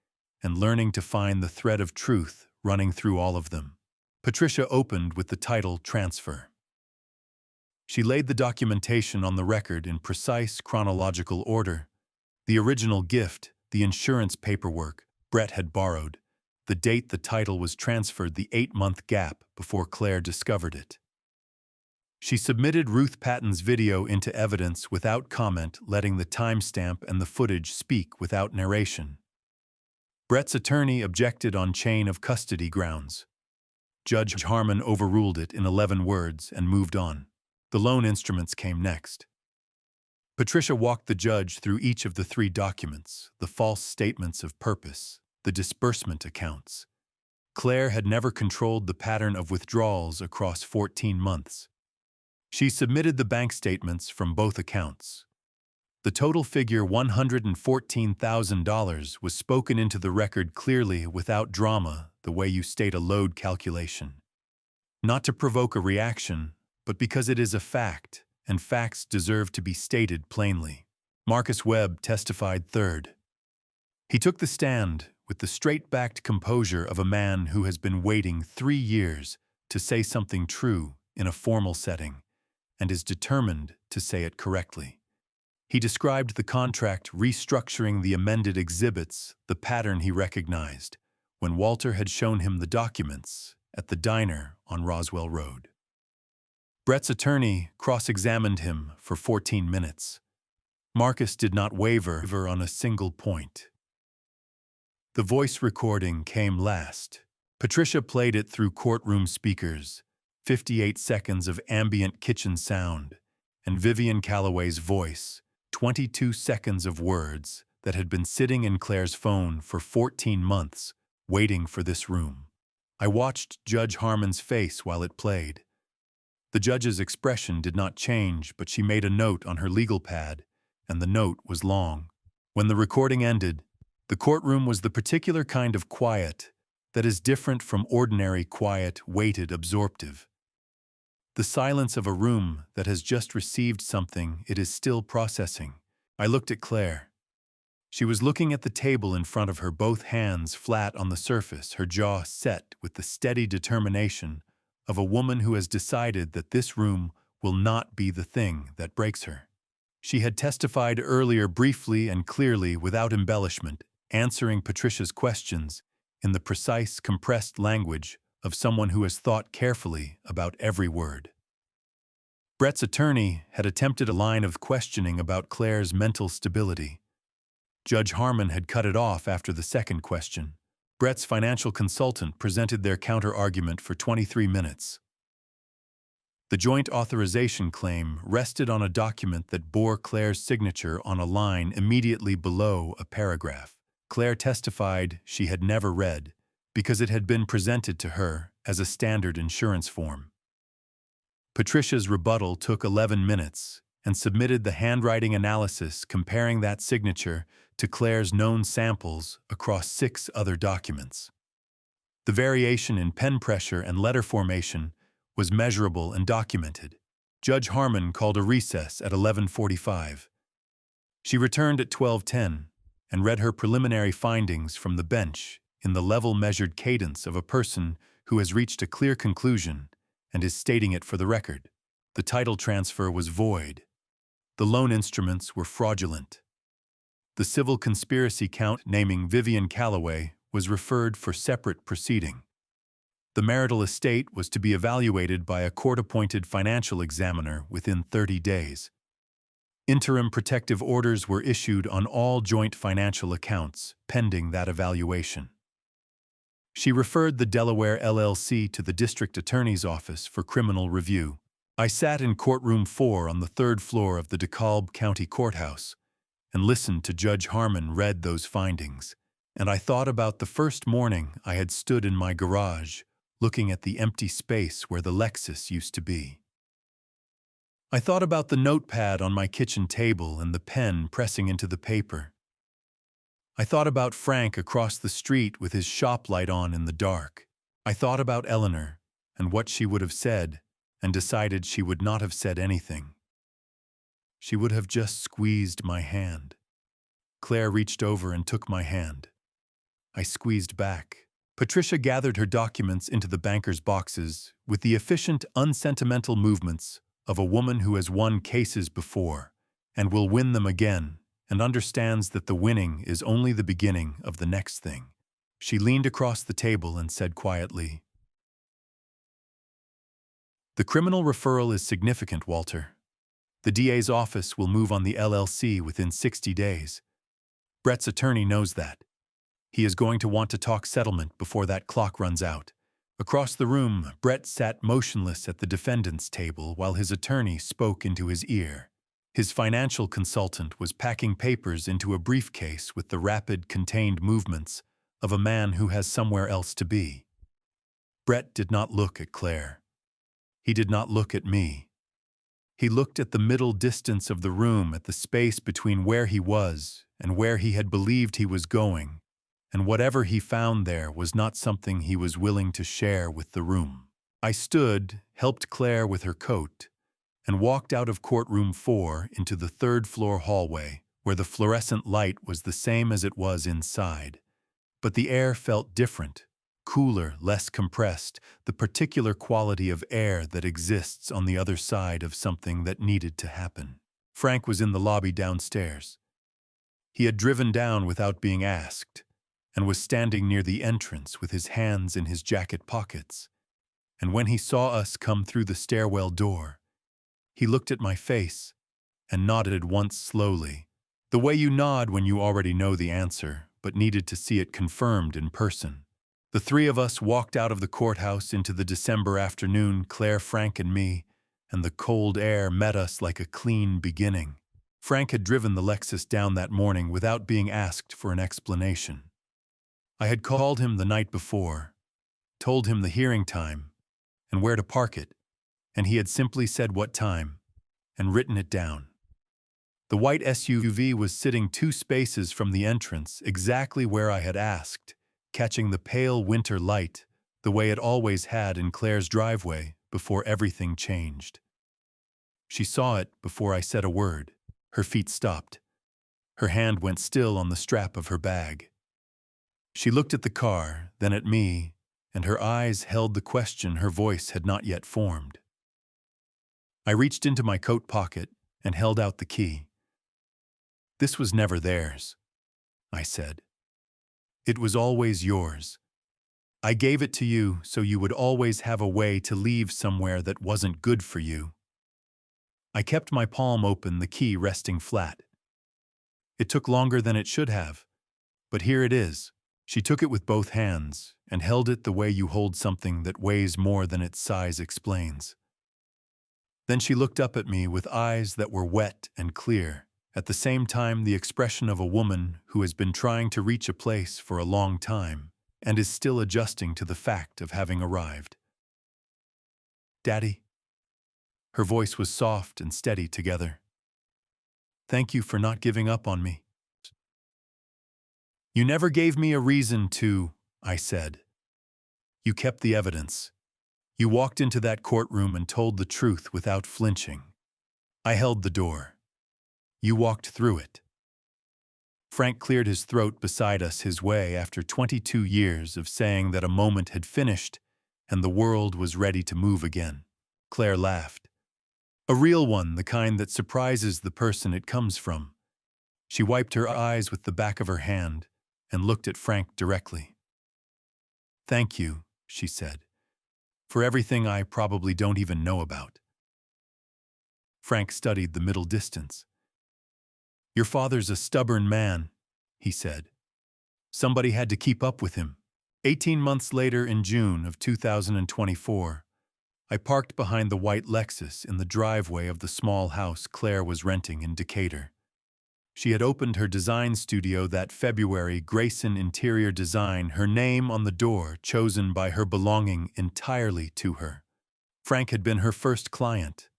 and learning to find the thread of truth running through all of them. Patricia opened with the title Transfer. She laid the documentation on the record in precise chronological order. The original gift, the insurance paperwork Brett had borrowed, the date the title was transferred, the 8-month gap before Claire discovered it. She submitted Ruth Patton's video into evidence without comment, letting the timestamp and the footage speak without narration. Brett's attorney objected on chain of custody grounds. Judge Harmon overruled it in 11 words and moved on. The loan instruments came next. Patricia walked the judge through each of the 3 documents, the false statements of purpose, the disbursement accounts. Claire had never controlled the pattern of withdrawals across 14 months. She submitted the bank statements from both accounts. The total figure, $114,000, was spoken into the record clearly, without drama, the way you state a load calculation. Not to provoke a reaction, but because it is a fact, and facts deserve to be stated plainly. Marcus Webb testified third. He took the stand with the straight-backed composure of a man who has been waiting 3 years to say something true in a formal setting, and is determined to say it correctly. He described the contract, restructuring the amended exhibits, the pattern he recognized, when Walter had shown him the documents at the diner on Roswell Road. Brett's attorney cross-examined him for 14 minutes. Marcus did not waver on a single point. The voice recording came last. Patricia played it through courtroom speakers, 58 seconds of ambient kitchen sound, and Vivian Calloway's voice, 22 seconds of words that had been sitting in Claire's phone for 14 months, waiting for this room. I watched Judge Harmon's face while it played. The judge's expression did not change, but she made a note on her legal pad, and the note was long. When the recording ended, the courtroom was the particular kind of quiet that is different from ordinary quiet, weighted, absorptive. The silence of a room that has just received something it is still processing. I looked at Claire. She was looking at the table in front of her, both hands flat on the surface, her jaw set with the steady determination of a woman who has decided that this room will not be the thing that breaks her. She had testified earlier briefly and clearly, without embellishment, answering Patricia's questions in the precise, compressed language of someone who has thought carefully about every word. Brett's attorney had attempted a line of questioning about Claire's mental stability. Judge Harmon had cut it off after the second question. Brett's financial consultant presented their counter-argument for 23 minutes. The joint authorization claim rested on a document that bore Claire's signature on a line immediately below a paragraph. Claire testified she had never read, because it had been presented to her as a standard insurance form. Patricia's rebuttal took 11 minutes and submitted the handwriting analysis comparing that signature to Claire's known samples across 6 other documents. The variation in pen pressure and letter formation was measurable and documented. Judge Harmon called a recess at 11:45. She returned at 12:10 and read her preliminary findings from the bench in the level-measured cadence of a person who has reached a clear conclusion and is stating it for the record. The title transfer was void. The loan instruments were fraudulent. The civil conspiracy count naming Vivian Calloway was referred for separate proceeding. The marital estate was to be evaluated by a court-appointed financial examiner within 30 days. Interim protective orders were issued on all joint financial accounts pending that evaluation. She referred the Delaware LLC to the district attorney's office for criminal review. I sat in courtroom 4 on the 3rd floor of the DeKalb County Courthouse and listened to Judge Harmon read those findings, and I thought about the first morning I had stood in my garage looking at the empty space where the Lexus used to be. I thought about the notepad on my kitchen table and the pen pressing into the paper. I thought about Frank across the street with his shop light on in the dark. I thought about Eleanor and what she would have said, and decided she would not have said anything. She would have just squeezed my hand. Claire reached over and took my hand. I squeezed back. Patricia gathered her documents into the banker's boxes with the efficient, unsentimental movements of a woman who has won cases before and will win them again and understands that the winning is only the beginning of the next thing. She leaned across the table and said quietly, "The criminal referral is significant, Walter. The DA's office will move on the LLC within 60 days. Brett's attorney knows that. He is going to want to talk settlement before that clock runs out." Across the room, Brett sat motionless at the defendant's table while his attorney spoke into his ear. His financial consultant was packing papers into a briefcase with the rapid, contained movements of a man who has somewhere else to be. Brett did not look at Claire. He did not look at me. He looked at the middle distance of the room, at the space between where he was and where he had believed he was going, and whatever he found there was not something he was willing to share with the room. I stood, helped Claire with her coat, and walked out of courtroom 4 into the 3rd floor hallway, where the fluorescent light was the same as it was inside. But the air felt different, cooler, less compressed, the particular quality of air that exists on the other side of something that needed to happen. Frank was in the lobby downstairs. He had driven down without being asked, and was standing near the entrance with his hands in his jacket pockets. And when he saw us come through the stairwell door, he looked at my face and nodded once slowly, the way you nod when you already know the answer, but needed to see it confirmed in person. The 3 of us walked out of the courthouse into the December afternoon, Claire, Frank, and me, and the cold air met us like a clean beginning. Frank had driven the Lexus down that morning without being asked for an explanation. I had called him the night before, told him the hearing time, and where to park it, and he had simply said what time, and written it down. The white SUV was sitting 2 spaces from the entrance, exactly where I had asked, catching the pale winter light, the way it always had in Claire's driveway before everything changed. She saw it before I said a word. Her feet stopped. Her hand went still on the strap of her bag. She looked at the car, then at me, and her eyes held the question her voice had not yet formed. I reached into my coat pocket and held out the key. "This was never theirs," I said. "It was always yours. I gave it to you so you would always have a way to leave somewhere that wasn't good for you." I kept my palm open, the key resting flat. It took longer than it should have, but here it is. She took it with both hands and held it the way you hold something that weighs more than its size explains. Then she looked up at me with eyes that were wet and clear, at the same time the expression of a woman who has been trying to reach a place for a long time and is still adjusting to the fact of having arrived. "Daddy." Her voice was soft and steady together. "Thank you for not giving up on me." "You never gave me a reason to," I said. "You kept the evidence. You walked into that courtroom and told the truth without flinching. I held the door. You walked through it." Frank cleared his throat beside us his way after 22 years of saying that a moment had finished and the world was ready to move again. Claire laughed. A real one, the kind that surprises the person it comes from. She wiped her eyes with the back of her hand and looked at Frank directly. "Thank you," she said, "for everything I probably don't even know about." Frank studied the middle distance. "Your father's a stubborn man," he said. "Somebody had to keep up with him." 18 months later, in June of 2024, I parked behind the white Lexus in the driveway of the small house Claire was renting in Decatur. She had opened her design studio that February, Grayson Interior Design, her name on the door, chosen by her, belonging entirely to her. Frank had been her first client.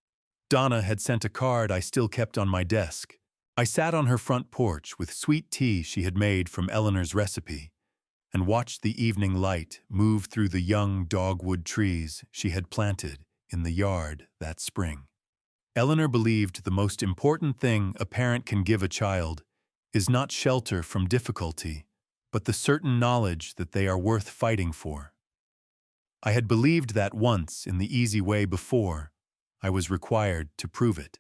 Donna had sent a card I still kept on my desk. I sat on her front porch with sweet tea she had made from Eleanor's recipe and watched the evening light move through the young dogwood trees she had planted in the yard that spring. Eleanor believed the most important thing a parent can give a child is not shelter from difficulty, but the certain knowledge that they are worth fighting for. I had believed that once in the easy way before. I was required to prove it.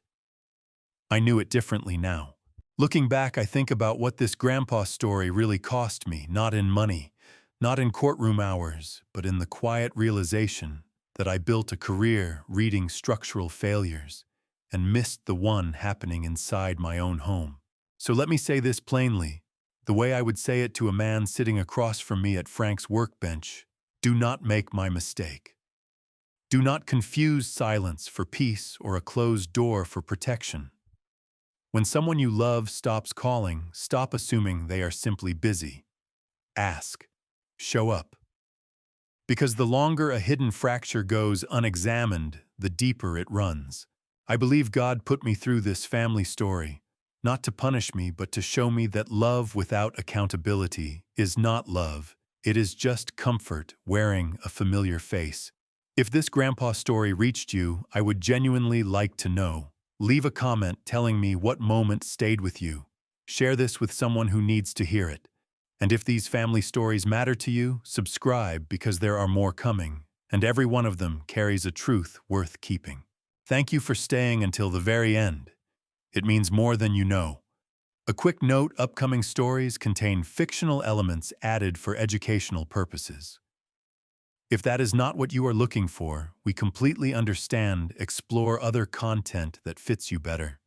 I knew it differently now. Looking back, I think about what this grandpa story really cost me, not in money, not in courtroom hours, but in the quiet realization that I built a career reading structural failures and missed the one happening inside my own home. So let me say this plainly, the way I would say it to a man sitting across from me at Frank's workbench: do not make my mistake. Do not confuse silence for peace or a closed door for protection. When someone you love stops calling, stop assuming they are simply busy. Ask. Show up. Because the longer a hidden fracture goes unexamined, the deeper it runs. I believe God put me through this family story, not to punish me, but to show me that love without accountability is not love. It is just comfort wearing a familiar face. If this grandpa story reached you, I would genuinely like to know. Leave a comment telling me what moment stayed with you. Share this with someone who needs to hear it. And if these family stories matter to you, subscribe, because there are more coming, and every one of them carries a truth worth keeping. Thank you for staying until the very end. It means more than you know. A quick note: upcoming stories contain fictional elements added for educational purposes. If that is not what you are looking for, we completely understand. Explore other content that fits you better.